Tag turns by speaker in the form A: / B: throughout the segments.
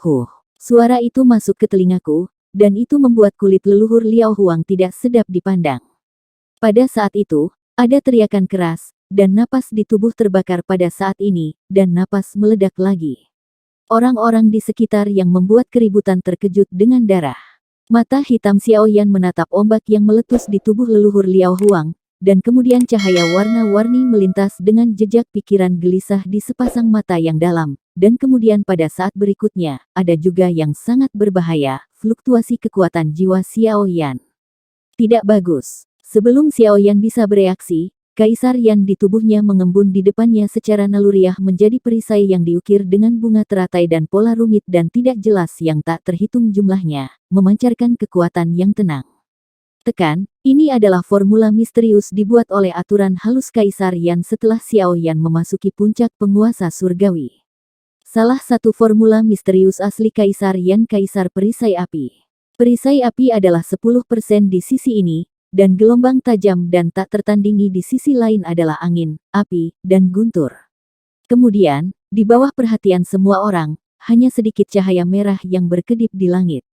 A: Huh, suara itu masuk ke telingaku, dan itu membuat kulit leluhur Liao Huang tidak sedap dipandang. Pada saat itu, ada teriakan keras, dan napas di tubuh terbakar pada saat ini, dan napas meledak lagi. Orang-orang di sekitar yang membuat keributan terkejut dengan darah. Mata hitam Xiao Yan menatap ombak yang meletus di tubuh leluhur Liao Huang, dan kemudian cahaya warna-warni melintas dengan jejak pikiran gelisah di sepasang mata yang dalam, dan kemudian pada saat berikutnya, ada juga yang sangat berbahaya, fluktuasi kekuatan jiwa Xiao Yan. Tidak bagus. Sebelum Xiao Yan bisa bereaksi, Kaisar Yan di tubuhnya mengembun di depannya secara naluriah menjadi perisai yang diukir dengan bunga teratai dan pola rumit dan tidak jelas yang tak terhitung jumlahnya, memancarkan kekuatan yang tenang. Tekan, ini adalah formula misterius dibuat oleh aturan halus Kaisar Yan setelah Xiao Yan memasuki puncak penguasa surgawi. Salah satu formula misterius asli Kaisar Yan Kaisar Perisai Api. Perisai api adalah 10% di sisi ini, dan gelombang tajam dan tak tertandingi di sisi lain adalah angin, api, dan guntur. Kemudian, di bawah perhatian semua orang, hanya sedikit cahaya merah yang berkedip di langit.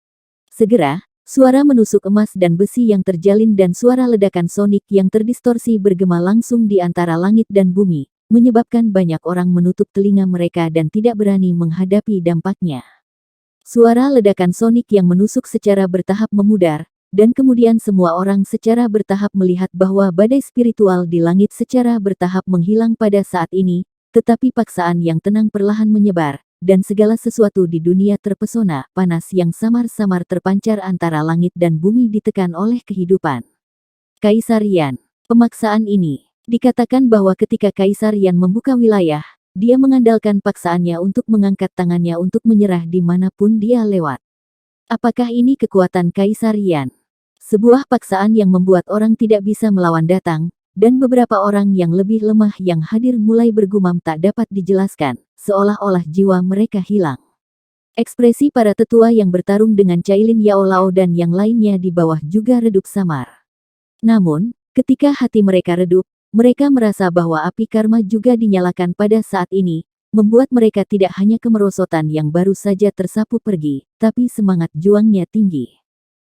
A: Segera, suara menusuk emas dan besi yang terjalin dan suara ledakan sonik yang terdistorsi bergema langsung di antara langit dan bumi, menyebabkan banyak orang menutup telinga mereka dan tidak berani menghadapi dampaknya. Suara ledakan sonik yang menusuk secara bertahap memudar, dan kemudian semua orang secara bertahap melihat bahwa badai spiritual di langit secara bertahap menghilang pada saat ini, tetapi paksaan yang tenang perlahan menyebar, dan segala sesuatu di dunia terpesona, panas yang samar-samar terpancar antara langit dan bumi ditekan oleh kehidupan. Kaisar Yan. Pemaksaan ini, dikatakan bahwa ketika Kaisar Yan membuka wilayah, dia mengandalkan paksaannya untuk mengangkat tangannya untuk menyerah dimanapun dia lewat. Apakah ini kekuatan Kaisar Yan? Sebuah paksaan yang membuat orang tidak bisa melawan datang, dan beberapa orang yang lebih lemah yang hadir mulai bergumam tak dapat dijelaskan, seolah-olah jiwa mereka hilang. Ekspresi para tetua yang bertarung dengan Cailin Yao Lao dan yang lainnya di bawah juga redup samar. Namun, ketika hati mereka redup, mereka merasa bahwa api karma juga dinyalakan pada saat ini, membuat mereka tidak hanya kemerosotan yang baru saja tersapu pergi, tapi semangat juangnya tinggi.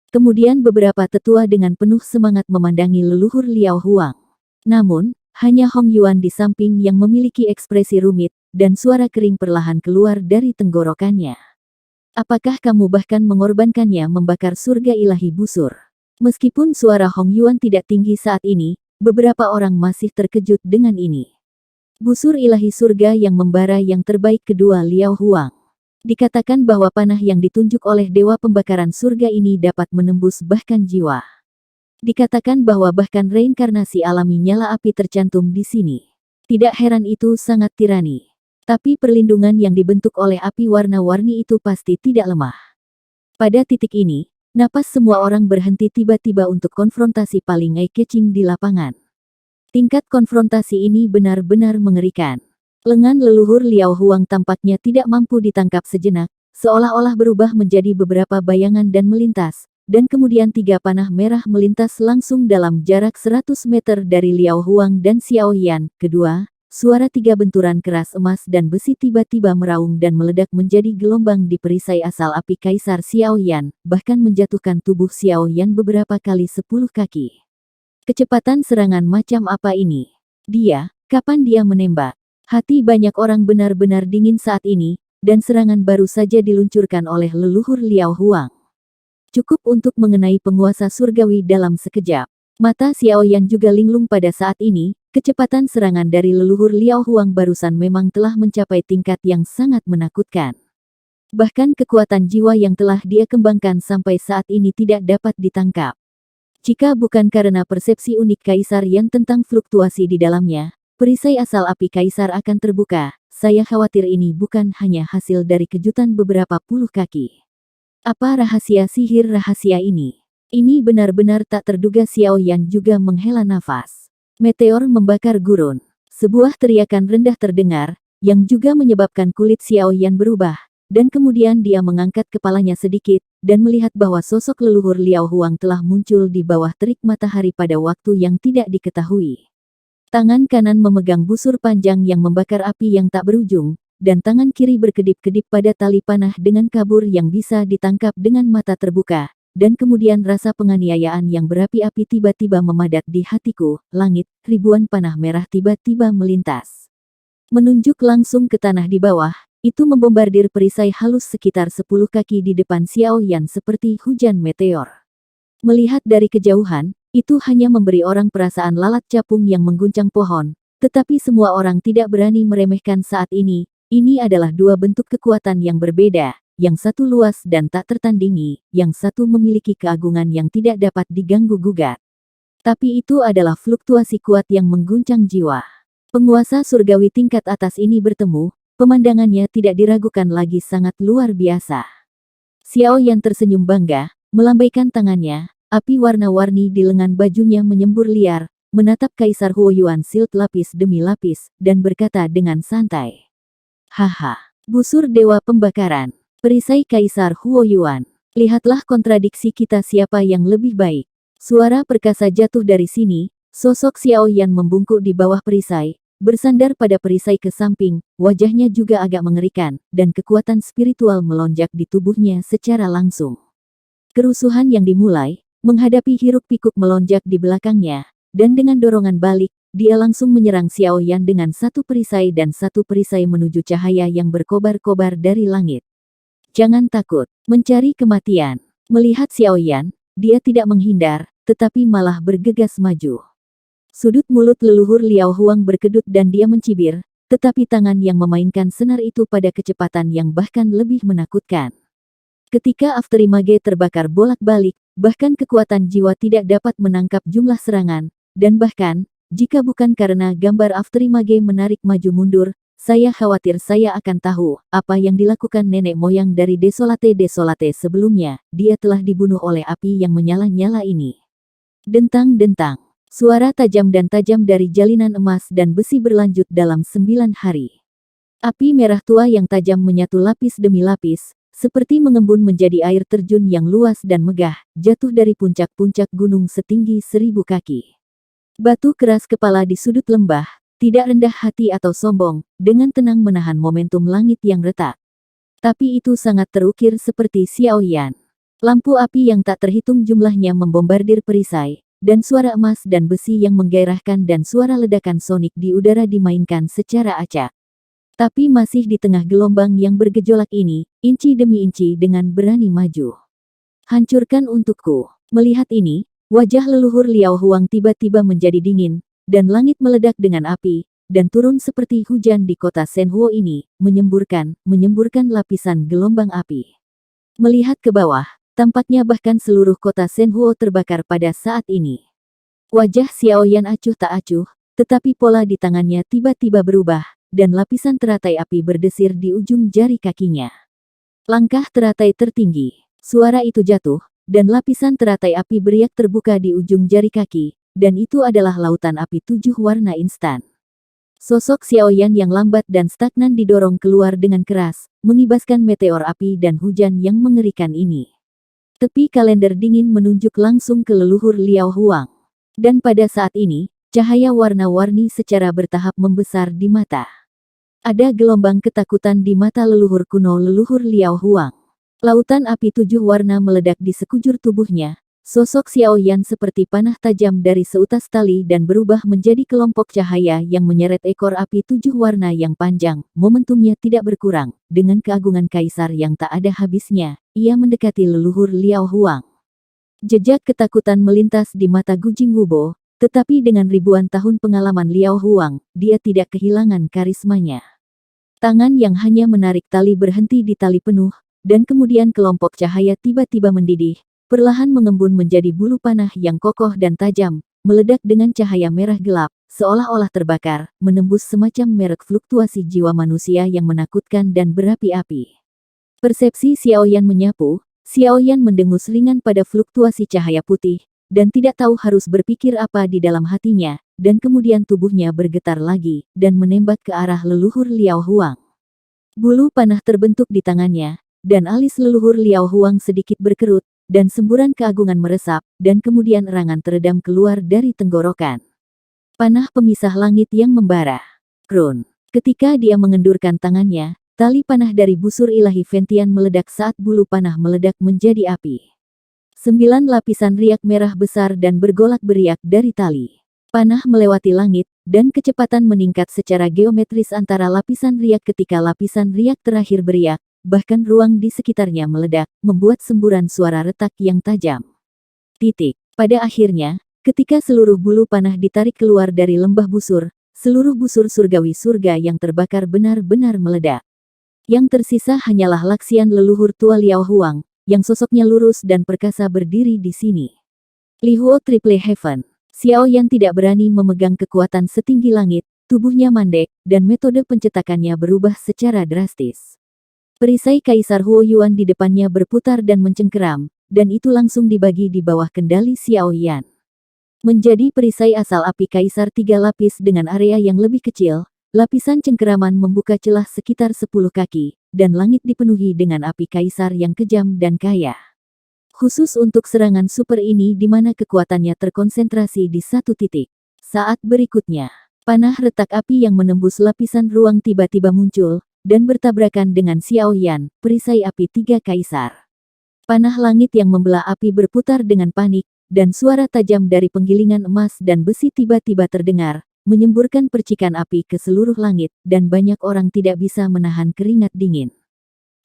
A: Kemudian beberapa tetua dengan penuh semangat memandangi leluhur Liao Huang. Namun, hanya Hong Yuan di samping yang memiliki ekspresi rumit, dan suara kering perlahan keluar dari tenggorokannya. Apakah kamu bahkan mengorbankannya membakar surga ilahi busur? Meskipun suara Hong Yuan tidak tinggi saat ini, beberapa orang masih terkejut dengan ini. Busur ilahi surga yang membara yang terbaik kedua Liao Huang. Dikatakan bahwa panah yang ditunjuk oleh Dewa Pembakaran Surga ini dapat menembus bahkan jiwa. Dikatakan bahwa bahkan reinkarnasi alami nyala api tercantum di sini. Tidak heran itu sangat tirani. Tapi perlindungan yang dibentuk oleh api warna-warni itu pasti tidak lemah. Pada titik ini, napas semua orang berhenti tiba-tiba untuk konfrontasi paling eye-catching di lapangan. Tingkat konfrontasi ini benar-benar mengerikan. Lengan leluhur Liao Huang tampaknya tidak mampu ditangkap sejenak, seolah-olah berubah menjadi beberapa bayangan dan melintas, dan kemudian 3 panah merah melintas langsung dalam jarak 100 meter dari Liao Huang dan Xiao Yan. Kedua, suara 3 benturan keras emas dan besi tiba-tiba meraung dan meledak menjadi gelombang di perisai asal api Kaisar Xiao Yan, bahkan menjatuhkan tubuh Xiao Yan beberapa kali 10 kaki. Kecepatan serangan macam apa ini? Kapan dia menembak? Hati banyak orang benar-benar dingin saat ini, dan serangan baru saja diluncurkan oleh leluhur Liao Huang. Cukup untuk mengenai penguasa surgawi dalam sekejap. Mata Xiao Yan juga linglung pada saat ini, kecepatan serangan dari leluhur Liao Huang barusan memang telah mencapai tingkat yang sangat menakutkan. Bahkan kekuatan jiwa yang telah dia kembangkan sampai saat ini tidak dapat ditangkap. Jika bukan karena persepsi unik Kaisar Yan tentang fluktuasi di dalamnya, perisai asal api Kaisar akan terbuka. Saya khawatir ini bukan hanya hasil dari kejutan beberapa puluh kaki. Apa rahasia sihir rahasia ini? Ini benar-benar tak terduga. Xiao Yan juga menghela nafas. Meteor membakar gurun. Sebuah teriakan rendah terdengar, yang juga menyebabkan kulit Xiao Yan berubah, dan kemudian dia mengangkat kepalanya sedikit, dan melihat bahwa sosok leluhur Liao Huang telah muncul di bawah terik matahari pada waktu yang tidak diketahui. Tangan kanan memegang busur panjang yang membakar api yang tak berujung, dan tangan kiri berkedip-kedip pada tali panah dengan kabur yang bisa ditangkap dengan mata terbuka. Dan kemudian rasa penganiayaan yang berapi-api tiba-tiba memadat di hatiku. Langit, ribuan panah merah tiba-tiba melintas. Menunjuk langsung ke tanah di bawah, itu membombardir perisai halus sekitar 10 kaki di depan Xiao Yan seperti hujan meteor. Melihat dari kejauhan, itu hanya memberi orang perasaan lalat capung yang mengguncang pohon. Tetapi semua orang tidak berani meremehkan saat ini. Ini adalah dua bentuk kekuatan yang berbeda. Yang satu luas dan tak tertandingi, yang satu memiliki keagungan yang tidak dapat diganggu-gugat. Tapi itu adalah fluktuasi kuat yang mengguncang jiwa. Penguasa surgawi tingkat atas ini bertemu, pemandangannya tidak diragukan lagi sangat luar biasa. Xiao Yan tersenyum bangga, melambaikan tangannya, api warna-warni di lengan bajunya menyembur liar, menatap Kaisar Huoyuan Silt lapis demi lapis, dan berkata dengan santai. Haha, busur dewa pembakaran. Perisai Kaisar Huoyuan. Lihatlah kontradiksi kita siapa yang lebih baik. Suara perkasa jatuh dari sini, sosok Xiao Yan membungkuk di bawah perisai, bersandar pada perisai ke samping, wajahnya juga agak mengerikan, dan kekuatan spiritual melonjak di tubuhnya secara langsung. Kerusuhan yang dimulai, menghadapi hiruk-pikuk melonjak di belakangnya, dan dengan dorongan balik, dia langsung menyerang Xiao Yan dengan satu perisai dan satu perisai menuju cahaya yang berkobar-kobar dari langit. Jangan takut, mencari kematian. Melihat Xiao Yan, dia tidak menghindar, tetapi malah bergegas maju. Sudut mulut leluhur Liao Huang berkedut dan dia mencibir, tetapi tangan yang memainkan senar itu pada kecepatan yang bahkan lebih menakutkan. Ketika Afterimage terbakar bolak-balik, bahkan kekuatan jiwa tidak dapat menangkap jumlah serangan, dan bahkan, jika bukan karena gambar Afterimage menarik maju mundur, saya khawatir saya akan tahu apa yang dilakukan nenek moyang dari Desolate sebelumnya. Dia telah dibunuh oleh api yang menyala-nyala ini. Dentang-dentang. Suara tajam dari jalinan emas dan besi berlanjut dalam 9 hari. Api merah tua yang tajam menyatu lapis demi lapis, seperti mengembun menjadi air terjun yang luas dan megah, jatuh dari puncak-puncak gunung setinggi 1000 kaki. Batu keras kepala di sudut lembah, tidak rendah hati atau sombong, dengan tenang menahan momentum langit yang retak. Tapi itu sangat terukir seperti Xiao Yan. Lampu api yang tak terhitung jumlahnya membombardir perisai, dan suara emas dan besi yang menggairahkan dan suara ledakan sonik di udara dimainkan secara acak. Tapi masih di tengah gelombang yang bergejolak ini, inci demi inci dengan berani maju. Hancurkan untukku. Melihat ini, wajah leluhur Liao Huang tiba-tiba menjadi dingin, dan langit meledak dengan api, dan turun seperti hujan di kota Shenhuo ini, menyemburkan lapisan gelombang api. Melihat ke bawah, tampaknya bahkan seluruh kota Shenhuo terbakar pada saat ini. Wajah Xiao Yan acuh tak acuh, tetapi pola di tangannya tiba-tiba berubah, dan lapisan teratai api berdesir di ujung jari kakinya. Langkah teratai tertinggi, suara itu jatuh, dan lapisan teratai api beriak terbuka di ujung jari kaki, dan itu adalah lautan api 7 warna instan. Sosok Xiao Yan yang lambat dan stagnan didorong keluar dengan keras, mengibaskan meteor api dan hujan yang mengerikan ini. Tepi kalender dingin menunjuk langsung ke leluhur Liao Huang. Dan pada saat ini, cahaya warna-warni secara bertahap membesar di mata. Ada gelombang ketakutan di mata leluhur kuno leluhur Liao Huang. Lautan api 7 warna meledak di sekujur tubuhnya. Sosok Xiao Yan seperti panah tajam dari seutas tali dan berubah menjadi kelompok cahaya yang menyeret ekor api 7 warna yang panjang. Momentumnya tidak berkurang. Dengan keagungan kaisar yang tak ada habisnya, ia mendekati leluhur Liao Huang. Jejak ketakutan melintas di mata Gu Jingwubo, tetapi dengan ribuan tahun pengalaman Liao Huang, dia tidak kehilangan karismanya. Tangan yang hanya menarik tali berhenti di tali penuh, dan kemudian kelompok cahaya tiba-tiba mendidih. Perlahan mengembun menjadi bulu panah yang kokoh dan tajam, meledak dengan cahaya merah gelap, seolah-olah terbakar, menembus semacam merek fluktuasi jiwa manusia yang menakutkan dan berapi-api. Persepsi Xiao Yan menyapu, Xiao Yan mendengus ringan pada fluktuasi cahaya putih, dan tidak tahu harus berpikir apa di dalam hatinya, dan kemudian tubuhnya bergetar lagi, dan menembak ke arah leluhur Liao Huang. Bulu panah terbentuk di tangannya, dan alis leluhur Liao Huang sedikit berkerut, dan semburan keagungan meresap, dan kemudian erangan teredam keluar dari tenggorokan. Panah pemisah langit yang membara. Krun. Ketika dia mengendurkan tangannya, tali panah dari busur ilahi Ventian meledak saat bulu panah meledak menjadi api. 9 lapisan riak merah besar dan bergolak beriak dari tali panah melewati langit, dan kecepatan meningkat secara geometris antara lapisan riak ketika lapisan riak terakhir beriak, bahkan ruang di sekitarnya meledak, membuat semburan suara retak yang tajam. Pada akhirnya, ketika seluruh bulu panah ditarik keluar dari lembah busur, seluruh busur surgawi surga yang terbakar benar-benar meledak. Yang tersisa hanyalah laksian leluhur tua Liao Huang, yang sosoknya lurus dan perkasa berdiri di sini. Lihuo Triple Heaven. Xiao Yan tidak berani memegang kekuatan setinggi langit, tubuhnya mandek, dan metode pencetakannya berubah secara drastis. Perisai Kaisar Huo Yuan di depannya berputar dan mencengkeram, dan itu langsung dibagi di bawah kendali Xiao Yan. Menjadi perisai asal api Kaisar 3 lapis dengan area yang lebih kecil, lapisan cengkeraman membuka celah sekitar 10 kaki, dan langit dipenuhi dengan api Kaisar yang kejam dan kaya. Khusus untuk serangan super ini di mana kekuatannya terkonsentrasi di satu titik. Saat berikutnya, panah retak api yang menembus lapisan ruang tiba-tiba muncul, dan bertabrakan dengan Xiao Yan, perisai api 3 Kaisar. Panah langit yang membelah api berputar dengan panik, dan suara tajam dari penggilingan emas dan besi tiba-tiba terdengar, menyemburkan percikan api ke seluruh langit, dan banyak orang tidak bisa menahan keringat dingin.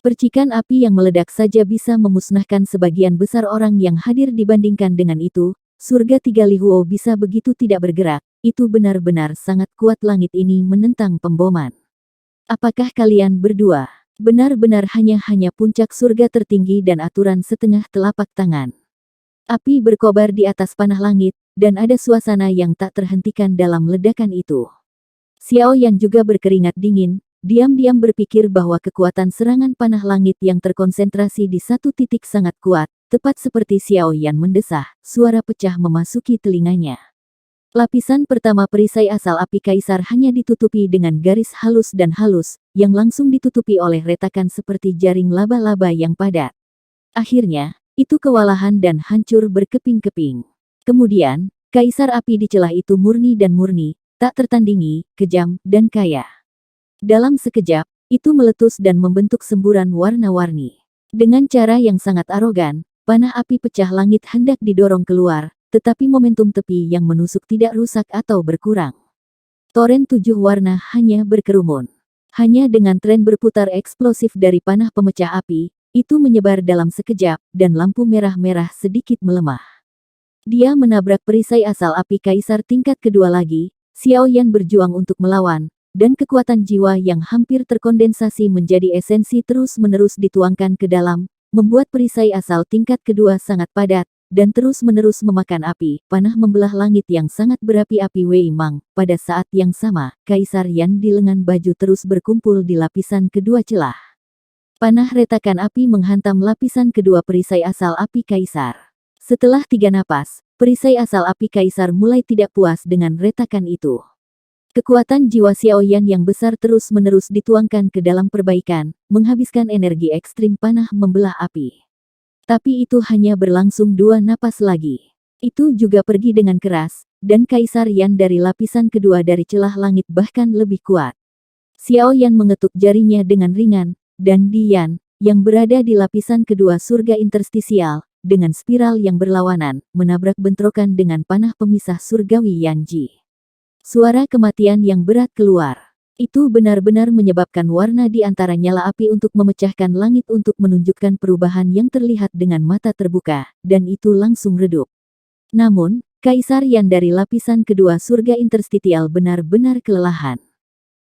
A: Percikan api yang meledak saja bisa memusnahkan sebagian besar orang yang hadir dibandingkan dengan itu, surga 3 Lihuo bisa begitu tidak bergerak, itu benar-benar sangat kuat langit ini menentang pemboman. Apakah kalian berdua benar-benar hanya puncak surga tertinggi dan aturan setengah telapak tangan? Api berkobar di atas panah langit, dan ada suasana yang tak terhentikan dalam ledakan itu. Xiao Yan juga berkeringat dingin, diam-diam berpikir bahwa kekuatan serangan panah langit yang terkonsentrasi di satu titik sangat kuat, tepat seperti Xiao Yan mendesah, suara pecah memasuki telinganya. Lapisan pertama perisai asal api Kaisar hanya ditutupi dengan garis halus dan halus, yang langsung ditutupi oleh retakan seperti jaring laba-laba yang padat. Akhirnya, itu kewalahan dan hancur berkeping-keping. Kemudian, Kaisar api di celah itu murni dan murni, tak tertandingi, kejam, dan kaya. Dalam sekejap, itu meletus dan membentuk semburan warna-warni. Dengan cara yang sangat arogan, panah api pecah langit hendak didorong keluar, tetapi momentum tepi yang menusuk tidak rusak atau berkurang. Toren 7 warna hanya berkerumun. Hanya dengan tren berputar eksplosif dari panah pemecah api, itu menyebar dalam sekejap, dan lampu merah-merah sedikit melemah. Dia menabrak perisai asal api Kaisar tingkat kedua lagi. Xiao Yan berjuang untuk melawan, dan kekuatan jiwa yang hampir terkondensasi menjadi esensi terus-menerus dituangkan ke dalam, membuat perisai asal tingkat kedua sangat padat, dan terus-menerus memakan api. Panah membelah langit yang sangat berapi-api Wei Mang. Pada saat yang sama, Kaisar Yan di lengan baju terus berkumpul di lapisan kedua celah. Panah retakan api menghantam lapisan kedua perisai asal api Kaisar. Setelah 3 napas, perisai asal api Kaisar mulai tidak puas dengan retakan itu. Kekuatan jiwa Xiao Yan yang besar terus-menerus dituangkan ke dalam perbaikan, menghabiskan energi ekstrim panah membelah api. Tapi itu hanya berlangsung 2 napas lagi. Itu juga pergi dengan keras, dan Kaisar Yan dari lapisan kedua dari celah langit bahkan lebih kuat. Xiao Yan mengetuk jarinya dengan ringan, dan Dian, yang berada di lapisan kedua surga interstisial, dengan spiral yang berlawanan, menabrak bentrokan dengan panah pemisah surgawi Yanji. Suara kematian yang berat keluar. Itu benar-benar menyebabkan warna di antara nyala api untuk memecahkan langit untuk menunjukkan perubahan yang terlihat dengan mata terbuka, dan itu langsung redup. Namun, Kaisar Yan dari lapisan kedua surga interstitial benar-benar kelelahan.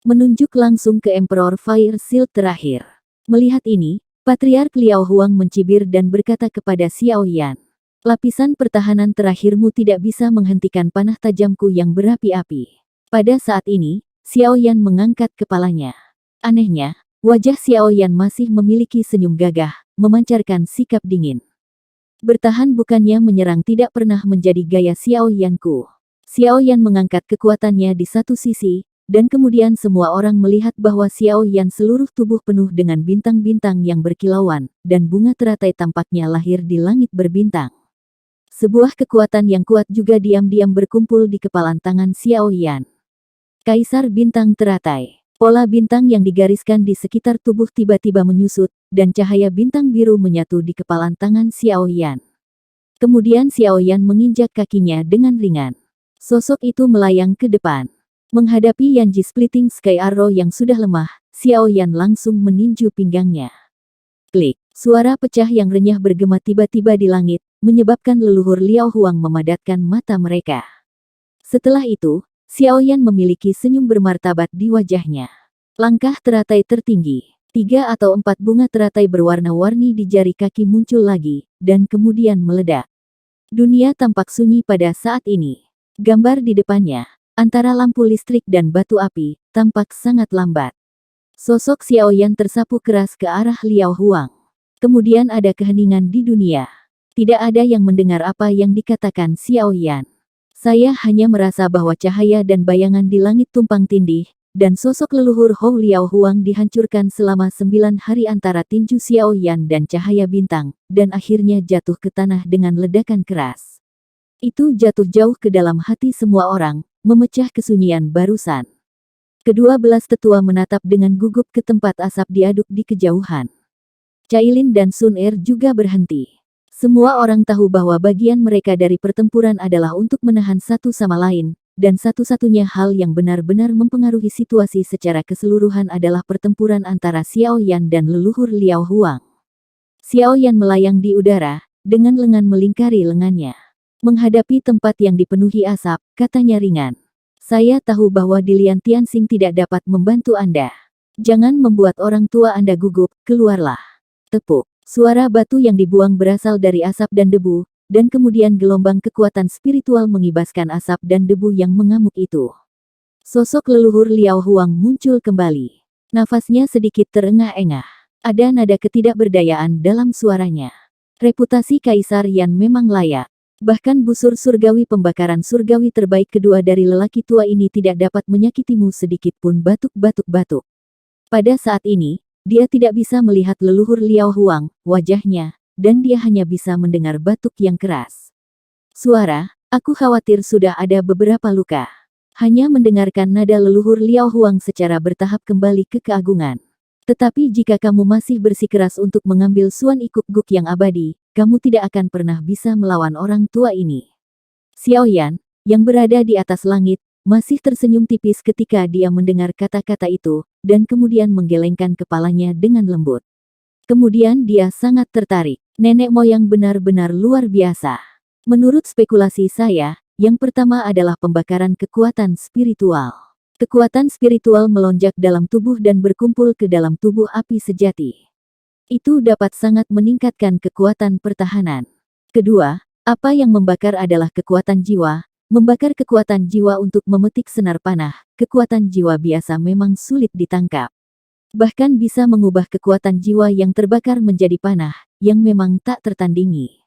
A: Menunjuk langsung ke Emperor Fire Shield terakhir. Melihat ini, Patriark Liao Huang mencibir dan berkata kepada Xiao Yan, "Lapisan pertahanan terakhirmu tidak bisa menghentikan panah tajamku yang berapi-api." Pada saat ini, Xiao Yan mengangkat kepalanya. Anehnya, wajah Xiao Yan masih memiliki senyum gagah, memancarkan sikap dingin. Bertahan bukannya menyerang tidak pernah menjadi gaya Xiao Yanku. Xiao Yan mengangkat kekuatannya di satu sisi, dan kemudian semua orang melihat bahwa Xiao Yan seluruh tubuh penuh dengan bintang-bintang yang berkilauan, dan bunga teratai tampaknya lahir di langit berbintang. Sebuah kekuatan yang kuat juga diam-diam berkumpul di kepalan tangan Xiao Yan. Kaisar Bintang Teratai. Pola bintang yang digariskan di sekitar tubuh tiba-tiba menyusut, dan cahaya bintang biru menyatu di kepalan tangan Xiao Yan. Kemudian Xiao Yan menginjak kakinya dengan ringan. Sosok itu melayang ke depan. Menghadapi Yanji Splitting Sky Arrow yang sudah lemah, Xiao Yan langsung meninju pinggangnya. Klik, suara pecah yang renyah bergema tiba-tiba di langit, menyebabkan leluhur Liao Huang memadatkan mata mereka. Setelah itu, Xiao Yan memiliki senyum bermartabat di wajahnya. Langkah teratai tertinggi. 3 atau 4 bunga teratai berwarna-warni di jari kaki muncul lagi, dan kemudian meledak. Dunia tampak sunyi pada saat ini. Gambar di depannya, antara lampu listrik dan batu api, tampak sangat lambat. Sosok Xiao Yan tersapu keras ke arah Liao Huang. Kemudian ada keheningan di dunia. Tidak ada yang mendengar apa yang dikatakan Xiao Yan. Saya hanya merasa bahwa cahaya dan bayangan di langit tumpang tindih, dan sosok leluhur Hou Liao Huang dihancurkan selama 9 hari antara tinju Xiao Yan dan cahaya bintang, dan akhirnya jatuh ke tanah dengan ledakan keras. Itu jatuh jauh ke dalam hati semua orang, memecah kesunyian barusan. Kedua belas tetua menatap dengan gugup ke tempat asap diaduk di kejauhan. Cailin dan Sun Er juga berhenti. Semua orang tahu bahwa bagian mereka dari pertempuran adalah untuk menahan satu sama lain, dan satu-satunya hal yang benar-benar mempengaruhi situasi secara keseluruhan adalah pertempuran antara Xiao Yan dan leluhur Liao Huang. Xiao Yan melayang di udara, dengan lengan melingkari lengannya. Menghadapi tempat yang dipenuhi asap, katanya ringan. Saya tahu bahwa Dilian Tianxing tidak dapat membantu Anda. Jangan membuat orang tua Anda gugup, keluarlah. Tepuk. Suara batu yang dibuang berasal dari asap dan debu, dan kemudian gelombang kekuatan spiritual mengibaskan asap dan debu yang mengamuk itu. Sosok leluhur Liao Huang muncul kembali. Nafasnya sedikit terengah-engah. Ada nada ketidakberdayaan dalam suaranya. Reputasi Kaisar Yan memang layak. Bahkan busur surgawi pembakaran surgawi terbaik kedua dari lelaki tua ini tidak dapat menyakitimu sedikit pun batuk-batuk-batuk. Pada saat ini, dia tidak bisa melihat leluhur Liao Huang, wajahnya, dan dia hanya bisa mendengar batuk yang keras. Suara, aku khawatir sudah ada beberapa luka. Hanya mendengarkan nada leluhur Liao Huang secara bertahap kembali ke keagungan. Tetapi jika kamu masih bersikeras untuk mengambil Suan Ikuk Guk yang abadi, kamu tidak akan pernah bisa melawan orang tua ini. Xiao Yan, yang berada di atas langit, masih tersenyum tipis ketika dia mendengar kata-kata itu, dan kemudian menggelengkan kepalanya dengan lembut. Kemudian dia sangat tertarik. Nenek moyang benar-benar luar biasa. Menurut spekulasi saya, yang pertama adalah pembakaran kekuatan spiritual. Kekuatan spiritual melonjak dalam tubuh dan berkumpul ke dalam tubuh api sejati. Itu dapat sangat meningkatkan kekuatan pertahanan. Kedua, apa yang membakar adalah kekuatan jiwa. Membakar kekuatan jiwa untuk memetik senar panah, kekuatan jiwa biasa memang sulit ditangkap. Bahkan bisa mengubah kekuatan jiwa yang terbakar menjadi panah, yang memang tak tertandingi.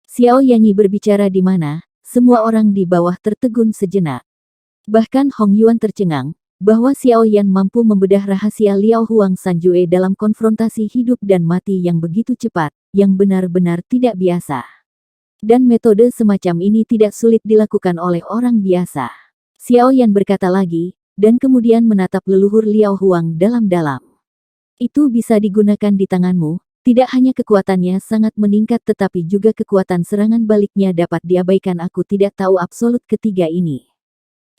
A: Xiao Yanyi berbicara di mana, semua orang di bawah tertegun sejenak. Bahkan Hong Yuan tercengang, bahwa Xiao Yan mampu membedah rahasia Liao Huang Sanjue dalam konfrontasi hidup dan mati yang begitu cepat, yang benar-benar tidak biasa. Dan metode semacam ini tidak sulit dilakukan oleh orang biasa. Xiao Yan berkata lagi, dan kemudian menatap leluhur Liao Huang dalam-dalam. Itu bisa digunakan di tanganmu, tidak hanya kekuatannya sangat meningkat tetapi juga kekuatan serangan baliknya dapat diabaikan. Aku tidak tahu absolut ketiga ini.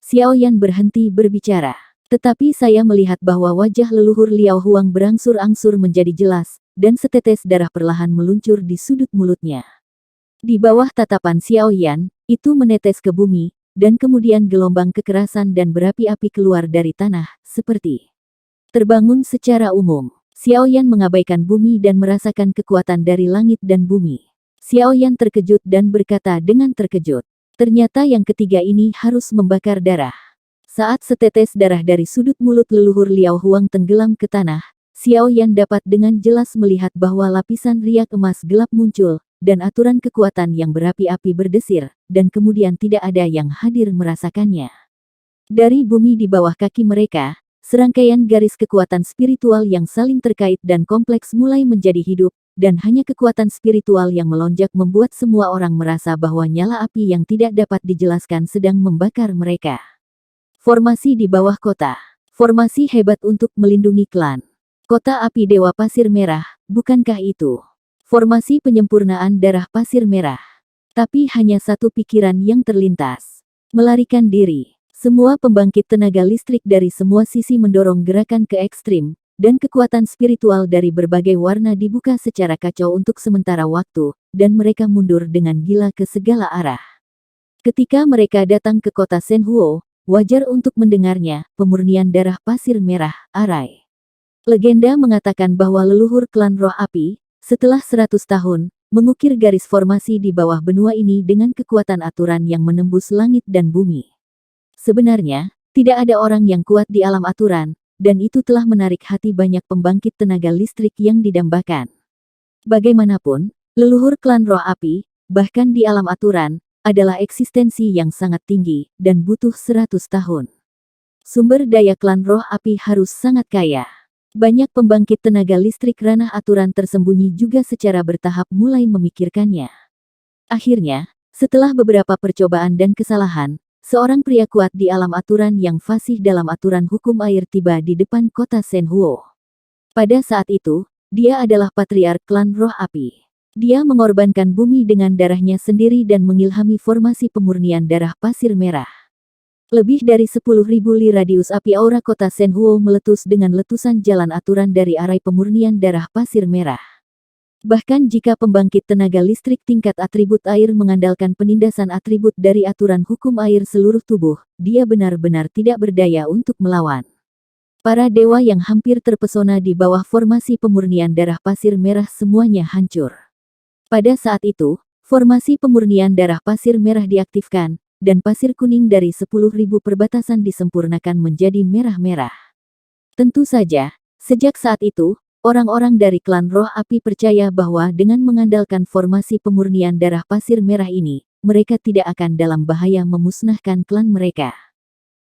A: Xiao Yan berhenti berbicara. Tetapi saya melihat bahwa wajah leluhur Liao Huang berangsur-angsur menjadi jelas, dan setetes darah perlahan meluncur di sudut mulutnya. Di bawah tatapan Xiao Yan, itu menetes ke bumi, dan kemudian gelombang kekerasan dan berapi-api keluar dari tanah, seperti terbangun secara umum. Xiao Yan mengabaikan bumi dan merasakan kekuatan dari langit dan bumi. Xiao Yan terkejut dan berkata dengan terkejut, ternyata yang ketiga ini harus membakar darah. Saat setetes darah dari sudut mulut leluhur Liao Huang tenggelam ke tanah, Xiao Yan dapat dengan jelas melihat bahwa lapisan riak emas gelap muncul, dan aturan kekuatan yang berapi-api berdesir, dan kemudian tidak ada yang hadir merasakannya. Dari bumi di bawah kaki mereka, serangkaian garis kekuatan spiritual yang saling terkait dan kompleks mulai menjadi hidup, dan hanya kekuatan spiritual yang melonjak membuat semua orang merasa bahwa nyala api yang tidak dapat dijelaskan sedang membakar mereka. Formasi di bawah kota. Formasi hebat untuk melindungi klan. Kota api Dewa Pasir Merah, bukankah itu formasi penyempurnaan darah pasir merah? Tapi hanya satu pikiran yang terlintas. Melarikan diri. Semua pembangkit tenaga listrik dari semua sisi mendorong gerakan ke ekstrim, dan kekuatan spiritual dari berbagai warna dibuka secara kacau untuk sementara waktu, dan mereka mundur dengan gila ke segala arah. Ketika mereka datang ke kota Senhuo, wajar untuk mendengarnya, pemurnian darah pasir merah, Arai. Legenda mengatakan bahwa leluhur klan roh api, setelah 100 tahun, mengukir garis formasi di bawah benua ini dengan kekuatan aturan yang menembus langit dan bumi. Sebenarnya, tidak ada orang yang kuat di alam aturan, dan itu telah menarik hati banyak pembangkit tenaga listrik yang didambakan. Bagaimanapun, leluhur klan roh api, bahkan di alam aturan, adalah eksistensi yang sangat tinggi, dan butuh 100 tahun. Sumber daya klan roh api harus sangat kaya. Banyak pembangkit tenaga listrik ranah aturan tersembunyi juga secara bertahap mulai memikirkannya. Akhirnya, setelah beberapa percobaan dan kesalahan, seorang pria kuat di alam aturan yang fasih dalam aturan hukum air tiba di depan kota Senhuo. Pada saat itu, dia adalah patriark klan roh api. Dia mengorbankan bumi dengan darahnya sendiri dan mengilhami formasi pemurnian darah pasir merah. Lebih dari 10.000 li radius api aura kota Senhuo meletus dengan letusan jalan aturan dari arai pemurnian darah pasir merah. Bahkan jika pembangkit tenaga listrik tingkat atribut air mengandalkan penindasan atribut dari aturan hukum air seluruh tubuh, dia benar-benar tidak berdaya untuk melawan. Para dewa yang hampir terpesona di bawah formasi pemurnian darah pasir merah semuanya hancur. Pada saat itu, formasi pemurnian darah pasir merah diaktifkan, dan pasir kuning dari 10.000 perbatasan disempurnakan menjadi merah-merah. Tentu saja, sejak saat itu, orang-orang dari klan roh api percaya bahwa dengan mengandalkan formasi pemurnian darah pasir merah ini, mereka tidak akan dalam bahaya memusnahkan klan mereka.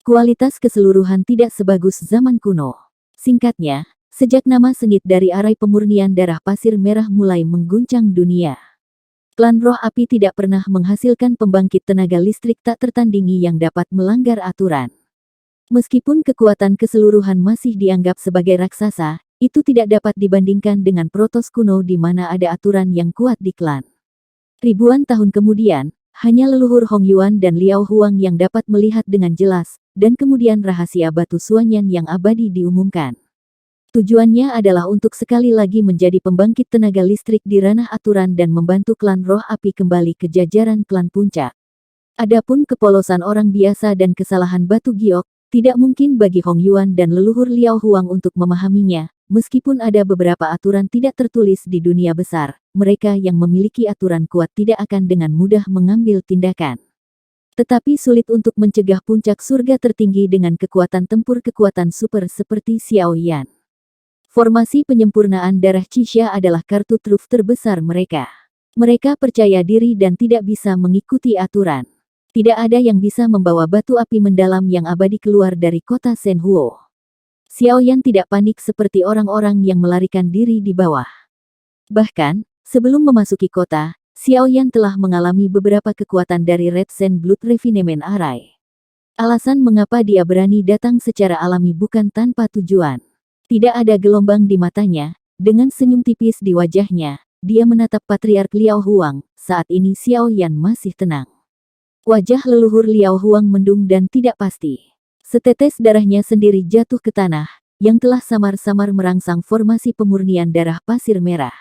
A: Kualitas keseluruhan tidak sebagus zaman kuno. Singkatnya, sejak nama sengit dari arai pemurnian darah pasir merah mulai mengguncang dunia, klan roh api tidak pernah menghasilkan pembangkit tenaga listrik tak tertandingi yang dapat melanggar aturan. Meskipun kekuatan keseluruhan masih dianggap sebagai raksasa, itu tidak dapat dibandingkan dengan Protos kuno di mana ada aturan yang kuat di klan. Ribuan tahun kemudian, hanya leluhur Hong Yuan dan Liao Huang yang dapat melihat dengan jelas, dan kemudian rahasia batu Suanyan yang abadi diumumkan. Tujuannya adalah untuk sekali lagi menjadi pembangkit tenaga listrik di ranah aturan dan membantu klan roh api kembali ke jajaran klan puncak. Adapun kepolosan orang biasa dan kesalahan batu giok, tidak mungkin bagi Hong Yuan dan leluhur Liao Huang untuk memahaminya. Meskipun ada beberapa aturan tidak tertulis di dunia besar, mereka yang memiliki aturan kuat tidak akan dengan mudah mengambil tindakan. Tetapi sulit untuk mencegah puncak surga tertinggi dengan kekuatan tempur kekuatan super seperti Xiao Yan. Formasi penyempurnaan darah Qixia adalah kartu truf terbesar mereka. Mereka percaya diri dan tidak bisa mengikuti aturan. Tidak ada yang bisa membawa batu api mendalam yang abadi keluar dari kota Senhuo. Xiao Yan tidak panik seperti orang-orang yang melarikan diri di bawah. Bahkan, sebelum memasuki kota, Xiao Yan telah mengalami beberapa kekuatan dari Red Sand Blood Refinement Arai. Alasan mengapa dia berani datang secara alami bukan tanpa tujuan. Tidak ada gelombang di matanya, dengan senyum tipis di wajahnya, dia menatap Patriark Liao Huang. Saat ini Xiao Yan masih tenang. Wajah leluhur Liao Huang mendung dan tidak pasti. Setetes darahnya sendiri jatuh ke tanah, yang telah samar-samar merangsang formasi pemurnian darah pasir merah.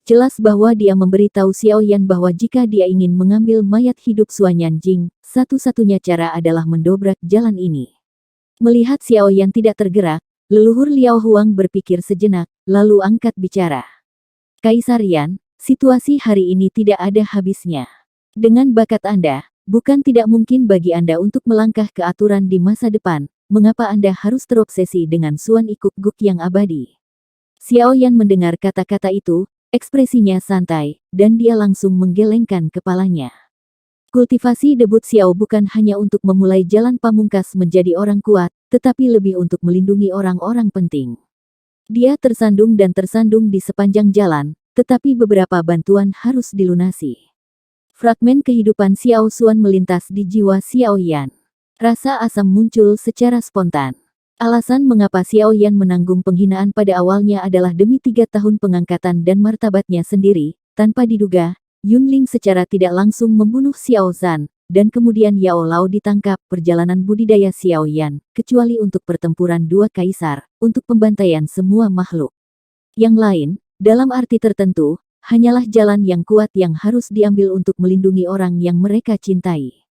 A: Jelas bahwa dia memberitahu Xiao Yan bahwa jika dia ingin mengambil mayat hidup Suanyan Jing, satu-satunya cara adalah mendobrak jalan ini. Melihat Xiao Yan tidak tergerak, leluhur Liao Huang berpikir sejenak, lalu angkat bicara. Kaisar Yan, situasi hari ini tidak ada habisnya. Dengan bakat Anda, bukan tidak mungkin bagi Anda untuk melangkah ke aturan di masa depan. Mengapa Anda harus terobsesi dengan Suan Ikuk Guk yang abadi? Xiao Yan mendengar kata-kata itu, ekspresinya santai, dan dia langsung menggelengkan kepalanya. Kultivasi debut Xiao bukan hanya untuk memulai jalan pamungkas menjadi orang kuat, tetapi lebih untuk melindungi orang-orang penting. Dia tersandung dan tersandung di sepanjang jalan, tetapi beberapa bantuan harus dilunasi. Fragmen kehidupan Xiao Xuan melintas di jiwa Xiao Yan. Rasa asam muncul secara spontan. Alasan mengapa Xiao Yan menanggung penghinaan pada awalnya adalah demi 3 tahun pengangkatan dan martabatnya sendiri. Tanpa diduga, Yunling secara tidak langsung membunuh Xiao Zhan, dan kemudian Yao Lao ditangkap. Perjalanan budidaya Xiao Yan, kecuali untuk pertempuran dua kaisar, untuk pembantaian semua makhluk yang lain, dalam arti tertentu, hanyalah jalan yang kuat yang harus diambil untuk melindungi orang yang mereka cintai.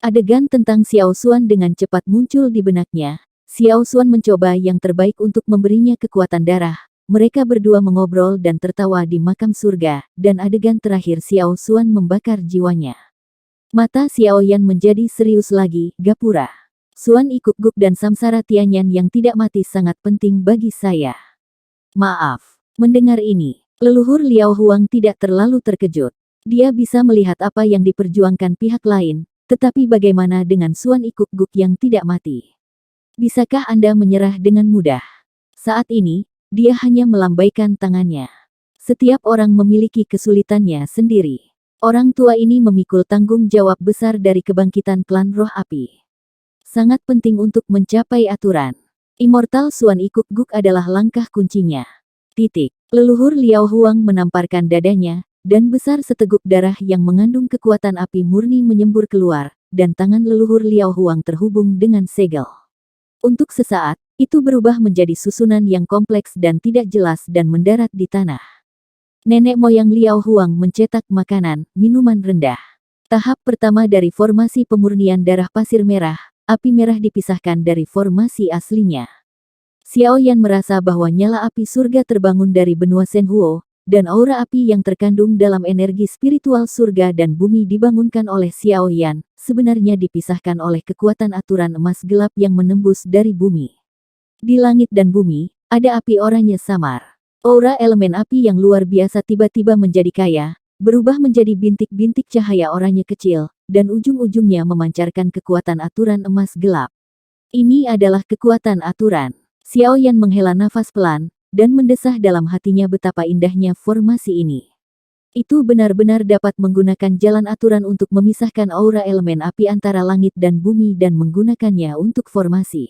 A: Adegan tentang Xiao Xuan dengan cepat muncul di benaknya. Xiao Xuan mencoba yang terbaik untuk memberinya kekuatan darah. Mereka berdua mengobrol dan tertawa di makam surga, dan adegan terakhir Xiao Xuan membakar jiwanya. Mata Xiao Yan menjadi serius lagi. Gapura, Xuan Ikuk-guk dan Samsara Tianyan yang tidak mati sangat penting bagi saya. Maaf. Mendengar ini, leluhur Liao Huang tidak terlalu terkejut. Dia bisa melihat apa yang diperjuangkan pihak lain, tetapi bagaimana dengan Xuan Ikuk-guk yang tidak mati? Bisakah Anda menyerah dengan mudah? Saat ini, dia hanya melambaikan tangannya. Setiap orang memiliki kesulitannya sendiri. Orang tua ini memikul tanggung jawab besar dari kebangkitan klan roh api. Sangat penting untuk mencapai aturan. Immortal Xuan Ikuk-guk adalah langkah kuncinya. Titik. Leluhur Liao Huang menamparkan dadanya, dan besar seteguk darah yang mengandung kekuatan api murni menyembur keluar, dan tangan leluhur Liao Huang terhubung dengan segel. Untuk sesaat, itu berubah menjadi susunan yang kompleks dan tidak jelas dan mendarat di tanah. Nenek moyang Liao Huang mencetak makanan, minuman rendah. Tahap pertama dari formasi pemurnian darah pasir merah, api merah dipisahkan dari formasi aslinya. Xiao Yan merasa bahwa nyala api surga terbangun dari benua Shenhuo, dan aura api yang terkandung dalam energi spiritual surga dan bumi dibangunkan oleh Xiao Yan, sebenarnya dipisahkan oleh kekuatan aturan emas gelap yang menembus dari bumi. Di langit dan bumi, ada api oranye samar. Aura elemen api yang luar biasa tiba-tiba menjadi kaya, berubah menjadi bintik-bintik cahaya oranye kecil, dan ujung-ujungnya memancarkan kekuatan aturan emas gelap. Ini adalah kekuatan aturan. Xiao Yan menghela nafas pelan, dan mendesah dalam hatinya betapa indahnya formasi ini. Itu benar-benar dapat menggunakan jalan aturan untuk memisahkan aura elemen api antara langit dan bumi dan menggunakannya untuk formasi.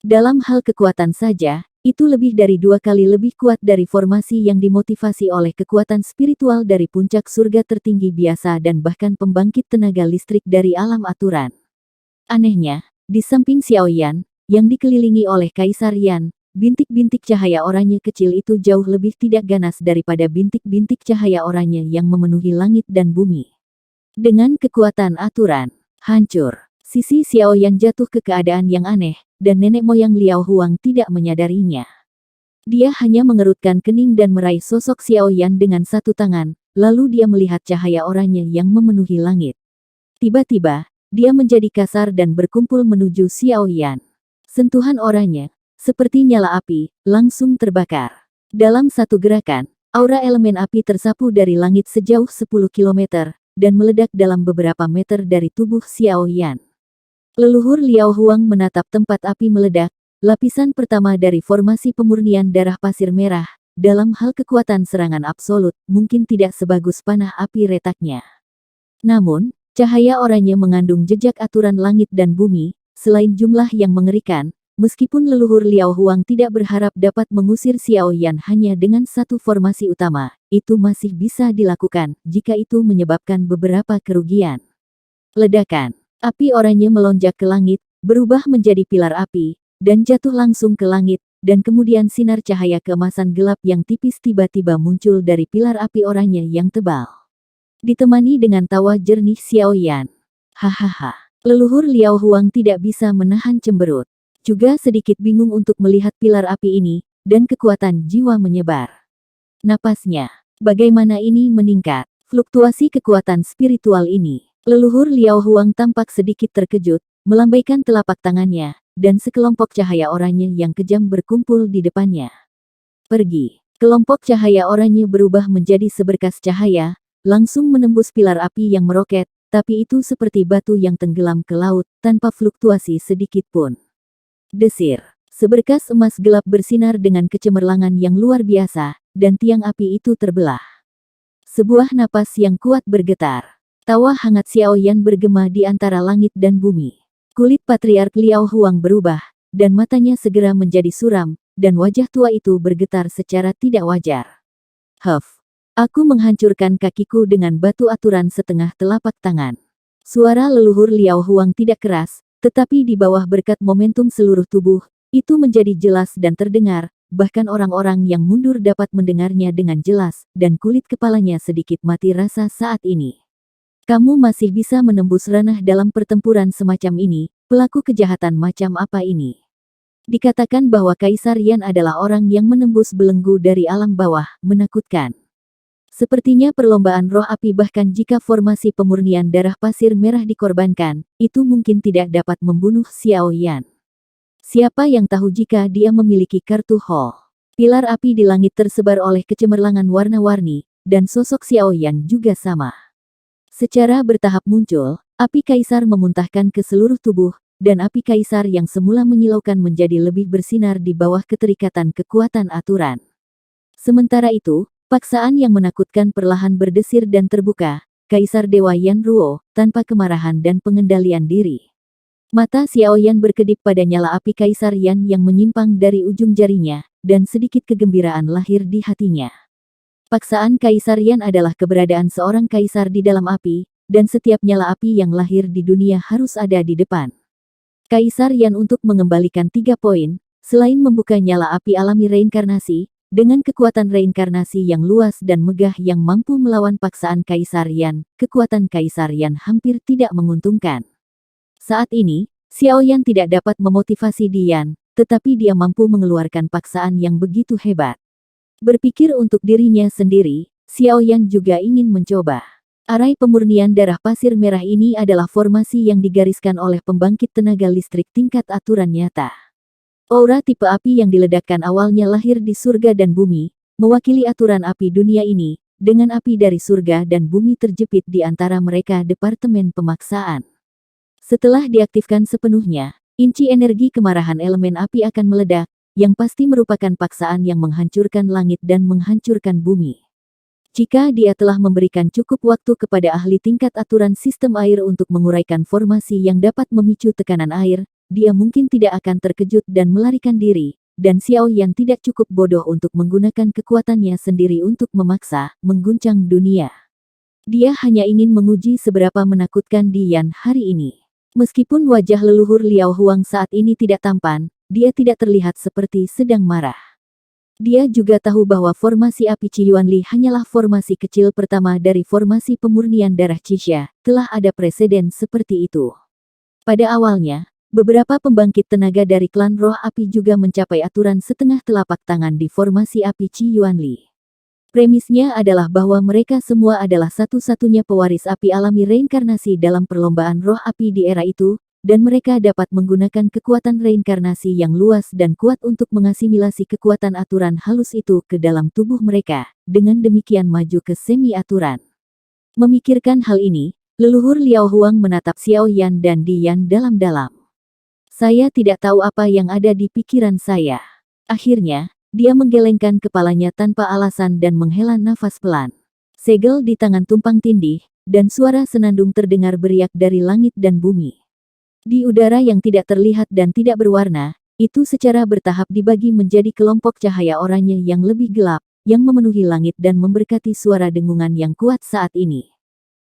A: Dalam hal kekuatan saja, itu lebih dari 2 kali lebih kuat dari formasi yang dimotivasi oleh kekuatan spiritual dari puncak surga tertinggi biasa dan bahkan pembangkit tenaga listrik dari alam aturan. Anehnya, di samping Xiao Yan, yang dikelilingi oleh Kaisar Yan, bintik-bintik cahaya oranye kecil itu jauh lebih tidak ganas daripada bintik-bintik cahaya oranye yang memenuhi langit dan bumi. Dengan kekuatan aturan, hancur. Sisi Xiao Yan jatuh ke keadaan yang aneh, dan nenek moyang Liao Huang tidak menyadarinya. Dia hanya mengerutkan kening dan meraih sosok Xiao Yan dengan satu tangan, lalu dia melihat cahaya oranye yang memenuhi langit. Tiba-tiba, dia menjadi kasar dan berkumpul menuju Xiao Yan. Sentuhan oranye, seperti nyala api, langsung terbakar. Dalam satu gerakan, aura elemen api tersapu dari langit sejauh 10 km, dan meledak dalam beberapa meter dari tubuh Xiao Yan. Leluhur Liao Huang menatap tempat api meledak, lapisan pertama dari formasi pemurnian darah pasir merah. Dalam hal kekuatan serangan absolut, mungkin tidak sebagus panah api retaknya. Namun, cahaya oranye mengandung jejak aturan langit dan bumi, selain jumlah yang mengerikan. Meskipun leluhur Liao Huang tidak berharap dapat mengusir Xiao Yan hanya dengan satu formasi utama, itu masih bisa dilakukan jika itu menyebabkan beberapa kerugian. Ledakan. Api oranye melonjak ke langit, berubah menjadi pilar api, dan jatuh langsung ke langit, dan kemudian sinar cahaya keemasan gelap yang tipis tiba-tiba muncul dari pilar api oranye yang tebal. Ditemani dengan tawa jernih Xiao Yan. Hahaha. Leluhur Liao Huang tidak bisa menahan cemberut. Juga sedikit bingung untuk melihat pilar api ini, dan kekuatan jiwa menyebar. Napasnya, bagaimana ini meningkat, fluktuasi kekuatan spiritual ini. Leluhur Liao Huang tampak sedikit terkejut, melambaikan telapak tangannya, dan sekelompok cahaya oranye yang kejam berkumpul di depannya. Pergi. Kelompok cahaya oranye berubah menjadi seberkas cahaya, langsung menembus pilar api yang meroket, tapi itu seperti batu yang tenggelam ke laut, tanpa fluktuasi sedikit pun. Desir. Seberkas emas gelap bersinar dengan kecemerlangan yang luar biasa, dan tiang api itu terbelah. Sebuah napas yang kuat bergetar. Tawa hangat Xiao Yan bergema di antara langit dan bumi. Kulit Patriark Liao Huang berubah, dan matanya segera menjadi suram, dan wajah tua itu bergetar secara tidak wajar. Huff. Aku menghancurkan kakiku dengan batu aturan setengah telapak tangan. Suara leluhur Liao Huang tidak keras, tetapi di bawah berkat momentum seluruh tubuh, itu menjadi jelas dan terdengar, bahkan orang-orang yang mundur dapat mendengarnya dengan jelas, dan kulit kepalanya sedikit mati rasa saat ini. Kamu masih bisa menembus ranah dalam pertempuran semacam ini, pelaku kejahatan macam apa ini? Dikatakan bahwa Kaisar Yan adalah orang yang menembus belenggu dari alam bawah, menakutkan. Sepertinya perlombaan roh api bahkan jika formasi pemurnian darah pasir merah dikorbankan, itu mungkin tidak dapat membunuh Xiao Yan. Siapa yang tahu jika dia memiliki kartu Hall? Pilar api di langit tersebar oleh kecemerlangan warna-warni, dan sosok Xiao Yan juga sama. Secara bertahap muncul, api Kaisar memuntahkan ke seluruh tubuh, dan api Kaisar yang semula menyilaukan menjadi lebih bersinar di bawah keterikatan kekuatan aturan. Sementara itu, paksaan yang menakutkan perlahan berdesir dan terbuka, Kaisar Dewa Yan Ruo, tanpa kemarahan dan pengendalian diri. Mata Xiao Yan berkedip pada nyala api Kaisar Yan yang menyimpang dari ujung jarinya, dan sedikit kegembiraan lahir di hatinya. Paksaan Kaisar Yan adalah keberadaan seorang kaisar di dalam api, dan setiap nyala api yang lahir di dunia harus ada di depan. Kaisar Yan untuk mengembalikan 3 poin, selain membuka nyala api alami reinkarnasi, dengan kekuatan reinkarnasi yang luas dan megah yang mampu melawan paksaan Kaisar Yan, kekuatan Kaisar Yan hampir tidak menguntungkan. Saat ini, Xiao Yan tidak dapat memotivasi Dian, tetapi dia mampu mengeluarkan paksaan yang begitu hebat. Berpikir untuk dirinya sendiri, Xiao Yan juga ingin mencoba. Arai pemurnian darah pasir merah ini adalah formasi yang digariskan oleh pembangkit tenaga listrik tingkat aturan nyata. Aura tipe api yang diledakkan awalnya lahir di surga dan bumi, mewakili aturan api dunia ini, dengan api dari surga dan bumi terjepit di antara mereka departemen pemaksaan. Setelah diaktifkan sepenuhnya, inci energi kemarahan elemen api akan meledak, yang pasti merupakan paksaan yang menghancurkan langit dan menghancurkan bumi. Jika dia telah memberikan cukup waktu kepada ahli tingkat aturan sistem air untuk menguraikan formasi yang dapat memicu tekanan air, dia mungkin tidak akan terkejut dan melarikan diri, dan Xiao Yan tidak cukup bodoh untuk menggunakan kekuatannya sendiri untuk memaksa, mengguncang dunia. Dia hanya ingin menguji seberapa menakutkan Dian hari ini. Meskipun wajah leluhur Liao Huang saat ini tidak tampan, dia tidak terlihat seperti sedang marah. Dia juga tahu bahwa formasi api Ciyuanli hanyalah formasi kecil pertama dari formasi pemurnian darah Qixia, telah ada preseden seperti itu. Pada awalnya, beberapa pembangkit tenaga dari klan roh api juga mencapai aturan setengah telapak tangan di formasi api Ciyuanli. Premisnya adalah bahwa mereka semua adalah satu-satunya pewaris api alami reinkarnasi dalam perlombaan roh api di era itu, dan mereka dapat menggunakan kekuatan reinkarnasi yang luas dan kuat untuk mengasimilasi kekuatan aturan halus itu ke dalam tubuh mereka, dengan demikian maju ke semi-aturan. Memikirkan hal ini, leluhur Liao Huang menatap Xiao Yan dan Dian dalam-dalam. Saya tidak tahu apa yang ada di pikiran saya. Akhirnya, dia menggelengkan kepalanya tanpa alasan dan menghela nafas pelan. Segel di tangan tumpang tindih, dan suara senandung terdengar beriak dari langit dan bumi. Di udara yang tidak terlihat dan tidak berwarna, itu secara bertahap dibagi menjadi kelompok cahaya oranye yang lebih gelap, yang memenuhi langit dan memberkati suara dengungan yang kuat saat ini.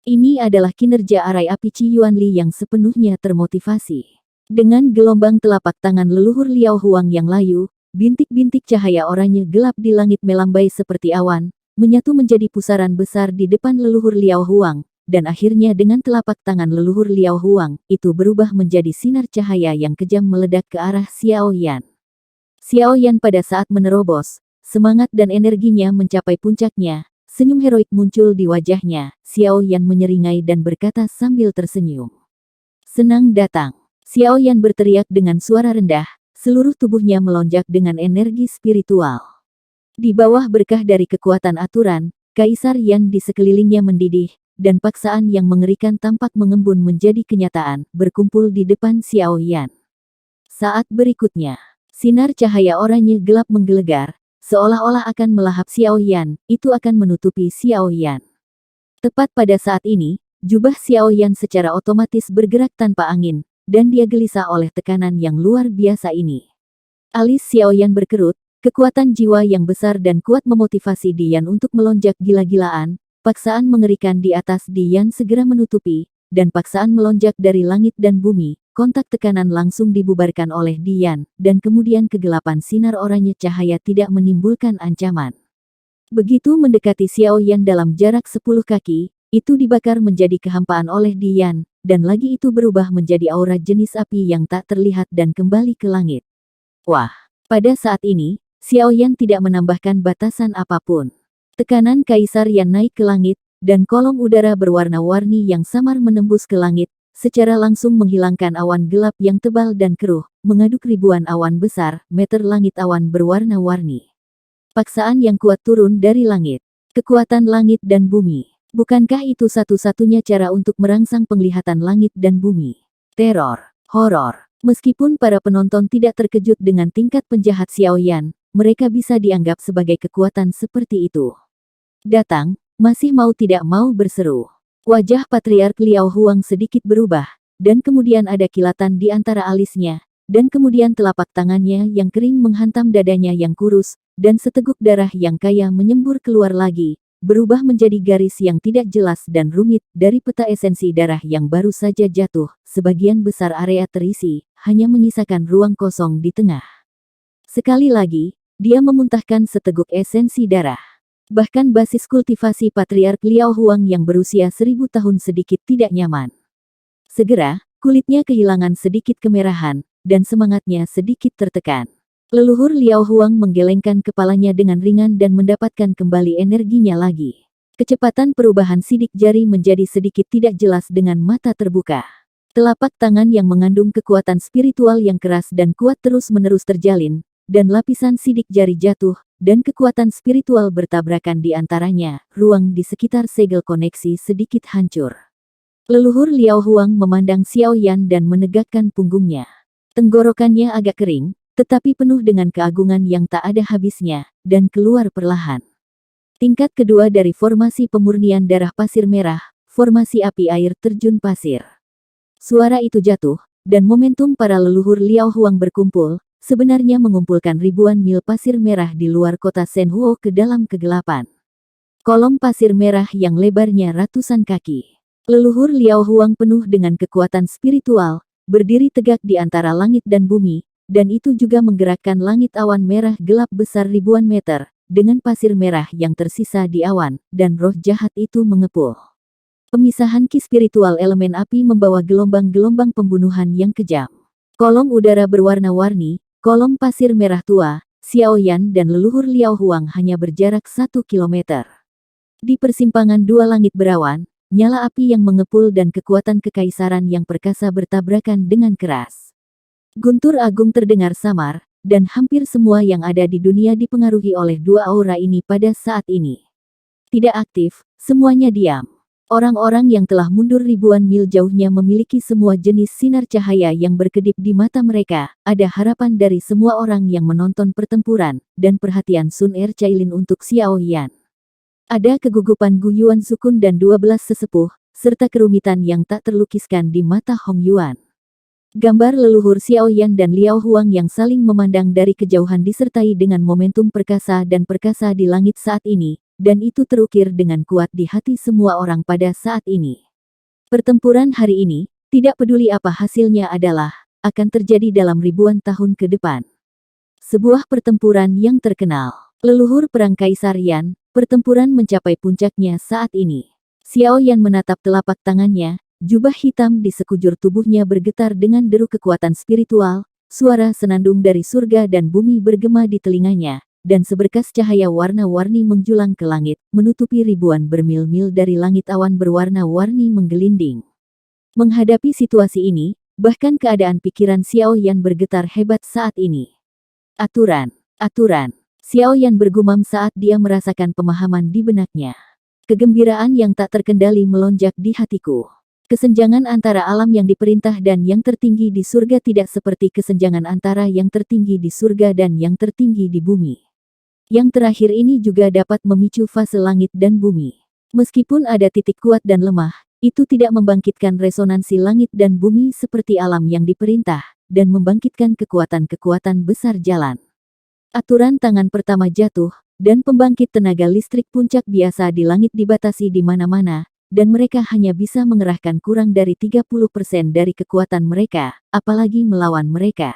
A: Ini adalah kinerja arai api Ciyuanli yang sepenuhnya termotivasi. Dengan gelombang telapak tangan leluhur Liao Huang yang layu, bintik-bintik cahaya oranye gelap di langit melambai seperti awan, menyatu menjadi pusaran besar di depan leluhur Liao Huang. Dan akhirnya dengan telapak tangan leluhur Liao Huang, itu berubah menjadi sinar cahaya yang kejam meledak ke arah Xiao Yan. Xiao Yan pada saat menerobos, semangat dan energinya mencapai puncaknya, senyum heroik muncul di wajahnya, Xiao Yan menyeringai dan berkata sambil tersenyum. Senang datang. Xiao Yan berteriak dengan suara rendah, seluruh tubuhnya melonjak dengan energi spiritual. Di bawah berkah dari kekuatan aturan, Kaisar Yan di sekelilingnya mendidih, dan paksaan yang mengerikan tampak mengembun menjadi kenyataan, berkumpul di depan Xiao Yan. Saat berikutnya, sinar cahaya oranye gelap menggelegar, seolah-olah akan melahap Xiao Yan, itu akan menutupi Xiao Yan. Tepat pada saat ini, jubah Xiao Yan secara otomatis bergerak tanpa angin, dan dia gelisah oleh tekanan yang luar biasa ini. Alis Xiaoyan berkerut, kekuatan jiwa yang besar dan kuat memotivasi Dian untuk melonjak gila-gilaan, paksaan mengerikan di atas Dian segera menutupi, dan paksaan melonjak dari langit dan bumi, kontak tekanan langsung dibubarkan oleh Dian, dan kemudian kegelapan sinar oranye cahaya tidak menimbulkan ancaman. Begitu mendekati Xiaoyan dalam jarak 10 kaki, itu dibakar menjadi kehampaan oleh Dian, dan lagi itu berubah menjadi aura jenis api yang tak terlihat dan kembali ke langit. Wah, pada saat ini, Xiaoyan tidak menambahkan batasan apapun. Tekanan Kaisar Yan naik ke langit, dan kolom udara berwarna-warni yang samar menembus ke langit, secara langsung menghilangkan awan gelap yang tebal dan keruh, mengaduk ribuan awan besar, meter langit awan berwarna-warni. Paksaan yang kuat turun dari langit. Kekuatan langit dan bumi. Bukankah itu satu-satunya cara untuk merangsang penglihatan langit dan bumi? Teror, horor. Meskipun para penonton tidak terkejut dengan tingkat penjahat Xiaoyan, mereka bisa dianggap sebagai kekuatan seperti itu. Datang, masih mau tidak mau berseru. Wajah Patriark Liao Huang sedikit berubah, dan kemudian ada kilatan di antara alisnya, dan kemudian telapak tangannya yang kering menghantam dadanya yang kurus, dan seteguk darah yang kaya menyembur keluar lagi, berubah menjadi garis yang tidak jelas dan rumit dari peta esensi darah yang baru saja jatuh, sebagian besar area terisi, hanya menyisakan ruang kosong di tengah. Sekali lagi, dia memuntahkan seteguk esensi darah. Bahkan basis kultivasi Patriark Liao Huang yang berusia 1000 tahun sedikit tidak nyaman. Segera, kulitnya kehilangan sedikit kemerahan, dan semangatnya sedikit tertekan. Leluhur Liao Huang menggelengkan kepalanya dengan ringan dan mendapatkan kembali energinya lagi. Kecepatan perubahan sidik jari menjadi sedikit tidak jelas dengan mata terbuka. Telapak tangan yang mengandung kekuatan spiritual yang keras dan kuat terus-menerus terjalin, dan lapisan sidik jari jatuh, dan kekuatan spiritual bertabrakan di antaranya, ruang di sekitar segel koneksi sedikit hancur. Leluhur Liao Huang memandang Xiaoyan dan menegakkan punggungnya. Tenggorokannya agak kering, tetapi penuh dengan keagungan yang tak ada habisnya, dan keluar perlahan. Tingkat kedua dari formasi pemurnian darah pasir merah, formasi api air terjun pasir. Suara itu jatuh, dan momentum para leluhur Liao Huang berkumpul, sebenarnya mengumpulkan ribuan mil pasir merah di luar kota Shenhuo ke dalam kegelapan. Kolom pasir merah yang lebarnya ratusan kaki. Leluhur Liao Huang penuh dengan kekuatan spiritual, berdiri tegak di antara langit dan bumi, dan itu juga menggerakkan langit awan merah gelap besar ribuan meter, dengan pasir merah yang tersisa di awan, dan roh jahat itu mengepul. Pemisahan ki spiritual elemen api membawa gelombang-gelombang pembunuhan yang kejam. Kolom udara berwarna-warni, kolom pasir merah tua, Xiaoyan dan leluhur Liao Huang hanya berjarak 1 kilometer. Di persimpangan dua langit berawan, nyala api yang mengepul dan kekuatan kekaisaran yang perkasa bertabrakan dengan keras. Guntur agung terdengar samar, dan hampir semua yang ada di dunia dipengaruhi oleh dua aura ini pada saat ini. Tidak aktif, semuanya diam. Orang-orang yang telah mundur ribuan mil jauhnya memiliki semua jenis sinar cahaya yang berkedip di mata mereka. Ada harapan dari semua orang yang menonton pertempuran, dan perhatian Sun Er Cailin untuk Xiaoyan. Ada kegugupan Gu Yuan Sukun dan 12 sesepuh, serta kerumitan yang tak terlukiskan di mata Hong Yuan. Gambar leluhur Xiaoyan dan Liao Huang yang saling memandang dari kejauhan disertai dengan momentum perkasa dan perkasa di langit saat ini, dan itu terukir dengan kuat di hati semua orang pada saat ini. Pertempuran hari ini, tidak peduli apa hasilnya adalah, akan terjadi dalam ribuan tahun ke depan. Sebuah pertempuran yang terkenal. Leluhur Perang Kaisar Yan, pertempuran mencapai puncaknya saat ini. Xiaoyan menatap telapak tangannya. Jubah hitam di sekujur tubuhnya bergetar dengan deru kekuatan spiritual, suara senandung dari surga dan bumi bergema di telinganya, dan seberkas cahaya warna-warni menjulang ke langit, menutupi ribuan bermil-mil dari langit awan berwarna-warni menggelinding. Menghadapi situasi ini, bahkan keadaan pikiran Xiaoyan bergetar hebat saat ini. Aturan, aturan. Xiaoyan bergumam saat dia merasakan pemahaman di benaknya. Kegembiraan yang tak terkendali melonjak di hatiku. Kesenjangan antara alam yang diperintah dan yang tertinggi di surga tidak seperti kesenjangan antara yang tertinggi di surga dan yang tertinggi di bumi. Yang terakhir ini juga dapat memicu fase langit dan bumi. Meskipun ada titik kuat dan lemah, itu tidak membangkitkan resonansi langit dan bumi seperti alam yang diperintah, dan membangkitkan kekuatan-kekuatan besar jalan. Aturan tangan pertama jatuh, dan pembangkit tenaga listrik puncak biasa di langit dibatasi di mana-mana, dan mereka hanya bisa mengerahkan kurang dari 30% dari kekuatan mereka, apalagi melawan mereka.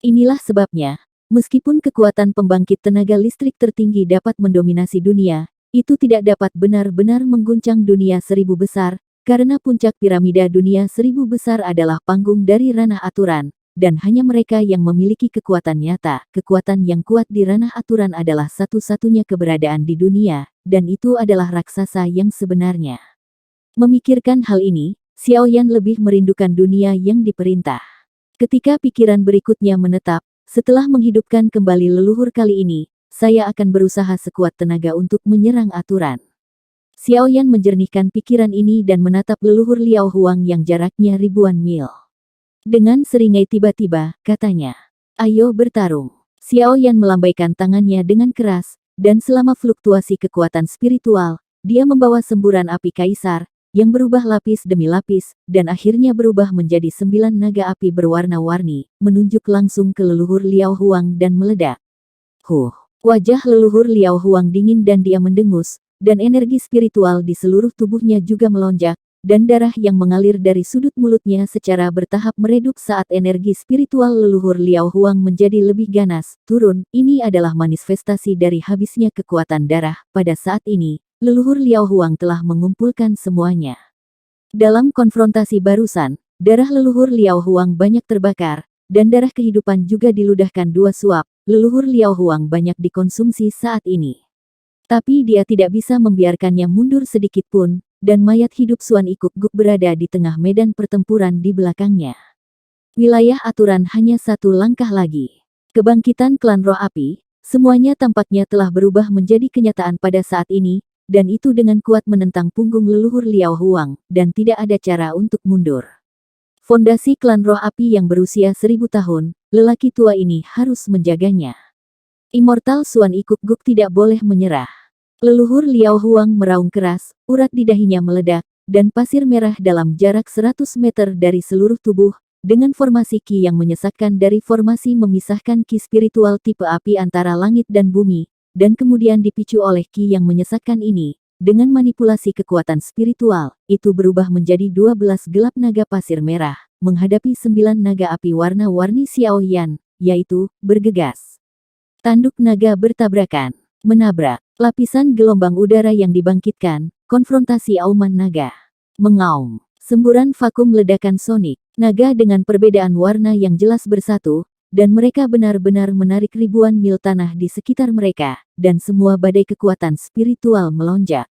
A: Inilah sebabnya, meskipun kekuatan pembangkit tenaga listrik tertinggi dapat mendominasi dunia, itu tidak dapat benar-benar mengguncang dunia seribu besar, karena puncak piramida dunia seribu besar adalah panggung dari ranah aturan, dan hanya mereka yang memiliki kekuatan nyata. Kekuatan yang kuat di ranah aturan adalah satu-satunya keberadaan di dunia, dan itu adalah raksasa yang sebenarnya. Memikirkan hal ini, Xiaoyan lebih merindukan dunia yang diperintah. Ketika pikiran berikutnya menetap, setelah menghidupkan kembali leluhur kali ini, saya akan berusaha sekuat tenaga untuk menyerang aturan. Xiaoyan menjernihkan pikiran ini dan menatap leluhur Liao Huang yang jaraknya ribuan mil. Dengan seringai tiba-tiba, katanya, "Ayo bertarung." Xiaoyan melambaikan tangannya dengan keras, dan selama fluktuasi kekuatan spiritual, dia membawa semburan api kaisar, yang berubah lapis demi lapis, dan akhirnya berubah menjadi 9 naga api berwarna-warni, menunjuk langsung ke leluhur Liao Huang dan meledak. Wajah leluhur Liao Huang dingin dan dia mendengus, dan energi spiritual di seluruh tubuhnya juga melonjak, dan darah yang mengalir dari sudut mulutnya secara bertahap meredup saat energi spiritual leluhur Liao Huang menjadi lebih ganas, turun. Ini adalah manifestasi dari habisnya kekuatan darah. Pada saat ini, leluhur Liao Huang telah mengumpulkan semuanya. Dalam konfrontasi barusan, darah leluhur Liao Huang banyak terbakar, dan darah kehidupan juga diludahkan 2 suap. Leluhur Liao Huang banyak dikonsumsi saat ini. Tapi dia tidak bisa membiarkannya mundur sedikit pun, dan mayat hidup Suan Ikuk Guk berada di tengah medan pertempuran di belakangnya. Wilayah aturan hanya 1 langkah lagi. Kebangkitan klan roh api, semuanya tampaknya telah berubah menjadi kenyataan pada saat ini, dan itu dengan kuat menentang punggung leluhur Liao Huang, dan tidak ada cara untuk mundur. Fondasi klan roh api yang berusia 1000 tahun, lelaki tua ini harus menjaganya. Immortal Suan Ikuk Guk tidak boleh menyerah. Leluhur Liao Huang meraung keras, urat di dahinya meledak, dan pasir merah dalam jarak 100 meter dari seluruh tubuh, dengan formasi Qi yang menyesatkan dari formasi memisahkan Qi spiritual tipe api antara langit dan bumi, dan kemudian dipicu oleh Qi yang menyesatkan ini, dengan manipulasi kekuatan spiritual, itu berubah menjadi 12 gelap naga pasir merah, menghadapi 9 naga api warna-warni Xiaoyan, yaitu, bergegas. Tanduk naga bertabrakan, menabrak, lapisan gelombang udara yang dibangkitkan, konfrontasi auman naga. Mengaum, semburan vakum ledakan sonik, naga dengan perbedaan warna yang jelas bersatu, dan mereka benar-benar menarik ribuan mil tanah di sekitar mereka, dan semua badai kekuatan spiritual melonjak.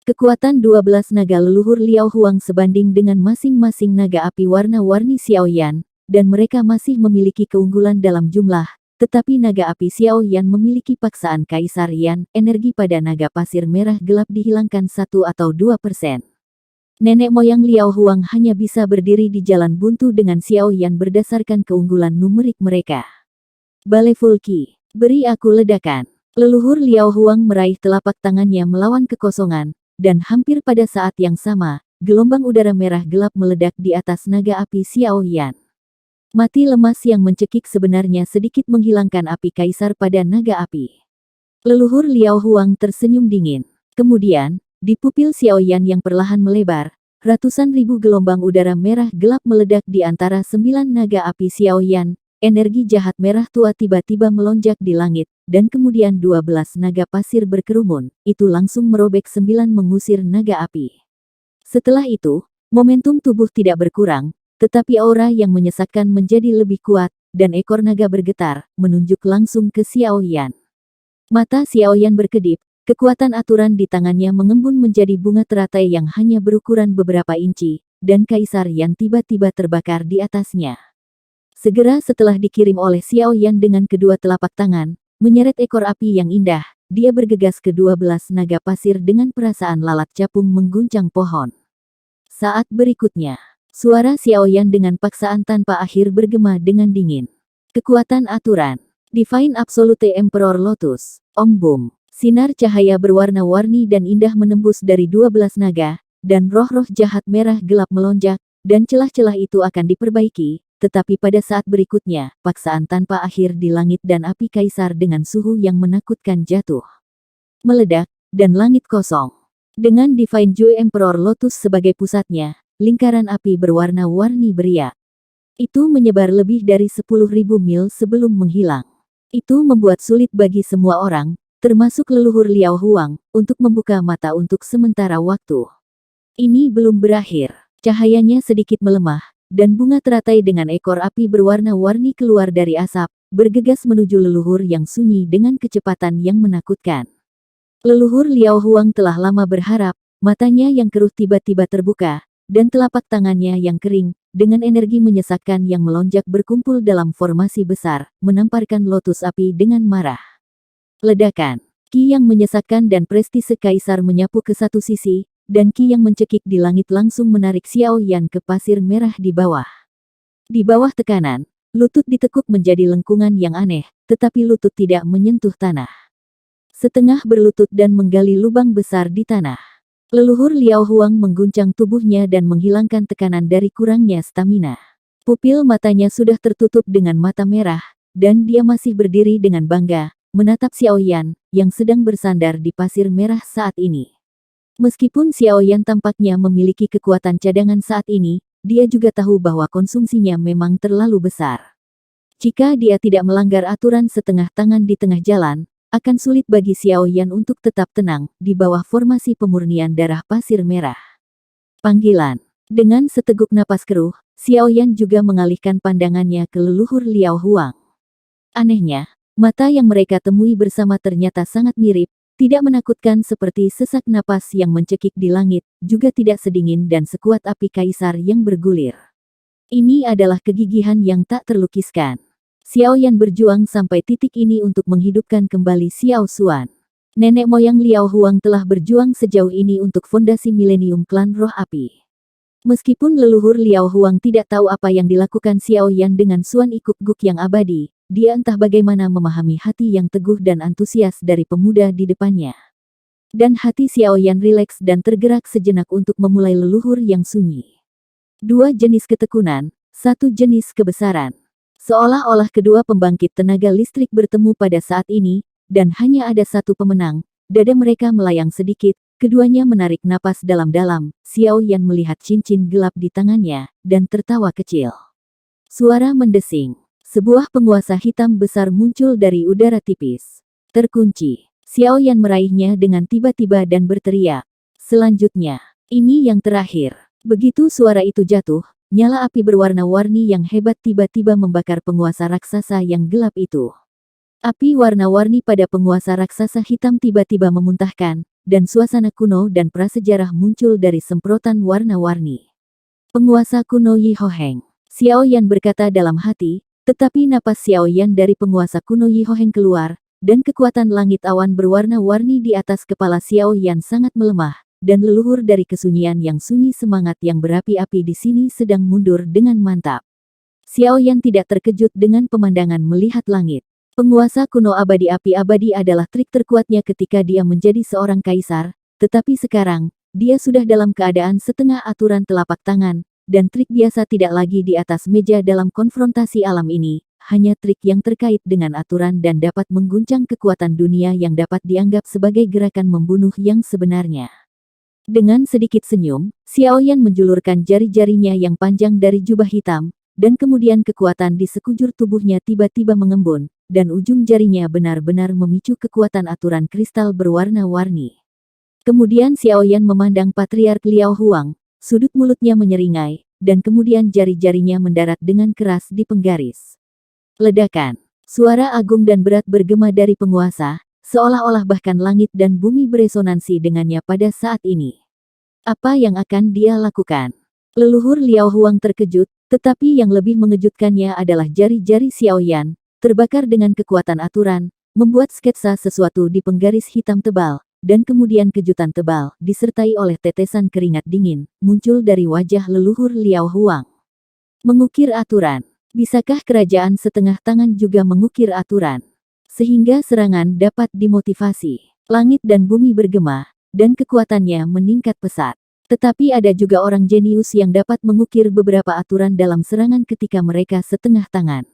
A: Kekuatan 12 naga leluhur Liao Huang sebanding dengan masing-masing naga api warna-warni Xiaoyan, dan mereka masih memiliki keunggulan dalam jumlah. Tetapi naga api Xiaoyan memiliki paksaan Kaisar Yan, energi pada naga pasir merah gelap dihilangkan 1 atau 2%. Nenek moyang Liao Huang hanya bisa berdiri di jalan buntu dengan Xiaoyan berdasarkan keunggulan numerik mereka. Baleful Qi, beri aku ledakan. Leluhur Liao Huang meraih telapak tangannya melawan kekosongan, dan hampir pada saat yang sama, gelombang udara merah gelap meledak di atas naga api Xiaoyan. Mati lemas yang mencekik sebenarnya sedikit menghilangkan api kaisar pada naga api. Leluhur Liao Huang tersenyum dingin. Kemudian, di pupil Xiaoyan yang perlahan melebar, ratusan ribu gelombang udara merah gelap meledak di antara 9 naga api Xiaoyan. Energi jahat merah tua tiba-tiba melonjak di langit, dan kemudian 12 naga pasir berkerumun, itu langsung merobek 9 mengusir naga api. Setelah itu, momentum tubuh tidak berkurang, tetapi aura yang menyesatkan menjadi lebih kuat, dan ekor naga bergetar, menunjuk langsung ke Xiaoyan. Mata Xiaoyan berkedip, kekuatan aturan di tangannya mengembun menjadi bunga teratai yang hanya berukuran beberapa inci, dan Kaisar Yan tiba-tiba terbakar di atasnya. Segera setelah dikirim oleh Xiaoyan dengan kedua telapak tangan, menyeret ekor api yang indah, dia bergegas ke 12 naga pasir dengan perasaan lalat capung mengguncang pohon. Saat berikutnya, suara Xiaoyan dengan paksaan tanpa akhir bergema dengan dingin. Kekuatan aturan. Divine Absolute Emperor Lotus. Om Boom. Sinar cahaya berwarna-warni dan indah menembus dari 12 naga, dan roh-roh jahat merah gelap melonjak, dan celah-celah itu akan diperbaiki, tetapi pada saat berikutnya, paksaan tanpa akhir di langit dan api kaisar dengan suhu yang menakutkan jatuh. Meledak, dan langit kosong. Dengan Divine Joy Emperor Lotus sebagai pusatnya, lingkaran api berwarna-warni beriak. Itu menyebar lebih dari 10.000 mil sebelum menghilang. Itu membuat sulit bagi semua orang, termasuk leluhur Liao Huang, untuk membuka mata untuk sementara waktu. Ini belum berakhir. Cahayanya sedikit melemah, dan bunga teratai dengan ekor api berwarna-warni keluar dari asap, bergegas menuju leluhur yang sunyi dengan kecepatan yang menakutkan. Leluhur Liao Huang telah lama berharap, matanya yang keruh tiba-tiba terbuka, dan telapak tangannya yang kering, dengan energi menyesakkan yang melonjak berkumpul dalam formasi besar, menamparkan lotus api dengan marah. Ledakan. Ki yang menyesakkan dan prestise kaisar menyapu ke satu sisi, dan ki yang mencekik di langit langsung menarik Xiao Yan ke pasir merah di bawah. Di bawah tekanan, lutut ditekuk menjadi lengkungan yang aneh, tetapi lutut tidak menyentuh tanah. Setengah berlutut dan menggali lubang besar di tanah. Leluhur Liao Huang mengguncang tubuhnya dan menghilangkan tekanan dari kurangnya stamina. Pupil matanya sudah tertutup dengan mata merah, dan dia masih berdiri dengan bangga, menatap Xiao Yan, yang sedang bersandar di pasir merah saat ini. Meskipun Xiao Yan tampaknya memiliki kekuatan cadangan saat ini, dia juga tahu bahwa konsumsinya memang terlalu besar. Jika dia tidak melanggar aturan setengah tangan di tengah jalan, akan sulit bagi Xiao Yan untuk tetap tenang di bawah formasi pemurnian darah pasir merah. Panggilan. Dengan seteguk napas keruh, Xiao Yan juga mengalihkan pandangannya ke leluhur Liao Huang. Anehnya, mata yang mereka temui bersama ternyata sangat mirip, tidak menakutkan seperti sesak napas yang mencekik di langit, juga tidak sedingin dan sekuat api kaisar yang bergulir. Ini adalah kegigihan yang tak terlukiskan. Xiao Yan berjuang sampai titik ini untuk menghidupkan kembali Xiao Xuan. Nenek moyang Liao Huang telah berjuang sejauh ini untuk fondasi milenium klan roh api. Meskipun leluhur Liao Huang tidak tahu apa yang dilakukan Xiao Yan dengan Xuan Ikuk Guk yang abadi, dia entah bagaimana memahami hati yang teguh dan antusias dari pemuda di depannya. Dan hati Xiao Yan rileks dan tergerak sejenak untuk memulai leluhur yang sunyi. Dua jenis ketekunan, satu jenis kebesaran. Seolah-olah kedua pembangkit tenaga listrik bertemu pada saat ini, dan hanya ada satu pemenang. Dada mereka melayang sedikit, keduanya menarik napas dalam-dalam. Xiao Yan melihat cincin gelap di tangannya, dan tertawa kecil. Suara mendesing. Sebuah penguasa hitam besar muncul dari udara tipis. Terkunci. Xiao Yan meraihnya dengan tiba-tiba dan berteriak. Selanjutnya, ini yang terakhir. Begitu suara itu jatuh, nyala api berwarna-warni yang hebat tiba-tiba membakar penguasa raksasa yang gelap itu. Api warna-warni pada penguasa raksasa hitam tiba-tiba memuntahkan, dan suasana kuno dan prasejarah muncul dari semprotan warna-warni. Penguasa kuno Yi Hoheng. Xiao Yan berkata dalam hati, tetapi napas Xiao Yan dari penguasa kuno Yi Hoheng keluar, dan kekuatan langit awan berwarna-warni di atas kepala Xiao Yan sangat melemah. Dan leluhur dari kesunyian yang sunyi semangat yang berapi-api di sini sedang mundur dengan mantap. Xiao Yan tidak terkejut dengan pemandangan melihat langit. Penguasa kuno abadi api abadi adalah trik terkuatnya ketika dia menjadi seorang kaisar, tetapi sekarang, dia sudah dalam keadaan setengah aturan telapak tangan, dan trik biasa tidak lagi di atas meja dalam konfrontasi alam ini, hanya trik yang terkait dengan aturan dan dapat mengguncang kekuatan dunia yang dapat dianggap sebagai gerakan membunuh yang sebenarnya. Dengan sedikit senyum, Xiao Yan menjulurkan jari-jarinya yang panjang dari jubah hitam, dan kemudian kekuatan di sekujur tubuhnya tiba-tiba mengembun, dan ujung jarinya benar-benar memicu kekuatan aturan kristal berwarna-warni. Kemudian Xiao Yan memandang Patriark Liao Huang, sudut mulutnya menyeringai, dan kemudian jari-jarinya mendarat dengan keras di penggaris. Ledakan. Suara agung dan berat bergema dari penguasa, seolah-olah bahkan langit dan bumi beresonansi dengannya pada saat ini. Apa yang akan dia lakukan? Leluhur Liao Huang terkejut, tetapi yang lebih mengejutkannya adalah jari-jari Xiao Yan, terbakar dengan kekuatan aturan, membuat sketsa sesuatu di penggaris hitam tebal, dan kemudian kejutan tebal, disertai oleh tetesan keringat dingin, muncul dari wajah leluhur Liao Huang. Mengukir aturan. Bisakah kerajaan setengah tangan juga mengukir aturan? Sehingga serangan dapat dimotivasi. Langit dan bumi bergema, dan kekuatannya meningkat pesat. Tetapi ada juga orang jenius yang dapat mengukir beberapa aturan dalam serangan ketika mereka setengah tangan.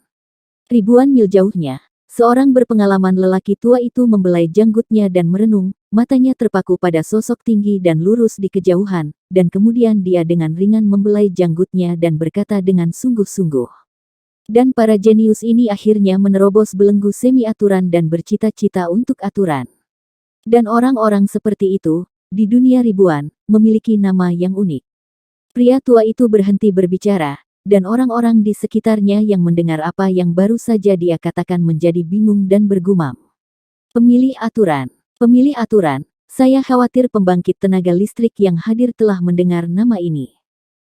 A: Ribuan mil jauhnya, seorang berpengalaman lelaki tua itu membelai janggutnya dan merenung, matanya terpaku pada sosok tinggi dan lurus di kejauhan, dan kemudian dia dengan ringan membelai janggutnya dan berkata dengan sungguh-sungguh. Dan para jenius ini akhirnya menerobos belenggu semi-aturan dan bercita-cita untuk aturan. Dan orang-orang seperti itu, di dunia ribuan, memiliki nama yang unik. Pria tua itu berhenti berbicara, dan orang-orang di sekitarnya yang mendengar apa yang baru saja dia katakan menjadi bingung dan bergumam. Pemilih aturan. Pemilih aturan, saya khawatir pembangkit tenaga listrik yang hadir telah mendengar nama ini.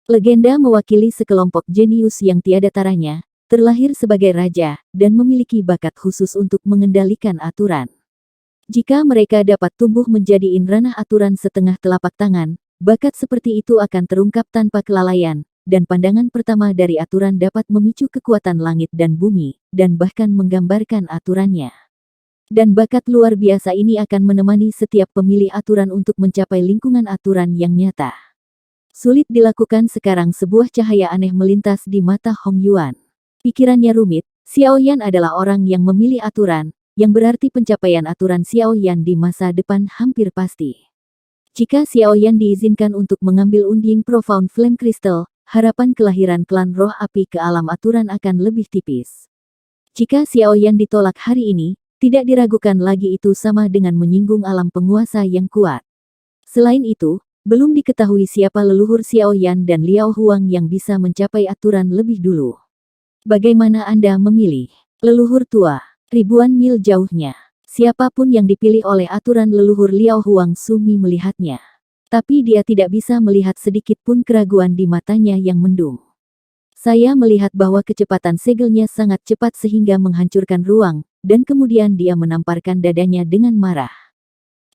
A: Legenda mewakili sekelompok jenius yang tiada taranya, terlahir sebagai raja, dan memiliki bakat khusus untuk mengendalikan aturan. Jika mereka dapat tumbuh menjadi inranah aturan setengah telapak tangan, bakat seperti itu akan terungkap tanpa kelalaian, dan pandangan pertama dari aturan dapat memicu kekuatan langit dan bumi, dan bahkan menggambarkan aturannya. Dan bakat luar biasa ini akan menemani setiap pemilih aturan untuk mencapai lingkungan aturan yang nyata. Sulit dilakukan sekarang. Sebuah cahaya aneh melintas di mata Hong Yuan. Pikirannya rumit, Xiao Yan adalah orang yang memilih aturan, yang berarti pencapaian aturan Xiao Yan di masa depan hampir pasti. Jika Xiao Yan diizinkan untuk mengambil undian Profound Flame Crystal, harapan kelahiran klan roh api ke alam aturan akan lebih tipis. Jika Xiao Yan ditolak hari ini, tidak diragukan lagi itu sama dengan menyinggung alam penguasa yang kuat. Selain itu, belum diketahui siapa leluhur Xiao Yan dan Liao Huang yang bisa mencapai aturan lebih dulu. Bagaimana Anda memilih? Leluhur tua, ribuan mil jauhnya. Siapapun yang dipilih oleh aturan leluhur Liao Huang Sumi melihatnya. Tapi dia tidak bisa melihat sedikit pun keraguan di matanya yang mendung. Saya melihat bahwa kecepatan segelnya sangat cepat sehingga menghancurkan ruang, dan kemudian dia menamparkan dadanya dengan marah.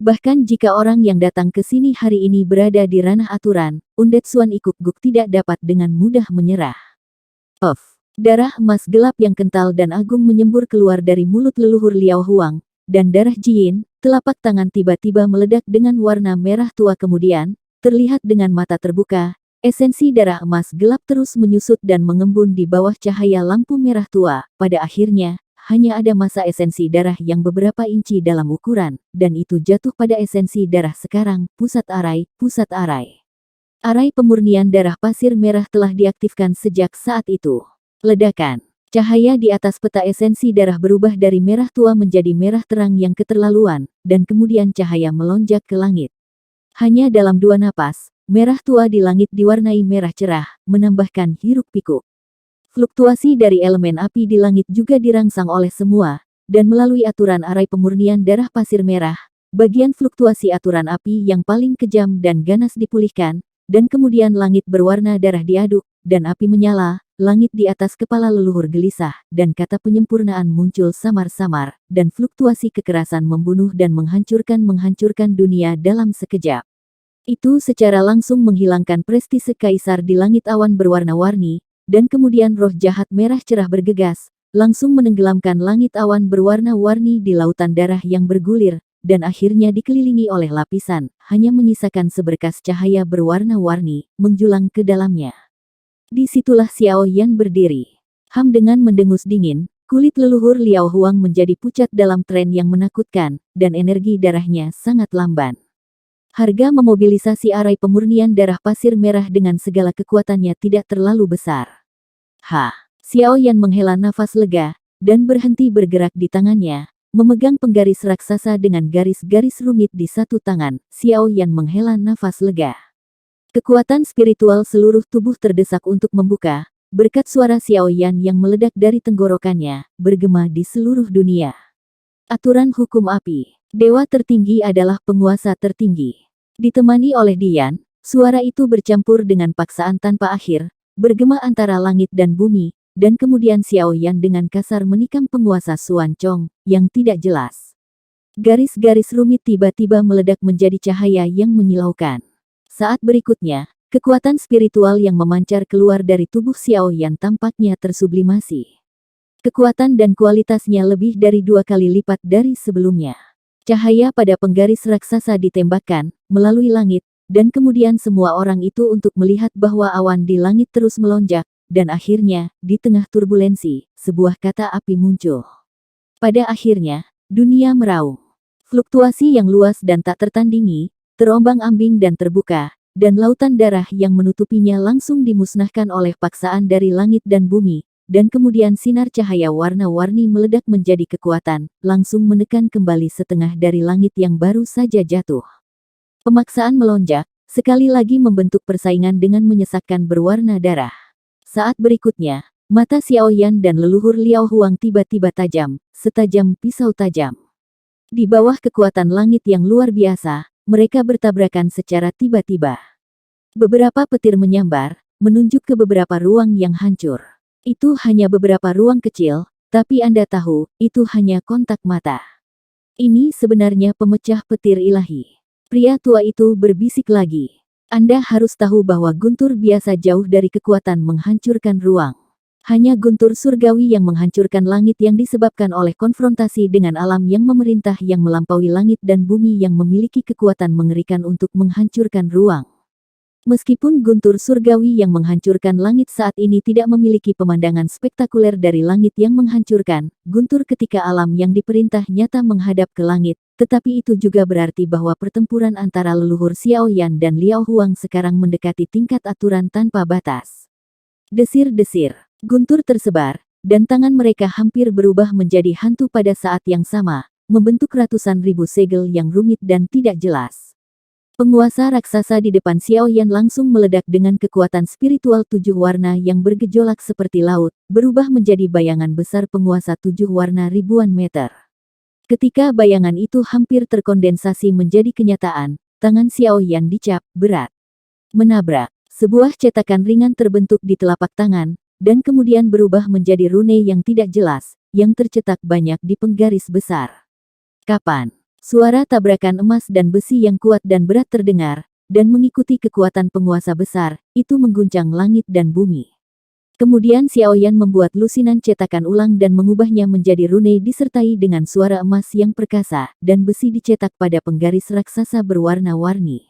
A: Bahkan jika orang yang datang ke sini hari ini berada di ranah aturan, Undead Swan Ikuk-guk tidak dapat dengan mudah menyerah. Darah emas gelap yang kental dan agung menyembur keluar dari mulut leluhur Liao Huang, dan darah Jiyin, telapak tangan tiba-tiba meledak dengan warna merah tua kemudian, terlihat dengan mata terbuka, esensi darah emas gelap terus menyusut dan mengembun di bawah cahaya lampu merah tua. Pada akhirnya, hanya ada massa esensi darah yang beberapa inci dalam ukuran, dan itu jatuh pada esensi darah sekarang, pusat arai, pusat arai. Arai pemurnian darah pasir merah telah diaktifkan sejak saat itu. Ledakan. Cahaya di atas peta esensi darah berubah dari merah tua menjadi merah terang yang keterlaluan, dan kemudian cahaya melonjak ke langit. Hanya dalam 2 napas, merah tua di langit diwarnai merah cerah, menambahkan hiruk-pikuk. Fluktuasi dari elemen api di langit juga dirangsang oleh semua, dan melalui aturan arai pemurnian darah pasir merah, bagian fluktuasi aturan api yang paling kejam dan ganas dipulihkan, dan kemudian langit berwarna darah diaduk, dan api menyala. Langit di atas kepala leluhur gelisah, dan kata penyempurnaan muncul samar-samar, dan fluktuasi kekerasan membunuh dan menghancurkan dunia dalam sekejap. Itu secara langsung menghilangkan prestise kaisar di langit awan berwarna-warni, dan kemudian roh jahat merah cerah bergegas, langsung menenggelamkan langit awan berwarna-warni di lautan darah yang bergulir, dan akhirnya dikelilingi oleh lapisan, hanya menyisakan seberkas cahaya berwarna-warni, menjulang ke dalamnya. Disitulah Xiao Yan berdiri. Dengan mendengus dingin, kulit leluhur Liao Huang menjadi pucat dalam tren yang menakutkan, dan energi darahnya sangat lamban. Harga memobilisasi arai pemurnian darah pasir merah dengan segala kekuatannya tidak terlalu besar. Xiao Yan menghela nafas lega, dan berhenti bergerak di tangannya, memegang penggaris raksasa dengan garis-garis rumit di satu tangan. Xiao Yan menghela nafas lega. Kekuatan spiritual seluruh tubuh terdesak untuk membuka, berkat suara Xiao Yan yang meledak dari tenggorokannya, bergema di seluruh dunia. Aturan hukum api. Dewa tertinggi adalah penguasa tertinggi. Ditemani oleh Dian, suara itu bercampur dengan paksaan tanpa akhir, bergema antara langit dan bumi, dan kemudian Xiao Yan dengan kasar menikam penguasa Xuan Chong, yang tidak jelas. Garis-garis rumit tiba-tiba meledak menjadi cahaya yang menyilaukan. Saat berikutnya, kekuatan spiritual yang memancar keluar dari tubuh Xiao Yan tampaknya tersublimasi. Kekuatan dan kualitasnya lebih dari 2 kali lipat dari sebelumnya. Cahaya pada penggaris raksasa ditembakkan, melalui langit, dan kemudian semua orang itu untuk melihat bahwa awan di langit terus melonjak, dan akhirnya, di tengah turbulensi, sebuah kata api muncul. Pada akhirnya, dunia meraung. Fluktuasi yang luas dan tak tertandingi, terombang-ambing dan terbuka, dan lautan darah yang menutupinya langsung dimusnahkan oleh paksaan dari langit dan bumi, dan kemudian sinar cahaya warna-warni meledak menjadi kekuatan, langsung menekan kembali setengah dari langit yang baru saja jatuh. Pemaksaan melonjak, sekali lagi membentuk persaingan dengan menyesakkan berwarna darah. Saat berikutnya, mata Xiaoyan dan leluhur Liao Huang tiba-tiba tajam, setajam pisau tajam. Di bawah kekuatan langit yang luar biasa, mereka bertabrakan secara tiba-tiba. Beberapa petir menyambar, menunjuk ke beberapa ruang yang hancur. Itu hanya beberapa ruang kecil, tapi Anda tahu, itu hanya kontak mata. Ini sebenarnya pemecah petir ilahi. Pria tua itu berbisik lagi. Anda harus tahu bahwa guntur biasa jauh dari kekuatan menghancurkan ruang. Hanya guntur surgawi yang menghancurkan langit yang disebabkan oleh konfrontasi dengan alam yang memerintah yang melampaui langit dan bumi yang memiliki kekuatan mengerikan untuk menghancurkan ruang. Meskipun guntur surgawi yang menghancurkan langit saat ini tidak memiliki pemandangan spektakuler dari langit yang menghancurkan, guntur ketika alam yang diperintah nyata menghadap ke langit, tetapi itu juga berarti bahwa pertempuran antara leluhur Xiaoyan dan Liao Huang sekarang mendekati tingkat aturan tanpa batas. Desir-desir, guntur tersebar, dan tangan mereka hampir berubah menjadi hantu pada saat yang sama, membentuk ratusan ribu segel yang rumit dan tidak jelas. Penguasa raksasa di depan Xiaoyan langsung meledak dengan kekuatan spiritual 7 warna yang bergejolak seperti laut, berubah menjadi bayangan besar penguasa 7 warna ribuan meter. Ketika bayangan itu hampir terkondensasi menjadi kenyataan, tangan Xiaoyan dicap berat. Menabrak, sebuah cetakan ringan terbentuk di telapak tangan, dan kemudian berubah menjadi rune yang tidak jelas, yang tercetak banyak di penggaris besar. Kapan? Suara tabrakan emas dan besi yang kuat dan berat terdengar, dan mengikuti kekuatan penguasa besar, itu mengguncang langit dan bumi. Kemudian Xiaoyan membuat lusinan cetakan ulang dan mengubahnya menjadi rune disertai dengan suara emas yang perkasa, dan besi dicetak pada penggaris raksasa berwarna-warni.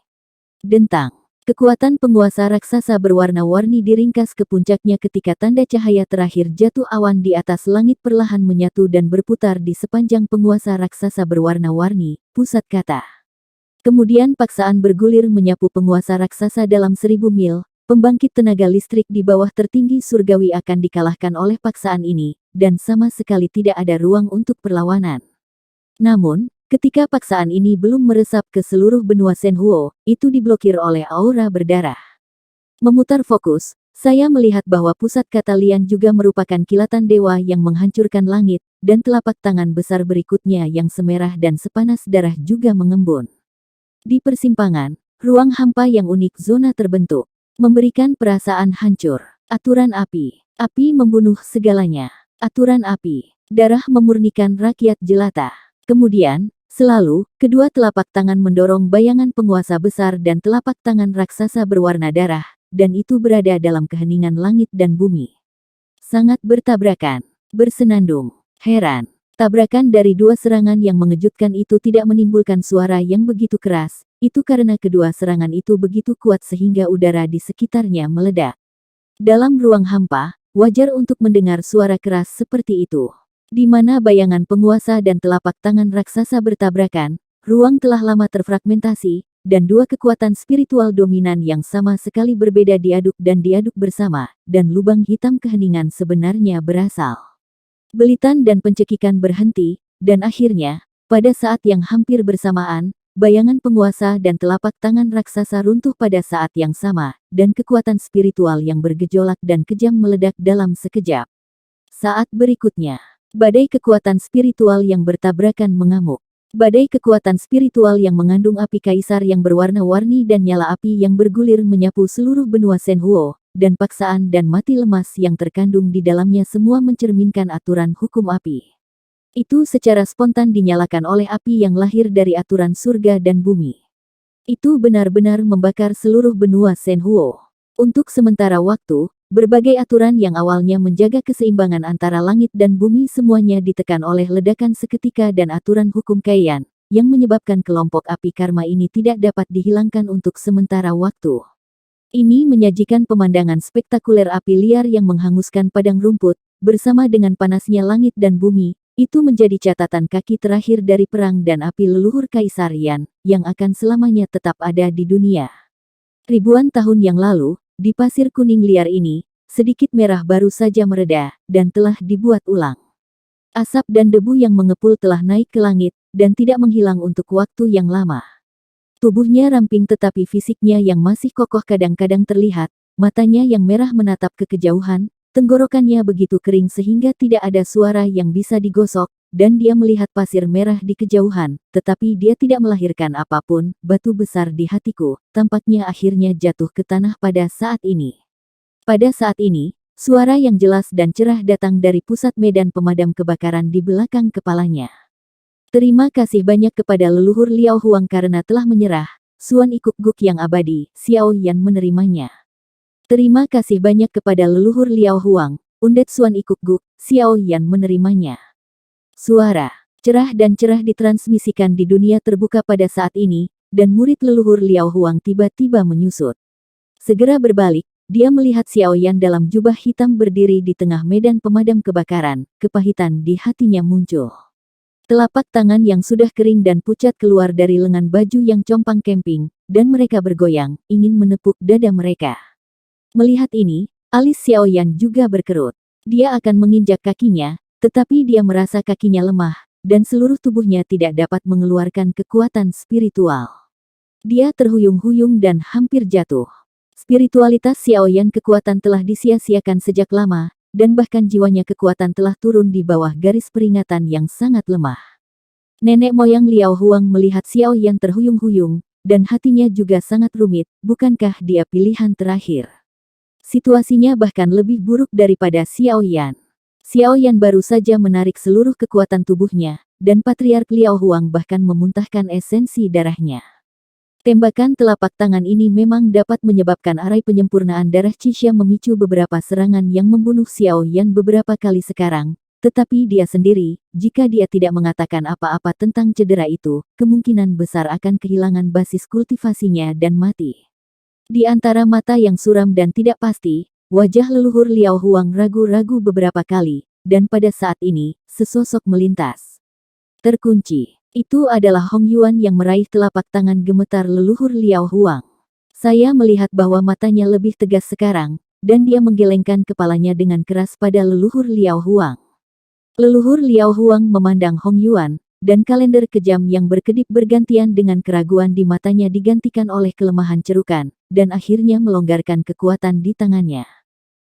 A: Dentang. Kekuatan penguasa raksasa berwarna-warni diringkas ke puncaknya ketika tanda cahaya terakhir jatuh awan di atas langit perlahan menyatu dan berputar di sepanjang penguasa raksasa berwarna-warni, pusat kata. Kemudian paksaan bergulir menyapu penguasa raksasa dalam 1000 mil, pembangkit tenaga listrik di bawah tertinggi surgawi akan dikalahkan oleh paksaan ini, dan sama sekali tidak ada ruang untuk perlawanan. Namun, ketika paksaan ini belum meresap ke seluruh benua Shenhuo, itu diblokir oleh aura berdarah. Memutar fokus, saya melihat bahwa pusat kata Lian juga merupakan kilatan dewa yang menghancurkan langit, dan telapak tangan besar berikutnya yang semerah dan sepanas darah juga mengembun. Di persimpangan, ruang hampa yang unik zona terbentuk, memberikan perasaan hancur. Aturan api. Api membunuh segalanya. Aturan api. Darah memurnikan rakyat jelata. Kemudian, selalu, kedua telapak tangan mendorong bayangan penguasa besar dan telapak tangan raksasa berwarna darah, dan itu berada dalam keheningan langit dan bumi. Sangat bertabrakan, bersenandung, heran. Tabrakan dari dua serangan yang mengejutkan itu tidak menimbulkan suara yang begitu keras, itu karena kedua serangan itu begitu kuat sehingga udara di sekitarnya meledak. Dalam ruang hampa, wajar untuk mendengar suara keras seperti itu. Di mana bayangan penguasa dan telapak tangan raksasa bertabrakan, ruang telah lama terfragmentasi, dan dua kekuatan spiritual dominan yang sama sekali berbeda diaduk bersama, dan lubang hitam keheningan sebenarnya berasal. Belitan dan pencekikan berhenti, dan akhirnya, pada saat yang hampir bersamaan, bayangan penguasa dan telapak tangan raksasa runtuh pada saat yang sama, dan kekuatan spiritual yang bergejolak dan kejam meledak dalam sekejap. Saat berikutnya, badai kekuatan spiritual yang bertabrakan mengamuk. Badai kekuatan spiritual yang mengandung api kaisar yang berwarna-warni dan nyala api yang bergulir menyapu seluruh benua Shenhuo, dan paksaan dan mati lemas yang terkandung di dalamnya semua mencerminkan aturan hukum api. Itu secara spontan dinyalakan oleh api yang lahir dari aturan surga dan bumi. Itu benar-benar membakar seluruh benua Shenhuo. Untuk sementara waktu, berbagai aturan yang awalnya menjaga keseimbangan antara langit dan bumi semuanya ditekan oleh ledakan seketika dan aturan hukum Kaiyan, yang menyebabkan kelompok api karma ini tidak dapat dihilangkan untuk sementara waktu. Ini menyajikan pemandangan spektakuler api liar yang menghanguskan padang rumput, bersama dengan panasnya langit dan bumi. Itu menjadi catatan kaki terakhir dari perang dan api leluhur Kaisar Yan, yang akan selamanya tetap ada di dunia. Ribuan tahun yang lalu, di pasir kuning liar ini, sedikit merah baru saja mereda, dan telah dibuat ulang. Asap dan debu yang mengepul telah naik ke langit, dan tidak menghilang untuk waktu yang lama. Tubuhnya ramping tetapi fisiknya yang masih kokoh kadang-kadang terlihat, matanya yang merah menatap ke kejauhan, tenggorokannya begitu kering sehingga tidak ada suara yang bisa digosok, dan dia melihat pasir merah di kejauhan, tetapi dia tidak melahirkan apapun. Batu besar di hatiku, tampaknya akhirnya jatuh ke tanah pada saat ini. Pada saat ini, suara yang jelas dan cerah datang dari pusat medan pemadam kebakaran di belakang kepalanya. Terima kasih banyak kepada leluhur Liao Huang karena telah menyerah, Suan Ikuk Guk yang abadi. Xiao Yan menerimanya. Terima kasih banyak kepada leluhur Liao Huang, Undet Suan Ikuk Guk. Xiao Yan menerimanya. Suara cerah dan cerah ditransmisikan di dunia terbuka pada saat ini, dan murid leluhur Liao Huang tiba-tiba menyusut. Segera berbalik, dia melihat Xiao Yan dalam jubah hitam berdiri di tengah medan pemadam kebakaran. Kepahitan di hatinya muncul. Telapak tangan yang sudah kering dan pucat keluar dari lengan baju yang compang camping, dan mereka bergoyang, ingin menepuk dada mereka. Melihat ini, alis Xiao Yan juga berkerut. Dia akan menginjak kakinya, tetapi dia merasa kakinya lemah, dan seluruh tubuhnya tidak dapat mengeluarkan kekuatan spiritual. Dia terhuyung-huyung dan hampir jatuh. Spiritualitas Xiao Yan kekuatan telah disia-siakan sejak lama, dan bahkan jiwanya kekuatan telah turun di bawah garis peringatan yang sangat lemah. Nenek moyang Liao Huang melihat Xiao Yan terhuyung-huyung, dan hatinya juga sangat rumit. Bukankah dia pilihan terakhir? Situasinya bahkan lebih buruk daripada Xiao Yan. Xiao Yan baru saja menarik seluruh kekuatan tubuhnya, dan Patriark Liao Huang bahkan memuntahkan esensi darahnya. Tembakan telapak tangan ini memang dapat menyebabkan arai penyempurnaan darah Qixia memicu beberapa serangan yang membunuh Xiao Yan beberapa kali sekarang, tetapi dia sendiri, jika dia tidak mengatakan apa-apa tentang cedera itu, kemungkinan besar akan kehilangan basis kultivasinya dan mati. Di antara mata yang suram dan tidak pasti, wajah leluhur Liao Huang ragu-ragu beberapa kali, dan pada saat ini, sesosok melintas. Terkunci. Itu adalah Hong Yuan yang meraih telapak tangan gemetar leluhur Liao Huang. Saya melihat bahwa matanya lebih tegas sekarang, dan dia menggelengkan kepalanya dengan keras pada leluhur Liao Huang. Leluhur Liao Huang memandang Hong Yuan, dan kalender kejam yang berkedip bergantian dengan keraguan di matanya digantikan oleh kelemahan cerukan, dan akhirnya melonggarkan kekuatan di tangannya.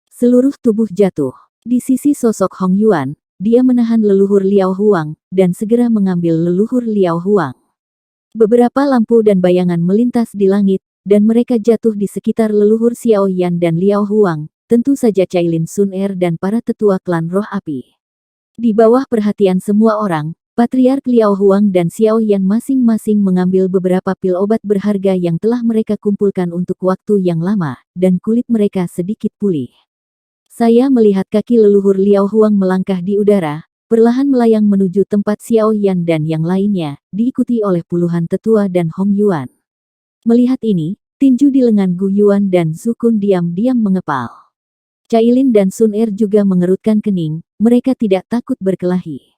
A: Seluruh tubuh jatuh. Di sisi sosok Hong Yuan, dia menahan leluhur Liao Huang, dan segera mengambil leluhur Liao Huang. Beberapa lampu dan bayangan melintas di langit, dan mereka jatuh di sekitar leluhur Xiao Yan dan Liao Huang, tentu saja Cailin Sun Er dan para tetua klan roh api. Di bawah perhatian semua orang, Patriark Liao Huang dan Xiao Yan masing-masing mengambil beberapa pil obat berharga yang telah mereka kumpulkan untuk waktu yang lama, dan kulit mereka sedikit pulih. Saya melihat kaki leluhur Liao Huang melangkah di udara, perlahan melayang menuju tempat Xiao Yan dan yang lainnya, diikuti oleh puluhan tetua dan Hong Yuan. Melihat ini, tinju di lengan Gu Yuan dan Zukun diam-diam mengepal. Cailin dan Sun Er juga mengerutkan kening, mereka tidak takut berkelahi.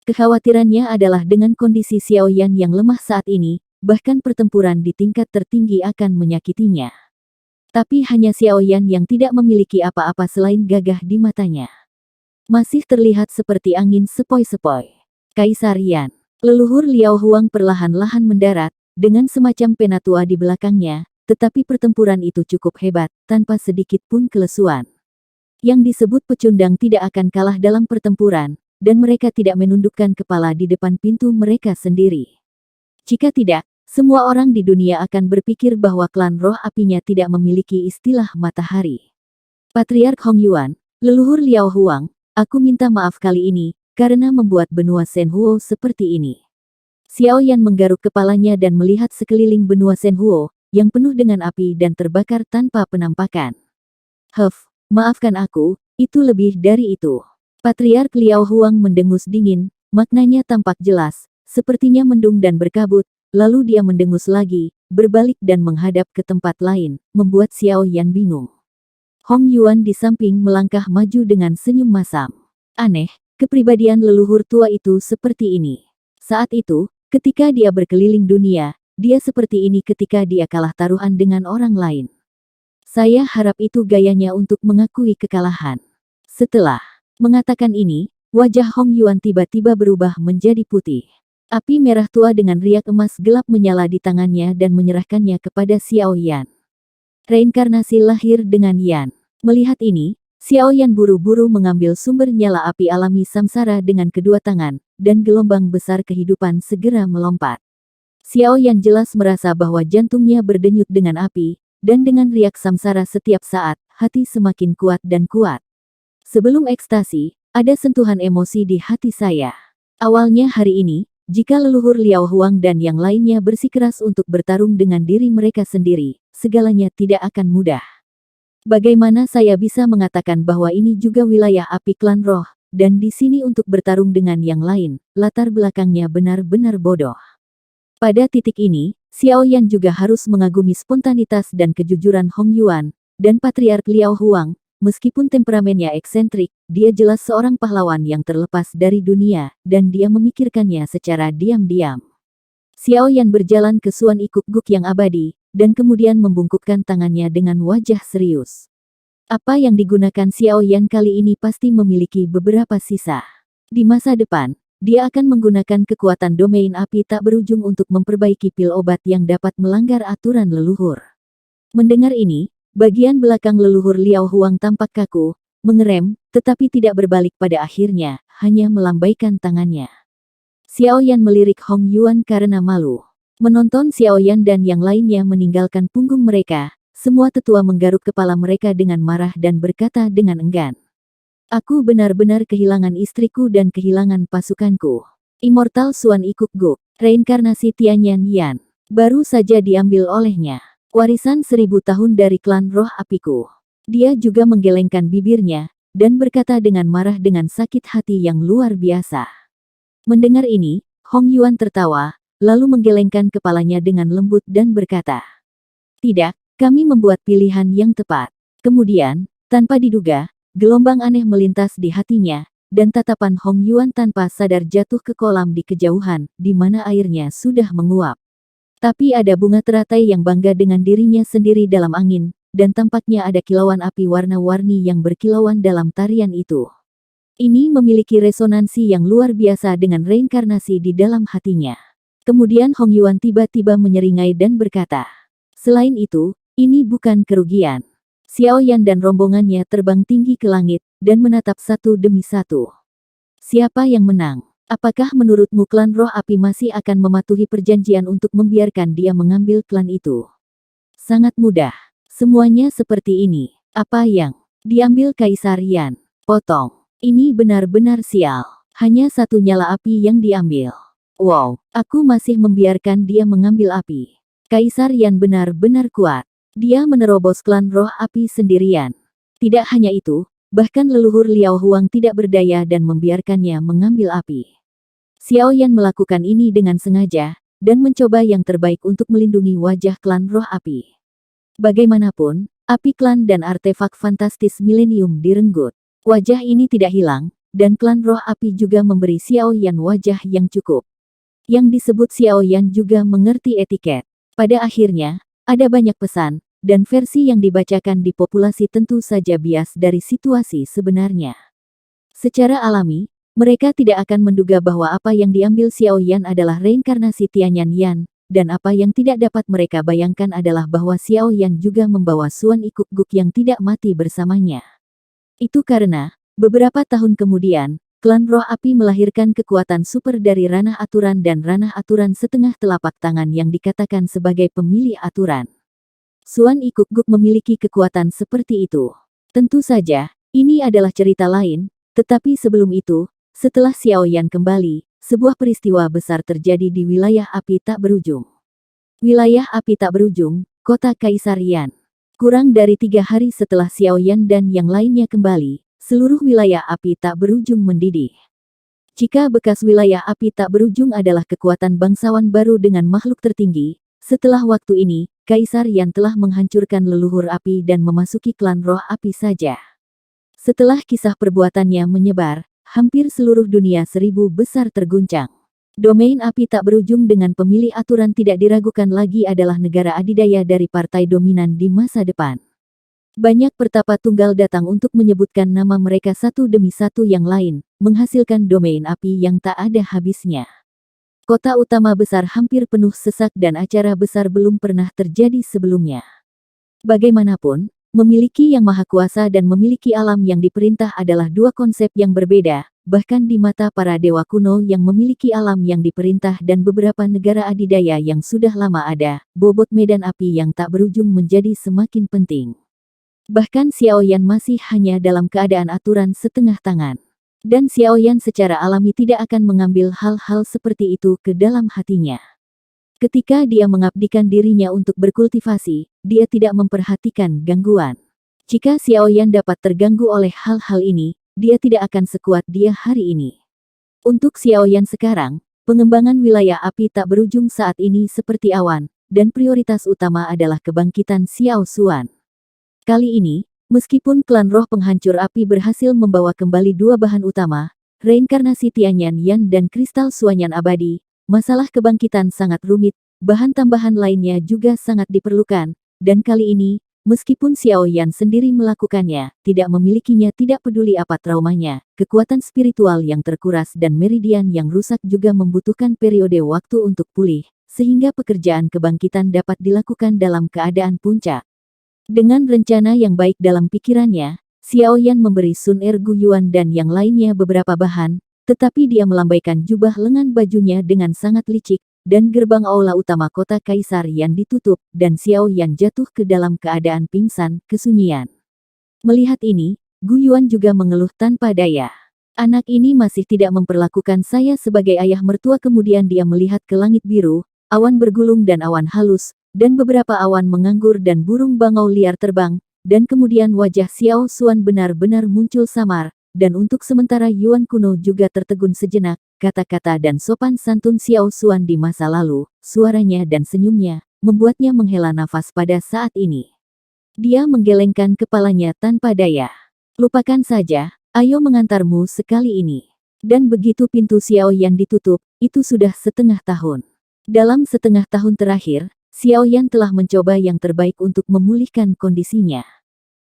A: Kekhawatirannya adalah dengan kondisi Xiao Yan yang lemah saat ini, bahkan pertempuran di tingkat tertinggi akan menyakitinya. Tapi hanya Xiao Yan yang tidak memiliki apa-apa selain gagah di matanya. Masih terlihat seperti angin sepoi-sepoi. Kaisar Yan. Leluhur Liao Huang perlahan-lahan mendarat, dengan semacam penatua di belakangnya, tetapi pertempuran itu cukup hebat, tanpa sedikit pun kelesuan. Yang disebut pecundang tidak akan kalah dalam pertempuran, dan mereka tidak menundukkan kepala di depan pintu mereka sendiri. Jika tidak, semua orang di dunia akan berpikir bahwa klan roh apinya tidak memiliki istilah matahari. Patriark Hong Yuan, leluhur Liao Huang, aku minta maaf kali ini, karena membuat benua Shenhuo seperti ini. Xiao Yan menggaruk kepalanya dan melihat sekeliling benua Shenhuo, yang penuh dengan api dan terbakar tanpa penampakan. Maafkan aku, itu lebih dari itu. Patriark Liao Huang mendengus dingin, maknanya tampak jelas. sepertinya mendung dan berkabut, lalu dia mendengus lagi, berbalik dan menghadap ke tempat lain, membuat Xiao Yan bingung. Hong Yuan di samping melangkah maju dengan senyum masam. Aneh, kepribadian leluhur tua itu seperti ini. Saat itu, ketika dia berkeliling dunia, dia seperti ini ketika dia kalah taruhan dengan orang lain. Saya harap itu gayanya untuk mengakui kekalahan. Setelah mengatakan ini, wajah Hong Yuan tiba-tiba berubah menjadi putih. Api merah tua dengan riak emas gelap menyala di tangannya dan menyerahkannya kepada Xiao Yan. Reinkarnasi lahir dengan Yan. Melihat ini, Xiao Yan buru-buru mengambil sumber nyala api alami samsara dengan kedua tangan, dan gelombang besar kehidupan segera melompat. Xiao Yan jelas merasa bahwa jantungnya berdenyut dengan api, dan dengan riak samsara setiap saat, hati semakin kuat dan kuat. Sebelum ekstasi, ada sentuhan emosi di hati saya. Awalnya hari ini, jika leluhur Liao Huang dan yang lainnya bersikeras untuk bertarung dengan diri mereka sendiri, segalanya tidak akan mudah. Bagaimana saya bisa mengatakan bahwa ini juga wilayah api klan roh, dan di sini untuk bertarung dengan yang lain, latar belakangnya benar-benar bodoh. Pada titik ini, Xiao Yan juga harus mengagumi spontanitas dan kejujuran Hong Yuan, dan Patriark Liao Huang. Meskipun temperamennya eksentrik, dia jelas seorang pahlawan yang terlepas dari dunia, dan dia memikirkannya secara diam-diam. Xiao Yan berjalan ke Suan Ikuk Guk yang abadi, dan kemudian membungkukkan tangannya dengan wajah serius. Apa yang digunakan Xiao Yan kali ini pasti memiliki beberapa sisa. Di masa depan, dia akan menggunakan kekuatan domain api tak berujung untuk memperbaiki pil obat yang dapat melanggar aturan leluhur. Mendengar ini, bagian belakang leluhur Liao Huang tampak kaku, mengerem, tetapi tidak berbalik pada akhirnya, hanya melambaikan tangannya. Xiao Yan melirik Hong Yuan karena malu. Menonton Xiao Yan dan yang lainnya meninggalkan punggung mereka, semua tetua menggaruk kepala mereka dengan marah dan berkata dengan enggan. Aku benar-benar kehilangan istriku dan kehilangan pasukanku. Immortal Suan Ikuk Guk, reinkarnasi Tianyan Yan, baru saja diambil olehnya. Warisan 1000 tahun dari klan roh apiku. Dia juga menggelengkan bibirnya, dan berkata dengan marah dengan sakit hati yang luar biasa. Mendengar ini, Hong Yuan tertawa, lalu menggelengkan kepalanya dengan lembut dan berkata, "Tidak, kami membuat pilihan yang tepat." Kemudian, tanpa diduga, gelombang aneh melintas di hatinya, dan tatapan Hong Yuan tanpa sadar jatuh ke kolam di kejauhan, di mana airnya sudah menguap. Tapi ada bunga teratai yang bangga dengan dirinya sendiri dalam angin, dan tampaknya ada kilauan api warna-warni yang berkilauan dalam tarian itu. Ini memiliki resonansi yang luar biasa dengan reinkarnasi di dalam hatinya. Kemudian Hong Yuan tiba-tiba menyeringai dan berkata, "Selain itu, ini bukan kerugian." Xiao Yan dan rombongannya terbang tinggi ke langit, dan menatap satu demi satu. Siapa yang menang? Apakah menurutmu klan roh api masih akan mematuhi perjanjian untuk membiarkan dia mengambil klan itu? Sangat mudah. Semuanya seperti ini. Apa yang diambil Kaisar Yan? Potong. Ini benar-benar sial. Hanya satu nyala api yang diambil. Wow, aku masih membiarkan dia mengambil api. Kaisar Yan benar-benar kuat. Dia menerobos klan roh api sendirian. Tidak hanya itu, bahkan leluhur Liao Huang tidak berdaya dan membiarkannya mengambil api. Xiao Yan melakukan ini dengan sengaja, dan mencoba yang terbaik untuk melindungi wajah klan roh api. Bagaimanapun, api klan dan artefak fantastis milenium direnggut. Wajah ini tidak hilang, dan klan roh api juga memberi Xiao Yan wajah yang cukup. Yang disebut Xiao Yan juga mengerti etiket. Pada akhirnya, ada banyak pesan, dan versi yang dibacakan di populasi tentu saja bias dari situasi sebenarnya. Secara alami, mereka tidak akan menduga bahwa apa yang diambil Xiao Yan adalah reinkarnasi Tianyan Yan, dan apa yang tidak dapat mereka bayangkan adalah bahwa Xiao Yan juga membawa Suan Ikuk Guk yang tidak mati bersamanya. Itu karena, beberapa tahun kemudian, klan roh api melahirkan kekuatan super dari ranah aturan dan ranah aturan setengah telapak tangan yang dikatakan sebagai pemilih aturan. Suan Ikuk Guk memiliki kekuatan seperti itu. Tentu saja, ini adalah cerita lain, tetapi sebelum itu, setelah Xiao Yan kembali, sebuah peristiwa besar terjadi di wilayah api tak berujung. Wilayah api tak berujung, kota Kaisar Yan. Kurang dari 3 hari setelah Xiao Yan dan yang lainnya kembali, seluruh wilayah api tak berujung mendidih. Jika bekas wilayah api tak berujung adalah kekuatan bangsawan baru dengan makhluk tertinggi, setelah waktu ini, Kaisar Yan telah menghancurkan leluhur api dan memasuki klan roh api saja. Setelah kisah perbuatannya menyebar, hampir seluruh dunia seribu besar terguncang. Domain api tak berujung dengan pemilih aturan tidak diragukan lagi adalah negara adidaya dari partai dominan di masa depan. Banyak pertapa tunggal datang untuk menyebutkan nama mereka satu demi satu yang lain, menghasilkan domain api yang tak ada habisnya. Kota utama besar hampir penuh sesak dan acara besar belum pernah terjadi sebelumnya. Bagaimanapun, memiliki yang maha kuasa dan memiliki alam yang diperintah adalah dua konsep yang berbeda, bahkan di mata para dewa kuno yang memiliki alam yang diperintah dan beberapa negara adidaya yang sudah lama ada, bobot medan api yang tak berujung menjadi semakin penting. Bahkan Xiao Yan masih hanya dalam keadaan aturan setengah tangan. Dan Xiao Yan secara alami tidak akan mengambil hal-hal seperti itu ke dalam hatinya. Ketika dia mengabdikan dirinya untuk berkultivasi, dia tidak memperhatikan gangguan. Jika Xiao Yan dapat terganggu oleh hal-hal ini, dia tidak akan sekuat dia hari ini. Untuk Xiao Yan sekarang, pengembangan wilayah api tak berujung saat ini seperti awan, dan prioritas utama adalah kebangkitan Xiao Xuan. Kali ini, meskipun klan roh penghancur api berhasil membawa kembali dua bahan utama, reinkarnasi Tianyan Yan dan kristal Suanyan abadi, masalah kebangkitan sangat rumit, bahan tambahan lainnya juga sangat diperlukan, dan kali ini, meskipun Xiao Yan sendiri melakukannya, tidak memilikinya tidak peduli apa traumanya, kekuatan spiritual yang terkuras dan meridian yang rusak juga membutuhkan periode waktu untuk pulih, sehingga pekerjaan kebangkitan dapat dilakukan dalam keadaan puncak. Dengan rencana yang baik dalam pikirannya, Xiao Yan memberi Sun Er Gu Yuan dan yang lainnya beberapa bahan, tetapi dia melambaikan jubah lengan bajunya dengan sangat licik, dan gerbang aula utama kota Kaisar Yan ditutup, dan Xiao Yan jatuh ke dalam keadaan pingsan, kesunyian. Melihat ini, Gu Yuan juga mengeluh tanpa daya. Anak ini masih tidak memperlakukan saya sebagai ayah mertua. Kemudian dia melihat ke langit biru, awan bergulung dan awan halus, dan beberapa awan menganggur dan burung bangau liar terbang, dan kemudian wajah Xiao Xuan benar-benar muncul samar, dan untuk sementara Yuan kuno juga tertegun sejenak. Kata-kata dan sopan santun Xiao Xuan di masa lalu, suaranya dan senyumnya, membuatnya menghela nafas pada saat ini. Dia menggelengkan kepalanya tanpa daya. Lupakan saja, ayo mengantarmu sekali ini. Dan begitu pintu Xiao Yan ditutup, itu sudah setengah tahun. Dalam setengah tahun terakhir, Xiao Yan telah mencoba yang terbaik untuk memulihkan kondisinya.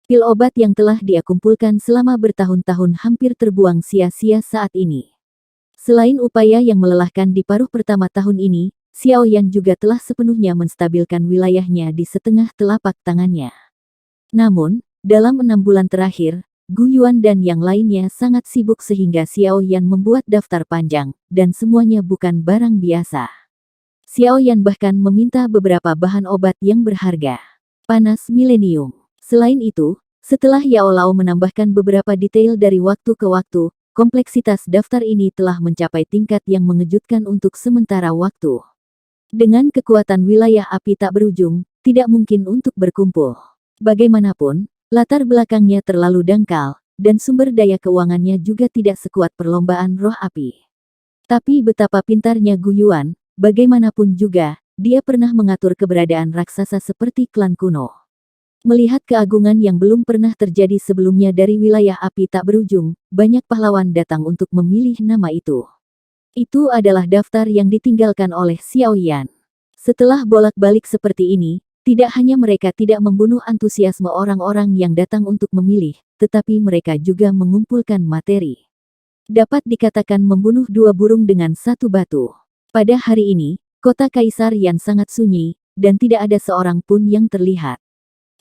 A: Pil obat yang telah dia kumpulkan selama bertahun-tahun hampir terbuang sia-sia saat ini. Selain upaya yang melelahkan di paruh pertama tahun ini, Xiao Yan juga telah sepenuhnya menstabilkan wilayahnya di setengah telapak tangannya. Namun, dalam 6 bulan terakhir, Gu Yuan dan yang lainnya sangat sibuk sehingga Xiao Yan membuat daftar panjang, dan semuanya bukan barang biasa. Xiao Yan bahkan meminta beberapa bahan obat yang berharga. Panas milenium. Selain itu, setelah Yao Lao menambahkan beberapa detail dari waktu ke waktu, kompleksitas daftar ini telah mencapai tingkat yang mengejutkan untuk sementara waktu. Dengan kekuatan wilayah api tak berujung, tidak mungkin untuk berkumpul. Bagaimanapun, latar belakangnya terlalu dangkal, dan sumber daya keuangannya juga tidak sekuat perlombaan roh api. Tapi betapa pintarnya Gu Yuan, bagaimanapun juga, dia pernah mengatur keberadaan raksasa seperti klan kuno. Melihat keagungan yang belum pernah terjadi sebelumnya dari wilayah api tak berujung, banyak pahlawan datang untuk memilih nama itu. Itu adalah daftar yang ditinggalkan oleh Xiao Yan. Setelah bolak-balik seperti ini, tidak hanya mereka tidak membunuh antusiasme orang-orang yang datang untuk memilih, tetapi mereka juga mengumpulkan materi. Dapat dikatakan membunuh dua burung dengan satu batu. Pada hari ini, kota Kaisar Yan sangat sunyi, dan tidak ada seorang pun yang terlihat.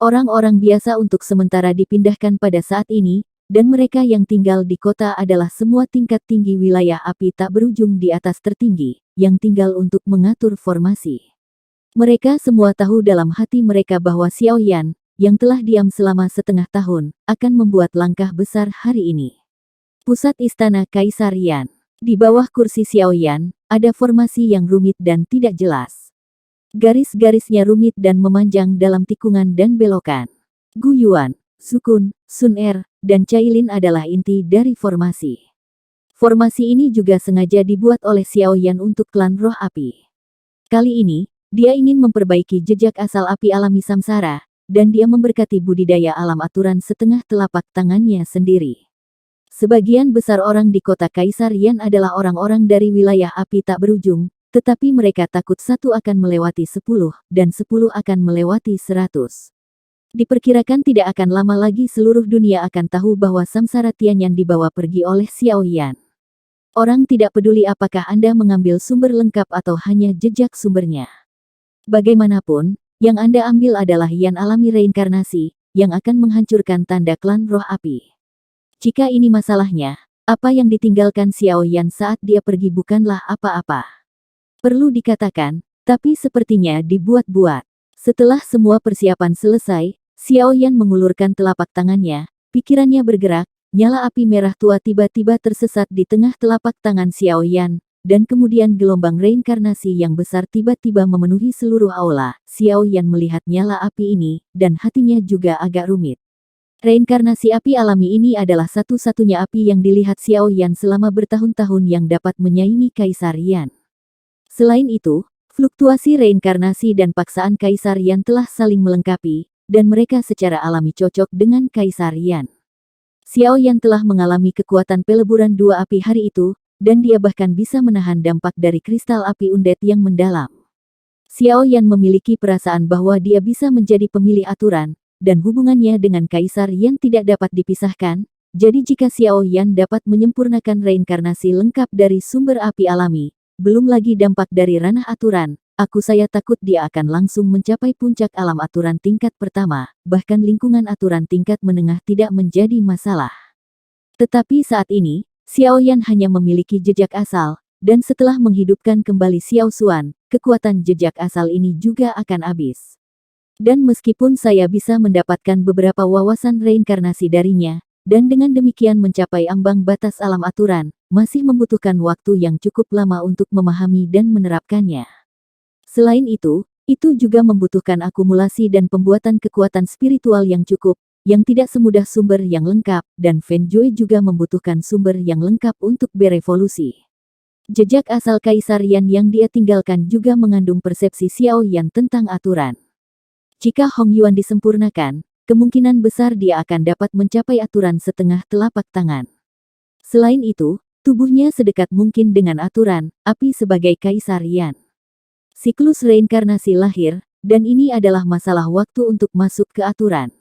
A: Orang-orang biasa untuk sementara dipindahkan pada saat ini, dan mereka yang tinggal di kota adalah semua tingkat tinggi wilayah api tak berujung di atas tertinggi, yang tinggal untuk mengatur formasi. Mereka semua tahu dalam hati mereka bahwa Xiao Yan, yang telah diam selama setengah tahun, akan membuat langkah besar hari ini. Pusat Istana Kaisar Yan. Di bawah kursi Xiao Yan, ada formasi yang rumit dan tidak jelas. Garis-garisnya rumit dan memanjang dalam tikungan dan belokan. Gu Yuan, Zhu Kun, Sun Er, dan Cailin adalah inti dari formasi. Formasi ini juga sengaja dibuat oleh Xiao Yan untuk klan roh api. Kali ini, dia ingin memperbaiki jejak asal api alami samsara, dan dia memberkati budidaya alam aturan setengah telapak tangannya sendiri. Sebagian besar orang di kota Kaisar Yan adalah orang-orang dari wilayah api tak berujung, tetapi mereka takut satu akan melewati 10, dan 10 akan melewati 100. Diperkirakan tidak akan lama lagi seluruh dunia akan tahu bahwa samsara Tianyan dibawa pergi oleh Xiao Yan. Orang tidak peduli apakah Anda mengambil sumber lengkap atau hanya jejak sumbernya. Bagaimanapun, yang Anda ambil adalah Yan alami reinkarnasi, yang akan menghancurkan tanda klan roh api. Jika ini masalahnya, apa yang ditinggalkan Xiao Yan saat dia pergi bukanlah apa-apa. Perlu dikatakan, tapi sepertinya dibuat-buat. Setelah semua persiapan selesai, Xiao Yan mengulurkan telapak tangannya, pikirannya bergerak. Nyala api merah tua tiba-tiba tersesat di tengah telapak tangan Xiao Yan, dan kemudian gelombang reinkarnasi yang besar tiba-tiba memenuhi seluruh aula. Xiao Yan melihat nyala api ini, dan hatinya juga agak rumit. Reinkarnasi api alami ini adalah satu-satunya api yang dilihat Xiao Yan selama bertahun-tahun yang dapat menyaingi Kaisar Yan. Selain itu, fluktuasi reinkarnasi dan paksaan Kaisar Yan telah saling melengkapi, dan mereka secara alami cocok dengan Kaisar Yan. Xiao Yan telah mengalami kekuatan peleburan dua api hari itu, dan dia bahkan bisa menahan dampak dari kristal api undead yang mendalam. Xiao Yan memiliki perasaan bahwa dia bisa menjadi pemilih aturan, dan hubungannya dengan Kaisar Yan tidak dapat dipisahkan, jadi jika Xiao Yan dapat menyempurnakan reinkarnasi lengkap dari sumber api alami, belum lagi dampak dari ranah aturan, saya takut dia akan langsung mencapai puncak alam aturan tingkat pertama, bahkan lingkungan aturan tingkat menengah tidak menjadi masalah. Tetapi saat ini, Xiao Yan hanya memiliki jejak asal, dan setelah menghidupkan kembali Xiao Xuan, kekuatan jejak asal ini juga akan habis. Dan meskipun saya bisa mendapatkan beberapa wawasan reinkarnasi darinya, dan dengan demikian mencapai ambang batas alam aturan, masih membutuhkan waktu yang cukup lama untuk memahami dan menerapkannya. Selain itu juga membutuhkan akumulasi dan pembuatan kekuatan spiritual yang cukup, yang tidak semudah sumber yang lengkap, dan Fen Jue juga membutuhkan sumber yang lengkap untuk berevolusi. Jejak asal Kaisar Yan yang dia tinggalkan juga mengandung persepsi Xiao Yan tentang aturan. Jika Hong Yuan disempurnakan, kemungkinan besar dia akan dapat mencapai aturan setengah telapak tangan. Selain itu, tubuhnya sedekat mungkin dengan aturan, api sebagai Kaisar Yan. Siklus reinkarnasi lahir, dan ini adalah masalah waktu untuk masuk ke aturan.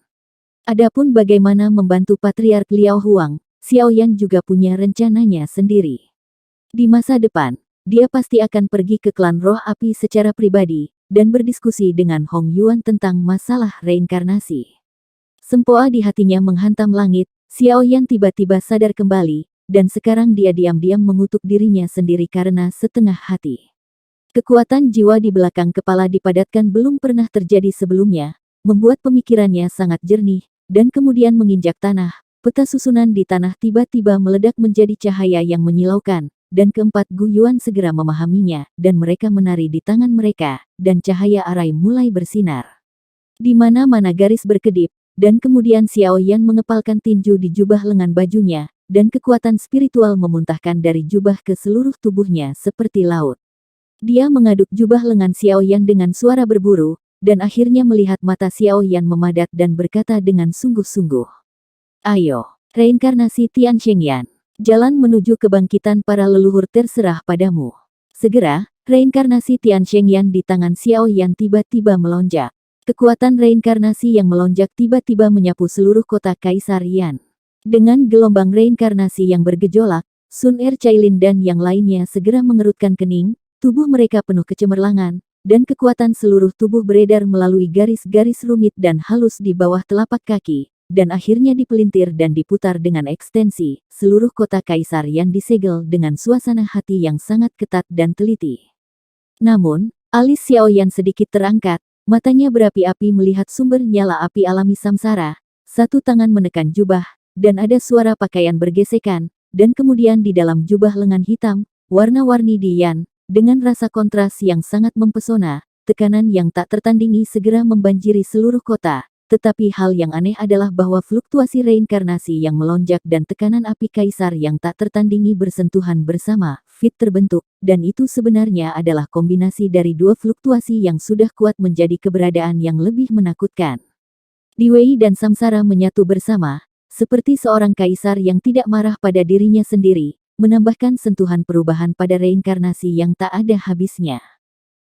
A: Adapun bagaimana membantu Patriark Liao Huang, Xiao Yan juga punya rencananya sendiri. Di masa depan, dia pasti akan pergi ke klan roh api secara pribadi, dan berdiskusi dengan Hong Yuan tentang masalah reinkarnasi. Sempoa di hatinya menghantam langit, Xiao Yan tiba-tiba sadar kembali, dan sekarang dia diam-diam mengutuk dirinya sendiri karena setengah hati. Kekuatan jiwa di belakang kepala dipadatkan belum pernah terjadi sebelumnya, membuat pemikirannya sangat jernih, dan kemudian menginjak tanah. Peta susunan di tanah tiba-tiba meledak menjadi cahaya yang menyilaukan, dan keempat Gu Yuan segera memahaminya, dan mereka menari di tangan mereka, dan cahaya arai mulai bersinar. Di mana-mana garis berkedip, dan kemudian Xiao Yan mengepalkan tinju di jubah lengan bajunya, dan kekuatan spiritual memuntahkan dari jubah ke seluruh tubuhnya seperti laut. Dia mengaduk jubah lengan Xiao Yan dengan suara berburu, dan akhirnya melihat mata Xiao Yan memadat dan berkata dengan sungguh-sungguh. Ayo, reinkarnasi Tian Shengyan. Jalan menuju kebangkitan para leluhur terserah padamu. Segera, reinkarnasi Tian Shengyan di tangan Xiao Yan tiba-tiba melonjak. Kekuatan reinkarnasi yang melonjak tiba-tiba menyapu seluruh kota Kaisar Yan. Dengan gelombang reinkarnasi yang bergejolak, Sun Er Cailin dan yang lainnya segera mengerutkan kening. Tubuh mereka penuh kecemerlangan, dan kekuatan seluruh tubuh beredar melalui garis-garis rumit dan halus di bawah telapak kaki, dan akhirnya dipelintir dan diputar dengan ekstensi. Seluruh kota Kaisar Yan disegel dengan suasana hati yang sangat ketat dan teliti. Namun, alis Xiao Yan sedikit terangkat, matanya berapi-api melihat sumber nyala api alami samsara, satu tangan menekan jubah, dan ada suara pakaian bergesekan, dan kemudian di dalam jubah lengan hitam, warna-warni di Yan, dengan rasa kontras yang sangat mempesona, tekanan yang tak tertandingi segera membanjiri seluruh kota, tetapi hal yang aneh adalah bahwa fluktuasi reinkarnasi yang melonjak dan tekanan api kaisar yang tak tertandingi bersentuhan bersama, fit terbentuk, dan itu sebenarnya adalah kombinasi dari dua fluktuasi yang sudah kuat menjadi keberadaan yang lebih menakutkan. Diwei dan samsara menyatu bersama, seperti seorang kaisar yang tidak marah pada dirinya sendiri, menambahkan sentuhan perubahan pada reinkarnasi yang tak ada habisnya.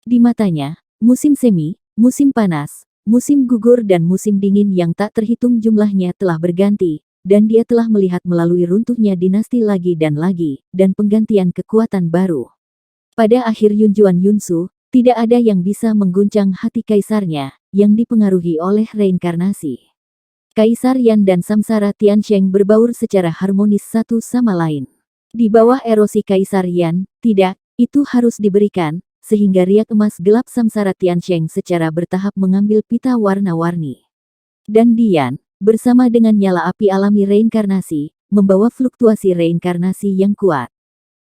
A: Di matanya, musim semi, musim panas, musim gugur dan musim dingin yang tak terhitung jumlahnya telah berganti, dan dia telah melihat melalui runtuhnya dinasti lagi, dan penggantian kekuatan baru. Pada akhir Yunjuan Yunsu, tidak ada yang bisa mengguncang hati kaisarnya, yang dipengaruhi oleh reinkarnasi. Kaisar Yan dan Samsara Tiansheng berbaur secara harmonis satu sama lain. Di bawah erosi Kaisar Yan, tidak, itu harus diberikan, sehingga riak emas gelap Samsara Tiansheng secara bertahap mengambil pita warna-warni. Dan Dian, bersama dengan nyala api alami reinkarnasi, membawa fluktuasi reinkarnasi yang kuat.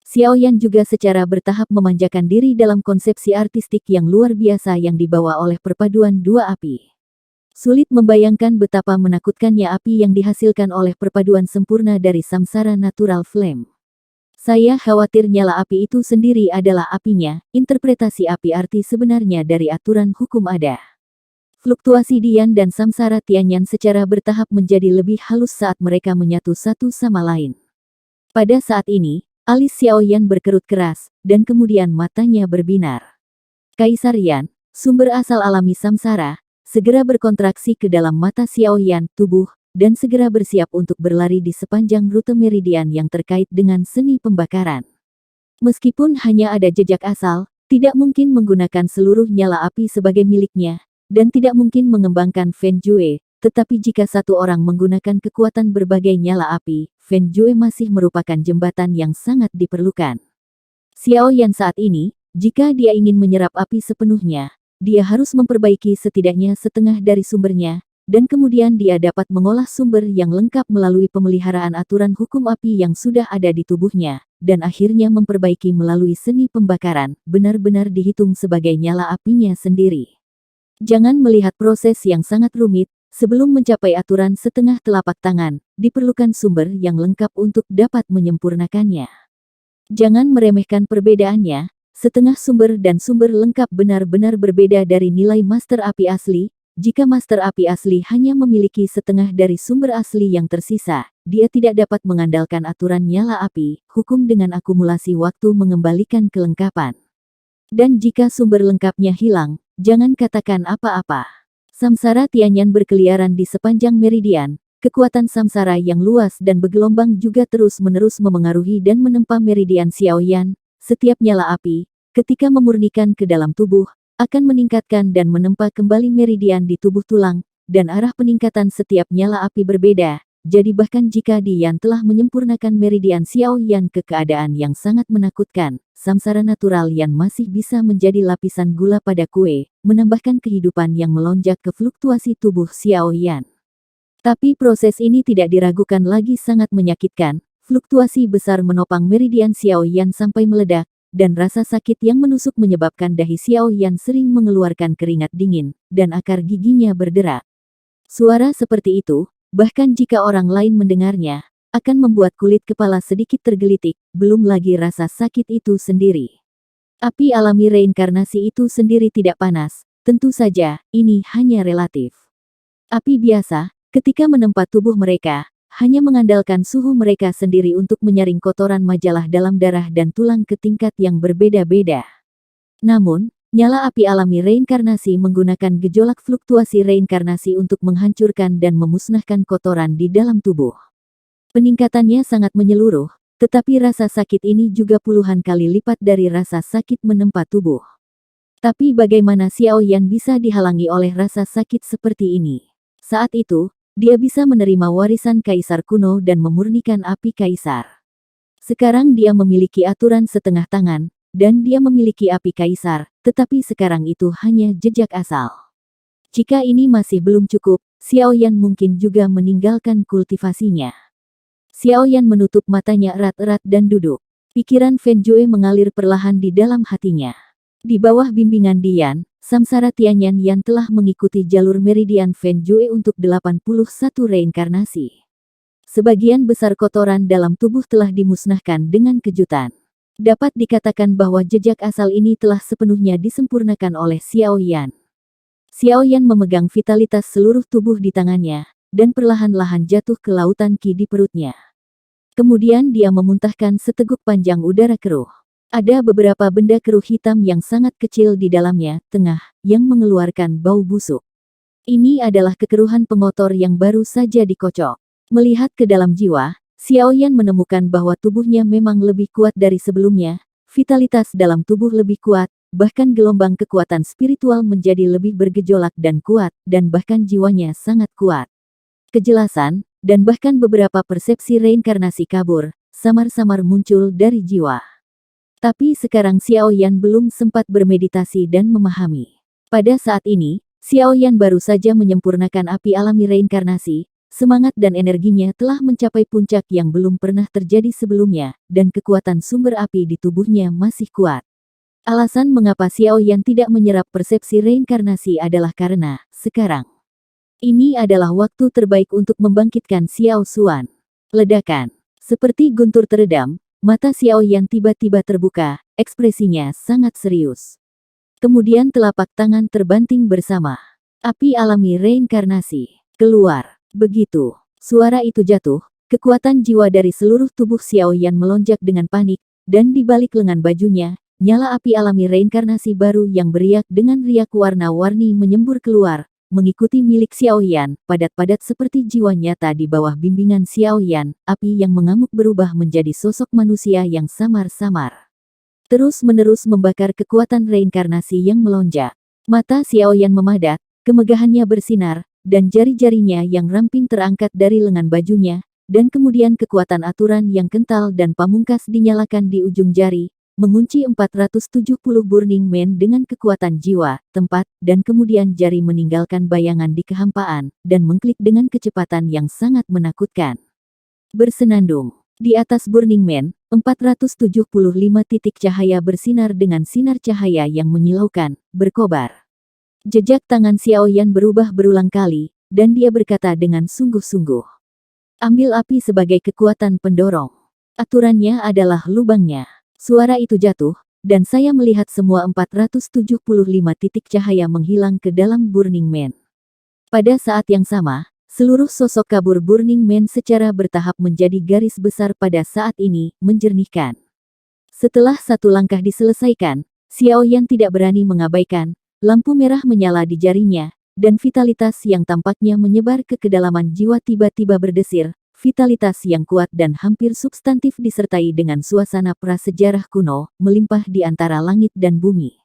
A: Xiaoyan juga secara bertahap memanjakan diri dalam konsepsi artistik yang luar biasa yang dibawa oleh perpaduan dua api. Sulit membayangkan betapa menakutkannya api yang dihasilkan oleh perpaduan sempurna dari samsara natural flame. Saya khawatir nyala api itu sendiri adalah apinya, interpretasi api arti sebenarnya dari aturan hukum ada. Fluktuasi Dian dan Samsara Tianyan secara bertahap menjadi lebih halus saat mereka menyatu satu sama lain. Pada saat ini, alis Xiaoyan berkerut keras, dan kemudian matanya berbinar. Kaisar Yan, sumber asal alami samsara, segera berkontraksi ke dalam mata Xiaoyan, tubuh, dan segera bersiap untuk berlari di sepanjang rute meridian yang terkait dengan seni pembakaran. Meskipun hanya ada jejak asal, tidak mungkin menggunakan seluruh nyala api sebagai miliknya, dan tidak mungkin mengembangkan Feng Jue, tetapi jika satu orang menggunakan kekuatan berbagai nyala api, Feng Jue masih merupakan jembatan yang sangat diperlukan. Xiaoyan saat ini, jika dia ingin menyerap api sepenuhnya, dia harus memperbaiki setidaknya setengah dari sumbernya, dan kemudian dia dapat mengolah sumber yang lengkap melalui pemeliharaan aturan hukum api yang sudah ada di tubuhnya, dan akhirnya memperbaiki melalui seni pembakaran, benar-benar dihitung sebagai nyala apinya sendiri. Jangan melihat proses yang sangat rumit, sebelum mencapai aturan setengah telapak tangan, diperlukan sumber yang lengkap untuk dapat menyempurnakannya. Jangan meremehkan perbedaannya, setengah sumber dan sumber lengkap benar-benar berbeda dari nilai master api asli. Jika master api asli hanya memiliki setengah dari sumber asli yang tersisa, dia tidak dapat mengandalkan aturan nyala api, hukum dengan akumulasi waktu mengembalikan kelengkapan. Dan jika sumber lengkapnya hilang, jangan katakan apa-apa. Samsara Tianyan berkeliaran di sepanjang meridian, kekuatan samsara yang luas dan bergelombang juga terus-menerus memengaruhi dan menempa meridian Xiaoyan. Setiap nyala api, ketika memurnikan ke dalam tubuh, akan meningkatkan dan menempa kembali meridian di tubuh tulang, dan arah peningkatan setiap nyala api berbeda. Jadi bahkan jika Dian telah menyempurnakan meridian Xiaoyan ke keadaan yang sangat menakutkan, samsara natural Yan masih bisa menjadi lapisan gula pada kue, menambahkan kehidupan yang melonjak ke fluktuasi tubuh Xiaoyan. Tapi proses ini tidak diragukan lagi sangat menyakitkan, fluktuasi besar menopang meridian Xiaoyan sampai meledak, dan rasa sakit yang menusuk menyebabkan dahi Xiaoyan sering mengeluarkan keringat dingin, dan akar giginya berderak. Suara seperti itu, bahkan jika orang lain mendengarnya, akan membuat kulit kepala sedikit tergelitik, belum lagi rasa sakit itu sendiri. Api alami reinkarnasi itu sendiri tidak panas, tentu saja, ini hanya relatif. Api biasa, ketika menempa tubuh mereka, hanya mengandalkan suhu mereka sendiri untuk menyaring kotoran majalah dalam darah dan tulang ke tingkat yang berbeda-beda. Namun, nyala api alami reinkarnasi menggunakan gejolak fluktuasi reinkarnasi untuk menghancurkan dan memusnahkan kotoran di dalam tubuh. Peningkatannya sangat menyeluruh, tetapi rasa sakit ini juga puluhan kali lipat dari rasa sakit menempa tubuh. Tapi bagaimana Xiaoyan bisa dihalangi oleh rasa sakit seperti ini? Saat itu, dia bisa menerima warisan kaisar kuno dan memurnikan api kaisar. Sekarang dia memiliki aturan setengah tangan, dan dia memiliki api kaisar, tetapi sekarang itu hanya jejak asal. Jika ini masih belum cukup, Xiaoyan mungkin juga meninggalkan kultivasinya. Xiaoyan menutup matanya erat-erat dan duduk. Pikiran Feng Jue mengalir perlahan di dalam hatinya. Di bawah bimbingan Dian, Samsara Tianyan Yan telah mengikuti jalur meridian Fenjue untuk 81 reinkarnasi. Sebagian besar kotoran dalam tubuh telah dimusnahkan dengan kejutan. Dapat dikatakan bahwa jejak asal ini telah sepenuhnya disempurnakan oleh Xiao Yan. Xiao Yan memegang vitalitas seluruh tubuh di tangannya, dan perlahan-lahan jatuh ke lautan Qi di perutnya. Kemudian dia memuntahkan seteguk panjang udara keruh. Ada beberapa benda keruh hitam yang sangat kecil di dalamnya, tengah, yang mengeluarkan bau busuk. Ini adalah kekeruhan pengotor yang baru saja dikocok. Melihat ke dalam jiwa, Xiao Yan menemukan bahwa tubuhnya memang lebih kuat dari sebelumnya, vitalitas dalam tubuh lebih kuat, bahkan gelombang kekuatan spiritual menjadi lebih bergejolak dan kuat, dan bahkan jiwanya sangat kuat. Kejelasan, dan bahkan beberapa persepsi reinkarnasi kabur, samar-samar muncul dari jiwa. Tapi sekarang Xiao Yan belum sempat bermeditasi dan memahami. Pada saat ini, Xiao Yan baru saja menyempurnakan api alami reinkarnasi, semangat dan energinya telah mencapai puncak yang belum pernah terjadi sebelumnya, dan kekuatan sumber api di tubuhnya masih kuat. Alasan mengapa Xiao Yan tidak menyerap persepsi reinkarnasi adalah karena, sekarang, ini adalah waktu terbaik untuk membangkitkan Xiao Xuan. Ledakan. Seperti guntur teredam, mata Xiao Yan tiba-tiba terbuka, ekspresinya sangat serius. Kemudian telapak tangan terbanting bersama. Api alami reinkarnasi. Keluar. Begitu suara itu jatuh, kekuatan jiwa dari seluruh tubuh Xiao Yan melonjak dengan panik, dan di balik lengan bajunya, nyala api alami reinkarnasi baru yang beriak dengan riak warna-warni menyembur keluar, mengikuti milik Xiao Yan, padat-padat seperti jiwa nyata di bawah bimbingan Xiao Yan, api yang mengamuk berubah menjadi sosok manusia yang samar-samar. Terus-menerus membakar kekuatan reinkarnasi yang melonjak. Mata Xiao Yan memadat, kemegahannya bersinar, dan jari-jarinya yang ramping terangkat dari lengan bajunya, dan kemudian kekuatan aturan yang kental dan pamungkas dinyalakan di ujung jari, mengunci 470 Burning Man dengan kekuatan jiwa, tempat, dan kemudian jari meninggalkan bayangan di kehampaan, dan mengklik dengan kecepatan yang sangat menakutkan. Bersenandung. Di atas Burning Man, 475 titik cahaya bersinar dengan sinar cahaya yang menyilaukan, berkobar. Jejak tangan Xiao Yan berubah berulang kali, dan dia berkata dengan sungguh-sungguh. Ambil api sebagai kekuatan pendorong. Aturannya adalah lubangnya. Suara itu jatuh, dan saya melihat semua 475 titik cahaya menghilang ke dalam Burning Man. Pada saat yang sama, seluruh sosok kabur Burning Man secara bertahap menjadi garis besar pada saat ini, menjernihkan. Setelah satu langkah diselesaikan, Xiao Yan tidak berani mengabaikan, lampu merah menyala di jarinya, dan vitalitas yang tampaknya menyebar ke kedalaman jiwa tiba-tiba berdesir, vitalitas yang kuat dan hampir substantif disertai dengan suasana prasejarah kuno, melimpah di antara langit dan bumi.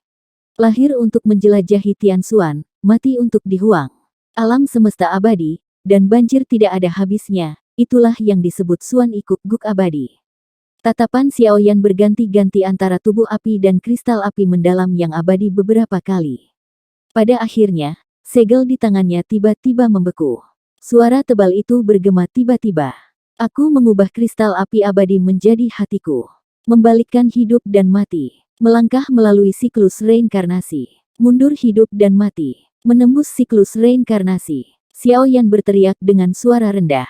A: Lahir untuk menjelajahi Tianxuan, mati untuk dihuang. Alam semesta abadi, dan banjir tidak ada habisnya, itulah yang disebut Xuan Ikuk Guk abadi. Tatapan Xiao Yan berganti-ganti antara tubuh api dan kristal api mendalam yang abadi beberapa kali. Pada akhirnya, segel di tangannya tiba-tiba membeku. Suara tebal itu bergema tiba-tiba. Aku mengubah kristal api abadi menjadi hatiku. Membalikkan hidup dan mati. Melangkah melalui siklus reinkarnasi. Mundur hidup dan mati. Menembus siklus reinkarnasi. Xiao Yan berteriak dengan suara rendah.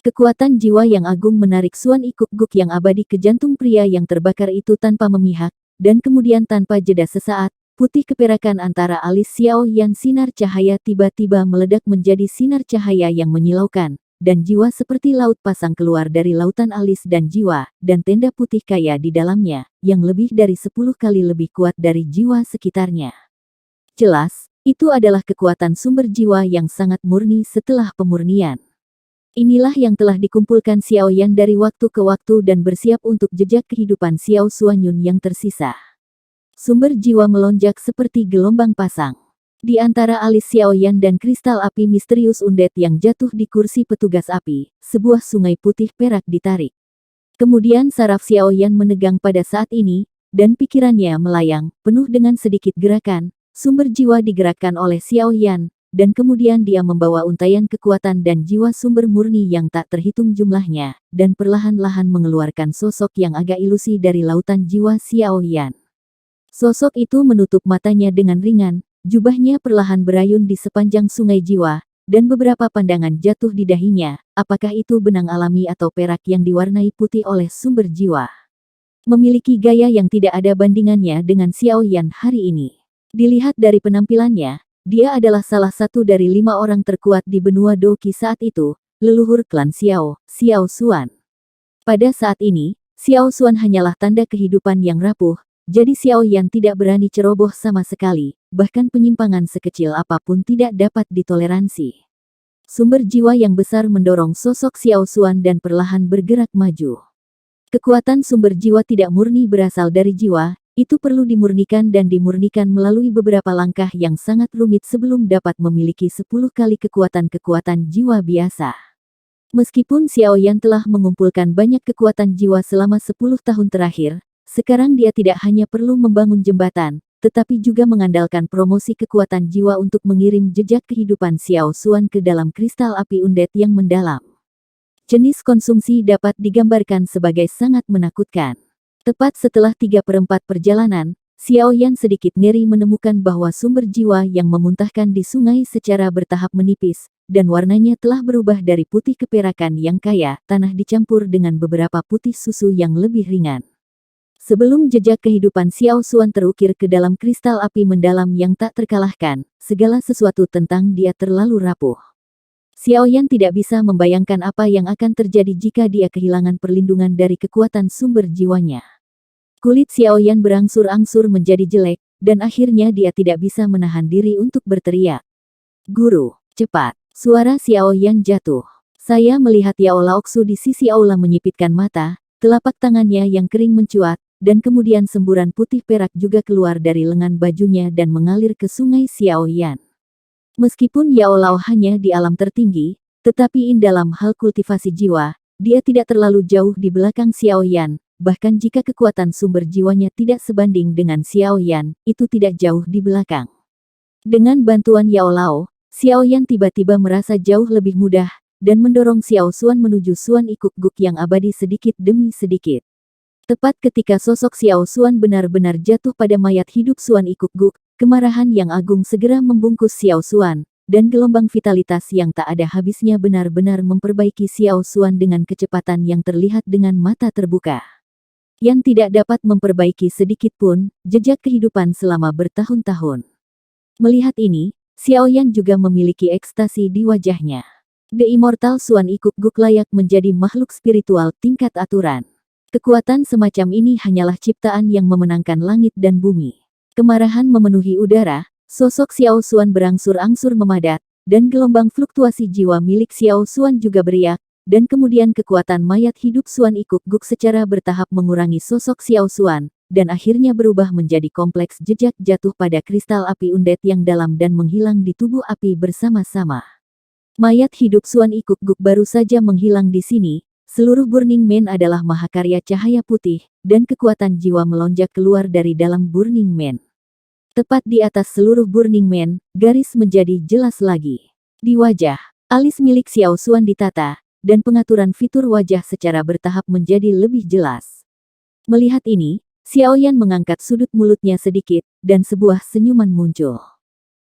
A: Kekuatan jiwa yang agung menarik Xuan Ikuk Guk yang abadi ke jantung pria yang terbakar itu tanpa memihak, dan kemudian tanpa jeda sesaat, putih keperakan antara alis Xiao Yan sinar cahaya tiba-tiba meledak menjadi sinar cahaya yang menyilaukan, dan jiwa seperti laut pasang keluar dari lautan alis dan jiwa, dan tenda putih kaya di dalamnya, yang lebih dari 10 kali lebih kuat dari jiwa sekitarnya. Jelas, itu adalah kekuatan sumber jiwa yang sangat murni setelah pemurnian. Inilah yang telah dikumpulkan Xiao Yan dari waktu ke waktu dan bersiap untuk jejak kehidupan Xiao Xuanyun yang tersisa. Sumber jiwa melonjak seperti gelombang pasang. Di antara alis Xiao Yan dan kristal api misterius undet yang jatuh di kursi petugas api, sebuah sungai putih perak ditarik. Kemudian saraf Xiao Yan menegang pada saat ini, dan pikirannya melayang, penuh dengan sedikit gerakan, sumber jiwa digerakkan oleh Xiao Yan, dan kemudian dia membawa untaian kekuatan dan jiwa sumber murni yang tak terhitung jumlahnya, dan perlahan-lahan mengeluarkan sosok yang agak ilusi dari lautan jiwa Xiao Yan. Sosok itu menutup matanya dengan ringan, jubahnya perlahan berayun di sepanjang sungai jiwa, dan beberapa pandangan jatuh di dahinya, apakah itu benang alami atau perak yang diwarnai putih oleh sumber jiwa. Memiliki gaya yang tidak ada bandingannya dengan Xiao Yan hari ini. Dilihat dari penampilannya, dia adalah salah satu dari 5 orang terkuat di benua Doqi saat itu, leluhur klan Xiao, Xiao Xuan. Pada saat ini, Xiao Xuan hanyalah tanda kehidupan yang rapuh, jadi Xiao Yan tidak berani ceroboh sama sekali, bahkan penyimpangan sekecil apapun tidak dapat ditoleransi. Sumber jiwa yang besar mendorong sosok Xiao Xuan dan perlahan bergerak maju. Kekuatan sumber jiwa tidak murni berasal dari jiwa, itu perlu dimurnikan dan dimurnikan melalui beberapa langkah yang sangat rumit sebelum dapat memiliki 10 kali kekuatan-kekuatan jiwa biasa. Meskipun Xiao Yan telah mengumpulkan banyak kekuatan jiwa selama 10 tahun terakhir, sekarang dia tidak hanya perlu membangun jembatan, tetapi juga mengandalkan promosi kekuatan jiwa untuk mengirim jejak kehidupan Xiao Xuan ke dalam kristal api undead yang mendalam. Jenis konsumsi dapat digambarkan sebagai sangat menakutkan. Tepat setelah 3/4 perjalanan, Xiao Yan sedikit ngeri menemukan bahwa sumber jiwa yang memuntahkan di sungai secara bertahap menipis, dan warnanya telah berubah dari putih keperakan yang kaya, tanah dicampur dengan beberapa putih susu yang lebih ringan. Sebelum jejak kehidupan Xiao Xuan terukir ke dalam kristal api mendalam yang tak terkalahkan, segala sesuatu tentang dia terlalu rapuh. Xiao Yan tidak bisa membayangkan apa yang akan terjadi jika dia kehilangan perlindungan dari kekuatan sumber jiwanya. Kulit Xiao Yan berangsur-angsur menjadi jelek, dan akhirnya dia tidak bisa menahan diri untuk berteriak. "Guru, cepat!" Suara Xiao Yan jatuh. Saya melihat Yao Laoxu di sisi aula menyipitkan mata, telapak tangannya yang kering mencuat, dan kemudian semburan putih perak juga keluar dari lengan bajunya dan mengalir ke sungai Xiao Yan. Meskipun Yao Lao hanya di alam tertinggi, tetapi dalam hal kultivasi jiwa, dia tidak terlalu jauh di belakang Xiao Yan, bahkan jika kekuatan sumber jiwanya tidak sebanding dengan Xiao Yan, itu tidak jauh di belakang. Dengan bantuan Yao Lao, Xiao Yan tiba-tiba merasa jauh lebih mudah, dan mendorong Xiao Xuan menuju Xuan Ikuk Guk yang abadi sedikit demi sedikit. Tepat ketika sosok Xiao Xuan benar-benar jatuh pada mayat hidup Xuan Ikuk Guk, kemarahan yang agung segera membungkus Xiao Xuan, dan gelombang vitalitas yang tak ada habisnya benar-benar memperbaiki Xiao Xuan dengan kecepatan yang terlihat dengan mata terbuka. Yang tidak dapat memperbaiki sedikit pun, jejak kehidupan selama bertahun-tahun. Melihat ini, Xiao Yan juga memiliki ekstasi di wajahnya. The Immortal Xuan Ikuk Guk layak menjadi makhluk spiritual tingkat aturan. Kekuatan semacam ini hanyalah ciptaan yang memenangkan langit dan bumi. Kemarahan memenuhi udara, sosok Xiao Xuan berangsur-angsur memadat, dan gelombang fluktuasi jiwa milik Xiao Xuan juga beriak, dan kemudian kekuatan mayat hidup Xuan Ikuk Guk secara bertahap mengurangi sosok Xiao Xuan, dan akhirnya berubah menjadi kompleks jejak jatuh pada kristal api undead yang dalam dan menghilang di tubuh api bersama-sama. Mayat hidup Xuan Ikuk Guk baru saja menghilang di sini. Seluruh Burning Man adalah mahakarya cahaya putih, dan kekuatan jiwa melonjak keluar dari dalam Burning Man. Tepat di atas seluruh Burning Man, garis menjadi jelas lagi. Di wajah, alis milik Xiao Xuan ditata, dan pengaturan fitur wajah secara bertahap menjadi lebih jelas. Melihat ini, Xiao Yan mengangkat sudut mulutnya sedikit, dan sebuah senyuman muncul.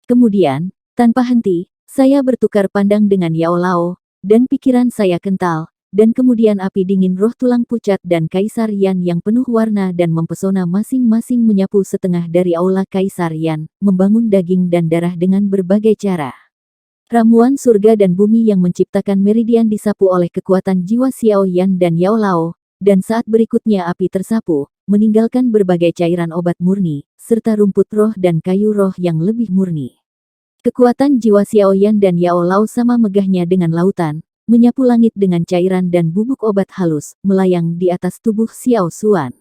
A: Kemudian, tanpa henti, saya bertukar pandang dengan Yao Lao, dan pikiran saya kental. Dan kemudian api dingin roh tulang pucat dan Kaisar Yan yang penuh warna dan mempesona masing-masing menyapu setengah dari aula Kaisar Yan, membangun daging dan darah dengan berbagai cara. Ramuan surga dan bumi yang menciptakan meridian disapu oleh kekuatan jiwa Xiao Yan dan Yao Lao, dan saat berikutnya api tersapu, meninggalkan berbagai cairan obat murni, serta rumput roh dan kayu roh yang lebih murni. Kekuatan jiwa Xiao Yan dan Yao Lao sama megahnya dengan lautan, menyapu langit dengan cairan dan bubuk obat halus, melayang di atas tubuh Xiao Xuan.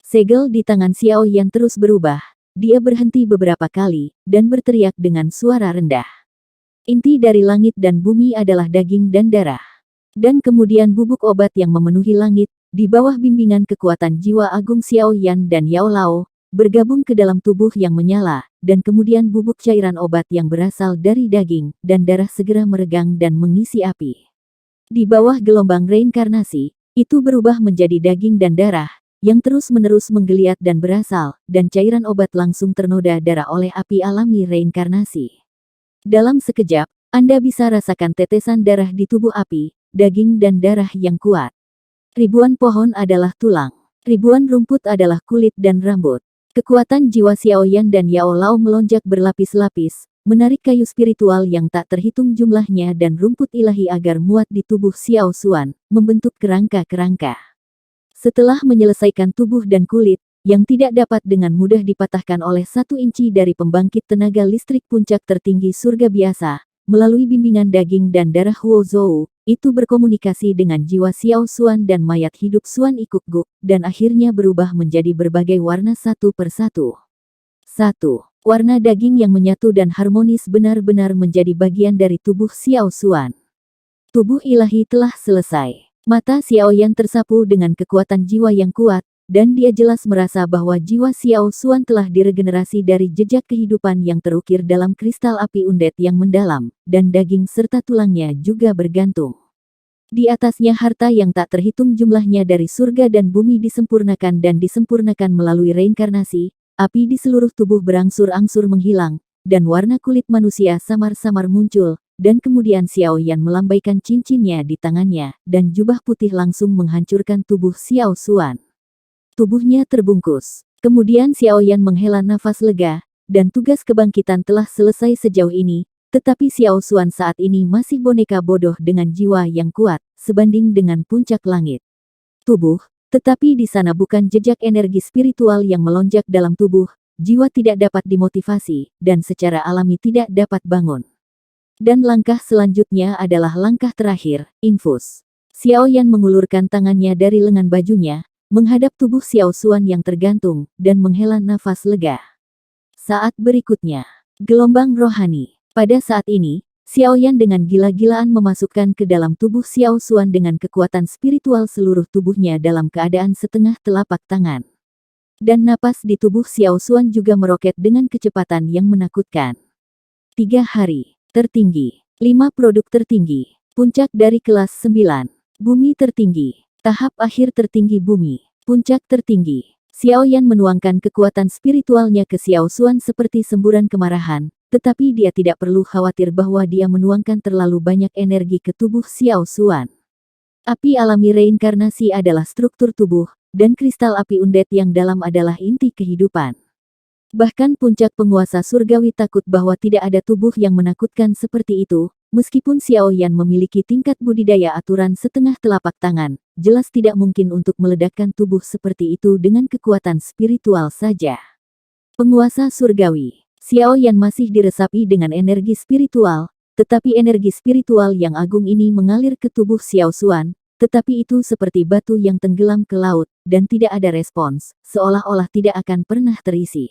A: Segel di tangan Xiao Yan terus berubah, dia berhenti beberapa kali, dan berteriak dengan suara rendah. Inti dari langit dan bumi adalah daging dan darah. Dan kemudian bubuk obat yang memenuhi langit, di bawah bimbingan kekuatan jiwa agung Xiao Yan dan Yao Lao, bergabung ke dalam tubuh yang menyala, dan kemudian bubuk cairan obat yang berasal dari daging dan darah segera meregang dan mengisi api. Di bawah gelombang reinkarnasi, itu berubah menjadi daging dan darah, yang terus-menerus menggeliat dan berasal, dan cairan obat langsung ternoda darah oleh api alami reinkarnasi. Dalam sekejap, Anda bisa rasakan tetesan darah di tubuh api, daging dan darah yang kuat. Ribuan pohon adalah tulang. Ribuan rumput adalah kulit dan rambut. Kekuatan jiwa Xiaoyan dan Yao Lao melonjak berlapis-lapis, menarik kayu spiritual yang tak terhitung jumlahnya dan rumput ilahi agar muat di tubuh Xiao Xuan, membentuk kerangka-kerangka. Setelah menyelesaikan tubuh dan kulit, yang tidak dapat dengan mudah dipatahkan oleh 1 inci dari pembangkit tenaga listrik puncak tertinggi surga biasa, melalui bimbingan daging dan darah Huo Zhou, itu berkomunikasi dengan jiwa Xiao Xuan dan mayat hidup Xuan Ikuk-guk, dan akhirnya berubah menjadi berbagai warna satu persatu. 1. Warna daging yang menyatu dan harmonis benar-benar menjadi bagian dari tubuh Xiao Xuan. Tubuh ilahi telah selesai. Mata Xiaoyan tersapu dengan kekuatan jiwa yang kuat, dan dia jelas merasa bahwa jiwa Xiao Xuan telah diregenerasi dari jejak kehidupan yang terukir dalam kristal api undet yang mendalam, dan daging serta tulangnya juga bergantung. Di atasnya harta yang tak terhitung jumlahnya dari surga dan bumi disempurnakan dan disempurnakan melalui reinkarnasi, api di seluruh tubuh berangsur-angsur menghilang, dan warna kulit manusia samar-samar muncul, dan kemudian Xiaoyan melambaikan cincinnya di tangannya, dan jubah putih langsung menghancurkan tubuh Xiao Xuan. Tubuhnya terbungkus. Kemudian Xiaoyan menghela nafas lega, dan tugas kebangkitan telah selesai sejauh ini, tetapi Xiao Xuan saat ini masih boneka bodoh dengan jiwa yang kuat, sebanding dengan puncak langit. Tubuh, tetapi di sana bukan jejak energi spiritual yang melonjak dalam tubuh, jiwa tidak dapat dimotivasi, dan secara alami tidak dapat bangun. Dan langkah selanjutnya adalah langkah terakhir, infus. Xiaoyan mengulurkan tangannya dari lengan bajunya, menghadap tubuh Xiao Xuan yang tergantung, dan menghela nafas lega. Saat berikutnya, gelombang rohani. Pada saat ini, Xiaoyan dengan gila-gilaan memasukkan ke dalam tubuh Xiao Xuan dengan kekuatan spiritual seluruh tubuhnya dalam keadaan setengah telapak tangan. Dan napas di tubuh Xiao Xuan juga meroket dengan kecepatan yang menakutkan. 3 hari. Tertinggi. 5 produk tertinggi. Puncak dari kelas 9. Bumi tertinggi. Tahap akhir tertinggi bumi. Puncak tertinggi. Xiaoyan menuangkan kekuatan spiritualnya ke Xiao Xuan seperti semburan kemarahan, tetapi dia tidak perlu khawatir bahwa dia menuangkan terlalu banyak energi ke tubuh Xiao Xuan. Api alami reinkarnasi adalah struktur tubuh, dan kristal api undet yang dalam adalah inti kehidupan. Bahkan puncak penguasa surgawi takut bahwa tidak ada tubuh yang menakutkan seperti itu, meskipun Xiaoyan memiliki tingkat budidaya aturan setengah telapak tangan, jelas tidak mungkin untuk meledakkan tubuh seperti itu dengan kekuatan spiritual saja. Penguasa surgawi, Xiaoyan masih diresapi dengan energi spiritual, tetapi energi spiritual yang agung ini mengalir ke tubuh Xiao Xuan, tetapi itu seperti batu yang tenggelam ke laut, dan tidak ada respons, seolah-olah tidak akan pernah terisi.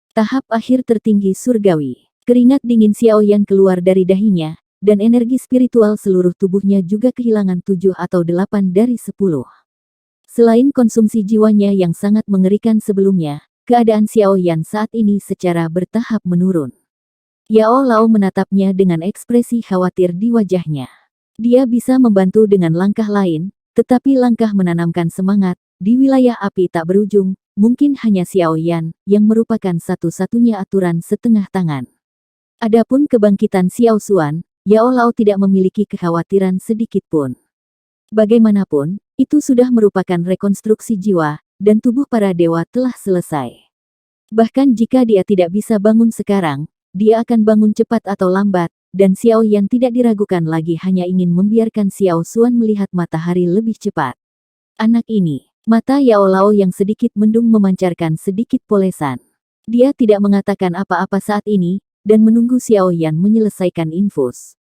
A: Tahap akhir tertinggi surgawi. Keringat dingin Xiaoyan keluar dari dahinya, dan energi spiritual seluruh tubuhnya juga kehilangan 7 atau 8 dari 10. Selain konsumsi jiwanya yang sangat mengerikan sebelumnya, keadaan Xiaoyan saat ini secara bertahap menurun. Yao Lao menatapnya dengan ekspresi khawatir di wajahnya. Dia bisa membantu dengan langkah lain, tetapi langkah menanamkan semangat, di wilayah api tak berujung, mungkin hanya Xiaoyan, yang merupakan satu-satunya aturan setengah tangan. Adapun kebangkitan Xiao Xuan, Yao Lao tidak memiliki kekhawatiran sedikit pun. Bagaimanapun, itu sudah merupakan rekonstruksi jiwa, dan tubuh para dewa telah selesai. Bahkan jika dia tidak bisa bangun sekarang, dia akan bangun cepat atau lambat, dan Xiaoyan tidak diragukan lagi hanya ingin membiarkan Xiao Xuan melihat matahari lebih cepat. Anak ini. Mata Yao Lao yang sedikit mendung memancarkan sedikit polesan. Dia tidak mengatakan apa-apa saat ini, dan menunggu Xiaoyan menyelesaikan infus.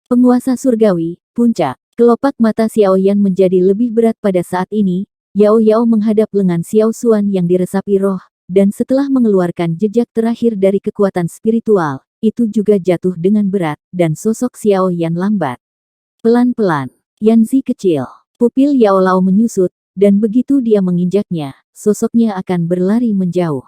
A: Penguasa surgawi, puncak. Kelopak mata Xiaoyan menjadi lebih berat pada saat ini. Yao Yao menghadap lengan Xiao Xuan yang diresapi roh, dan setelah mengeluarkan jejak terakhir dari kekuatan spiritual, itu juga jatuh dengan berat, dan sosok Xiaoyan lambat. Pelan-pelan, Yanzi kecil. Pupil Yao Lao menyusut, dan begitu dia menginjaknya, sosoknya akan berlari menjauh.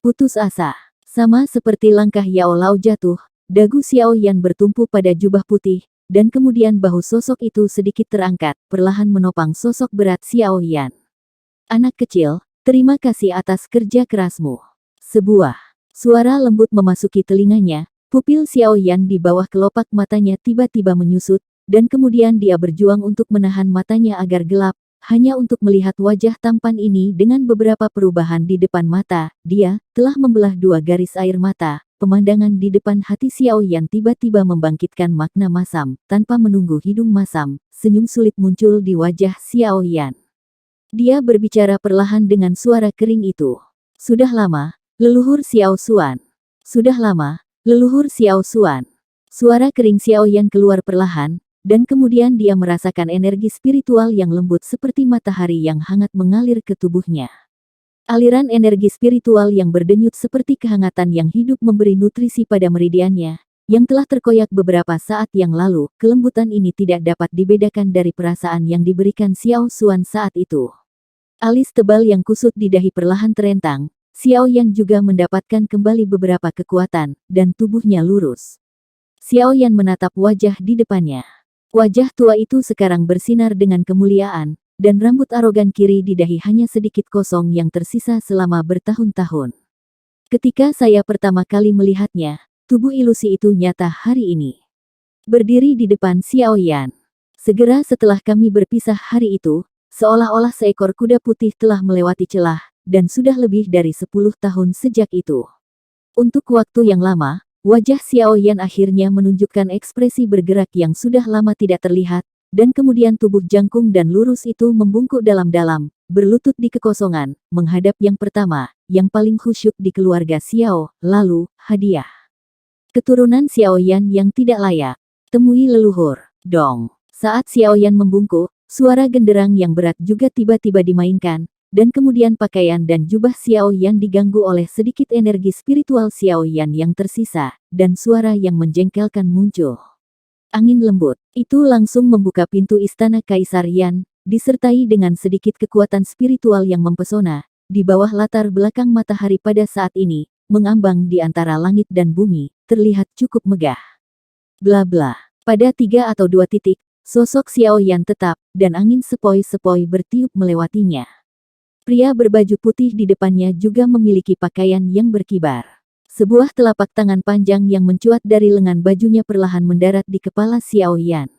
A: Putus asa. Sama seperti langkah Yao Lao jatuh, dagu Xiaoyan bertumpu pada jubah putih, dan kemudian bahu sosok itu sedikit terangkat, perlahan menopang sosok berat Xiaoyan. Anak kecil, terima kasih atas kerja kerasmu. Sebuah suara lembut memasuki telinganya, pupil Xiao Yan di bawah kelopak matanya tiba-tiba menyusut, dan kemudian dia berjuang untuk menahan matanya agar gelap, hanya untuk melihat wajah tampan ini dengan beberapa perubahan di depan mata. Dia telah membelah dua garis air mata. Pemandangan di depan hati Xiao Yan tiba-tiba membangkitkan makna masam. Tanpa menunggu hidung masam, senyum sulit muncul di wajah Xiao Yan. Dia berbicara perlahan dengan suara kering itu. Sudah lama, leluhur Xiao Xuan. Sudah lama, leluhur Xiao Xuan. Suara kering Xiao Yan keluar perlahan, dan kemudian dia merasakan energi spiritual yang lembut seperti matahari yang hangat mengalir ke tubuhnya. Aliran energi spiritual yang berdenyut seperti kehangatan yang hidup memberi nutrisi pada meridiannya, yang telah terkoyak beberapa saat yang lalu. Kelembutan ini tidak dapat dibedakan dari perasaan yang diberikan Xiao Xuan saat itu. Alis tebal yang kusut di dahi perlahan terentang, Xiao Yan juga mendapatkan kembali beberapa kekuatan, dan tubuhnya lurus. Xiao Yan menatap wajah di depannya. Wajah tua itu sekarang bersinar dengan kemuliaan, dan rambut arogan kiri di dahi hanya sedikit kosong yang tersisa selama bertahun-tahun. Ketika saya pertama kali melihatnya, tubuh ilusi itu nyata hari ini. Berdiri di depan Xiao Yan. Segera setelah kami berpisah hari itu, seolah-olah seekor kuda putih telah melewati celah, dan sudah lebih dari 10 tahun sejak itu. Untuk waktu yang lama, wajah Xiao Yan akhirnya menunjukkan ekspresi bergerak yang sudah lama tidak terlihat, dan kemudian tubuh jangkung dan lurus itu membungkuk dalam-dalam, berlutut di kekosongan, menghadap yang pertama, yang paling khusyuk di keluarga Xiao, lalu, hadiah. Keturunan Xiao Yan yang tidak layak. Temui leluhur. Dong. Saat Xiao Yan membungkuk, suara genderang yang berat juga tiba-tiba dimainkan, dan kemudian pakaian dan jubah Xiao Yan diganggu oleh sedikit energi spiritual Xiao Yan yang tersisa, dan suara yang menjengkelkan muncul. Angin lembut itu langsung membuka pintu istana Kaisar Yan, disertai dengan sedikit kekuatan spiritual yang mempesona, di bawah latar belakang matahari pada saat ini, mengambang di antara langit dan bumi, terlihat cukup megah. Bla bla. Pada 3 atau 2 titik, sosok Xiao Yan tetap, dan angin sepoi-sepoi bertiup melewatinya. Pria berbaju putih di depannya juga memiliki pakaian yang berkibar. Sebuah telapak tangan panjang yang mencuat dari lengan bajunya perlahan mendarat di kepala Xiao Yan.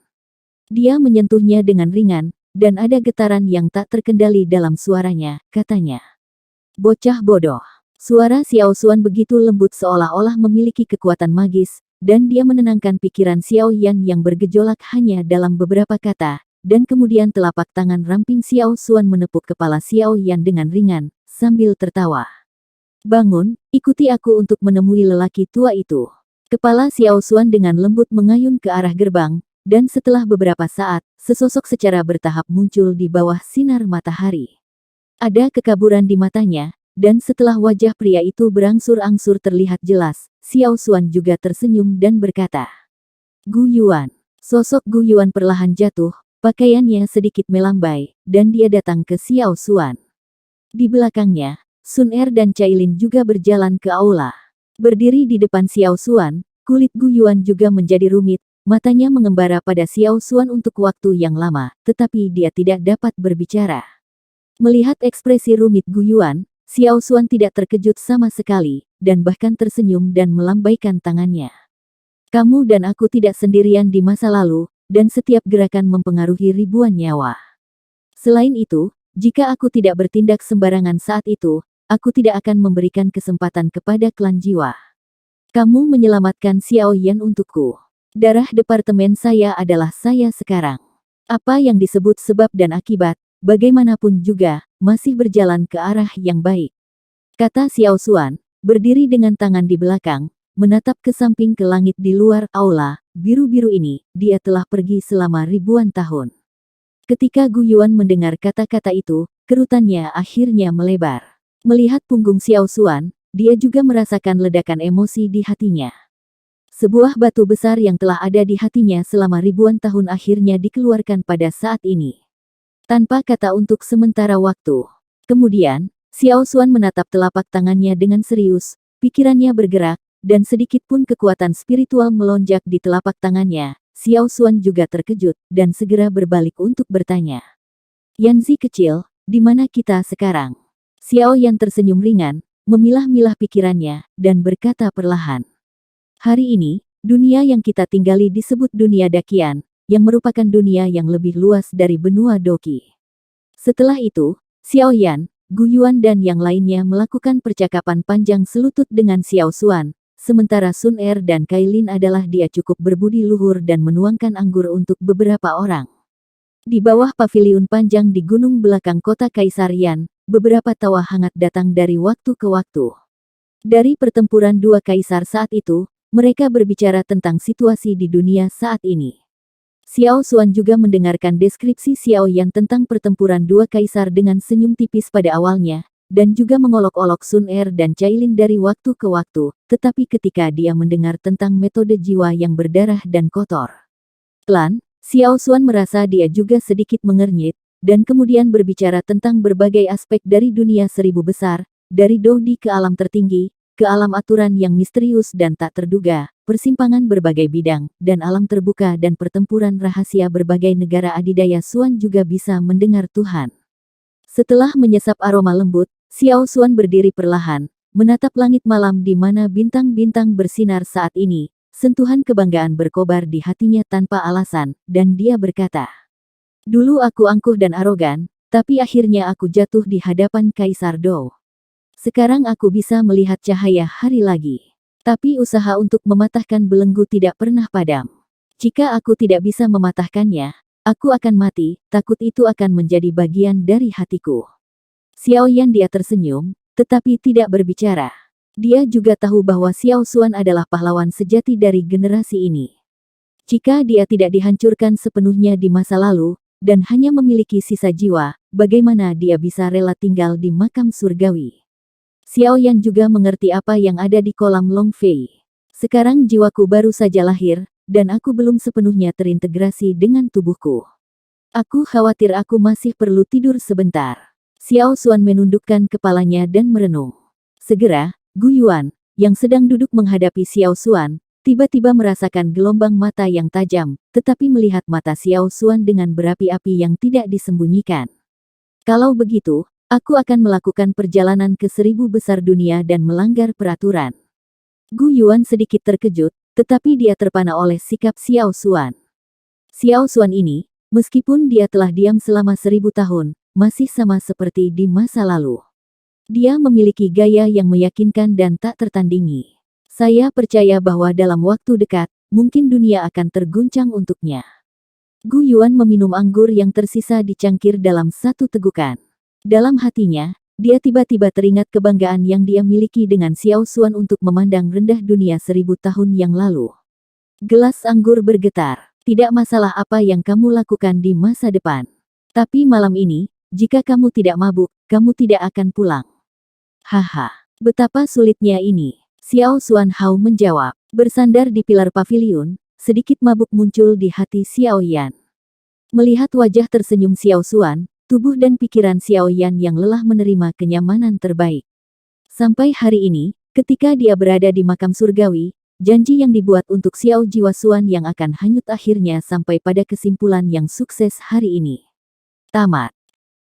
A: Dia menyentuhnya dengan ringan, dan ada getaran yang tak terkendali dalam suaranya, katanya. Bocah bodoh. Suara Xiao Xuan begitu lembut seolah-olah memiliki kekuatan magis, dan dia menenangkan pikiran Xiao Yan yang bergejolak hanya dalam beberapa kata. Dan kemudian telapak tangan ramping Xiao Xuan menepuk kepala Xiao Yan dengan ringan, sambil tertawa. Bangun, ikuti aku untuk menemui lelaki tua itu. Kepala Xiao Xuan dengan lembut mengayun ke arah gerbang, dan setelah beberapa saat, sesosok secara bertahap muncul di bawah sinar matahari. Ada kekaburan di matanya, dan setelah wajah pria itu berangsur-angsur terlihat jelas, Xiao Xuan juga tersenyum dan berkata, Gu Yuan. Sosok Gu Yuan perlahan jatuh. Pakaiannya sedikit melambai, dan dia datang ke Xiao Xuan. Di belakangnya, Sun Er dan Cailin juga berjalan ke aula. Berdiri di depan Xiao Xuan, kulit Gu Yuan juga menjadi rumit, matanya mengembara pada Xiao Xuan untuk waktu yang lama, tetapi dia tidak dapat berbicara. Melihat ekspresi rumit Gu Yuan, Xiao Xuan tidak terkejut sama sekali, dan bahkan tersenyum dan melambaikan tangannya. Kamu dan aku tidak sendirian di masa lalu, dan setiap gerakan mempengaruhi ribuan nyawa. Selain itu, jika aku tidak bertindak sembarangan saat itu, aku tidak akan memberikan kesempatan kepada klan jiwa. Kamu menyelamatkan Xiao Yan untukku. Darah departemen saya adalah saya sekarang. Apa yang disebut sebab dan akibat, bagaimanapun juga, masih berjalan ke arah yang baik. Kata Xiao Xuan, berdiri dengan tangan di belakang, menatap ke samping ke langit di luar aula, biru-biru ini, dia telah pergi selama ribuan tahun. Ketika Gu Yuan mendengar kata-kata itu, kerutannya akhirnya melebar. Melihat punggung Xiao Xuan, dia juga merasakan ledakan emosi di hatinya. Sebuah batu besar yang telah ada di hatinya selama ribuan tahun akhirnya dikeluarkan pada saat ini. Tanpa kata untuk sementara waktu. Kemudian, Xiao Xuan menatap telapak tangannya dengan serius, pikirannya bergerak, dan sedikit pun kekuatan spiritual melonjak di telapak tangannya. Xiao Xuan juga terkejut, dan segera berbalik untuk bertanya. Yanzi kecil, di mana kita sekarang?" Xiao Yan tersenyum ringan, memilah-milah pikirannya, dan berkata perlahan, "Hari ini, dunia yang kita tinggali disebut dunia Dakian, yang merupakan dunia yang lebih luas dari benua Doki." Setelah itu, Xiao Yan, Gu Yuan dan yang lainnya melakukan percakapan panjang selutut dengan Xiao Xuan, sementara Sun Er dan Kailin adalah dia cukup berbudi luhur dan menuangkan anggur untuk beberapa orang. Di bawah paviliun panjang di gunung belakang kota Kaisar Yan, beberapa tawa hangat datang dari waktu ke waktu. Dari pertempuran dua kaisar saat itu, mereka berbicara tentang situasi di dunia saat ini. Xiao Xuan juga mendengarkan deskripsi Xiao Yan tentang pertempuran dua kaisar dengan senyum tipis pada awalnya, dan juga mengolok-olok Sun Er dan Cailin dari waktu ke waktu, tetapi ketika dia mendengar tentang metode jiwa yang berdarah dan kotor, pelan, Xiao Xuan merasa dia juga sedikit mengernyit, dan kemudian berbicara tentang berbagai aspek dari dunia seribu besar, dari Doudi ke alam tertinggi, ke alam aturan yang misterius dan tak terduga, persimpangan berbagai bidang, dan alam terbuka dan pertempuran rahasia berbagai negara adidaya. Xuan juga bisa mendengar Tuhan. Setelah menyesap aroma lembut, Xiao Xuan berdiri perlahan, menatap langit malam di mana bintang-bintang bersinar saat ini. Sentuhan kebanggaan berkobar di hatinya tanpa alasan, dan dia berkata, "Dulu aku angkuh dan arogan, tapi akhirnya aku jatuh di hadapan Kaisar Dou. Sekarang aku bisa melihat cahaya hari lagi. Tapi usaha untuk mematahkan belenggu tidak pernah padam. Jika aku tidak bisa mematahkannya, aku akan mati, takut itu akan menjadi bagian dari hatiku." Xiao Yan dia tersenyum, tetapi tidak berbicara. Dia juga tahu bahwa Xiao Xuan adalah pahlawan sejati dari generasi ini. Jika dia tidak dihancurkan sepenuhnya di masa lalu, dan hanya memiliki sisa jiwa, bagaimana dia bisa rela tinggal di makam surgawi? Xiao Yan juga mengerti apa yang ada di kolam Long Fei. Sekarang jiwaku baru saja lahir, dan aku belum sepenuhnya terintegrasi dengan tubuhku. Aku khawatir aku masih perlu tidur sebentar. Xiao Xuan menundukkan kepalanya dan merenung. Segera, Gu Yuan, yang sedang duduk menghadapi Xiao Xuan, tiba-tiba merasakan gelombang mata yang tajam, tetapi melihat mata Xiao Xuan dengan berapi-api yang tidak disembunyikan. "Kalau begitu, aku akan melakukan perjalanan ke seribu besar dunia dan melanggar peraturan." Gu Yuan sedikit terkejut, tetapi dia terpana oleh sikap Xiao Xuan. Xiao Xuan ini, meskipun dia telah diam selama 1000 tahun, masih sama seperti di masa lalu. Dia memiliki gaya yang meyakinkan dan tak tertandingi. Saya percaya bahwa dalam waktu dekat, mungkin dunia akan terguncang untuknya. Gu Yuan meminum anggur yang tersisa di cangkir dalam satu tegukan. Dalam hatinya, dia tiba-tiba teringat kebanggaan yang dia miliki dengan Xiao Xuan untuk memandang rendah dunia 1000 tahun yang lalu. Gelas anggur bergetar. "Tidak masalah apa yang kamu lakukan di masa depan. Tapi malam ini, jika kamu tidak mabuk, kamu tidak akan pulang." "Haha, betapa sulitnya ini." Xiao Xuan Hao menjawab. Bersandar di pilar paviliun, sedikit mabuk muncul di hati Xiao Yan. Melihat wajah tersenyum Xiao Xuan, tubuh dan pikiran Xiao Yan yang lelah menerima kenyamanan terbaik. Sampai hari ini, ketika dia berada di makam surgawi, janji yang dibuat untuk Xiao Jiwa Xuan yang akan hanyut akhirnya sampai pada kesimpulan yang sukses hari ini. Tamat.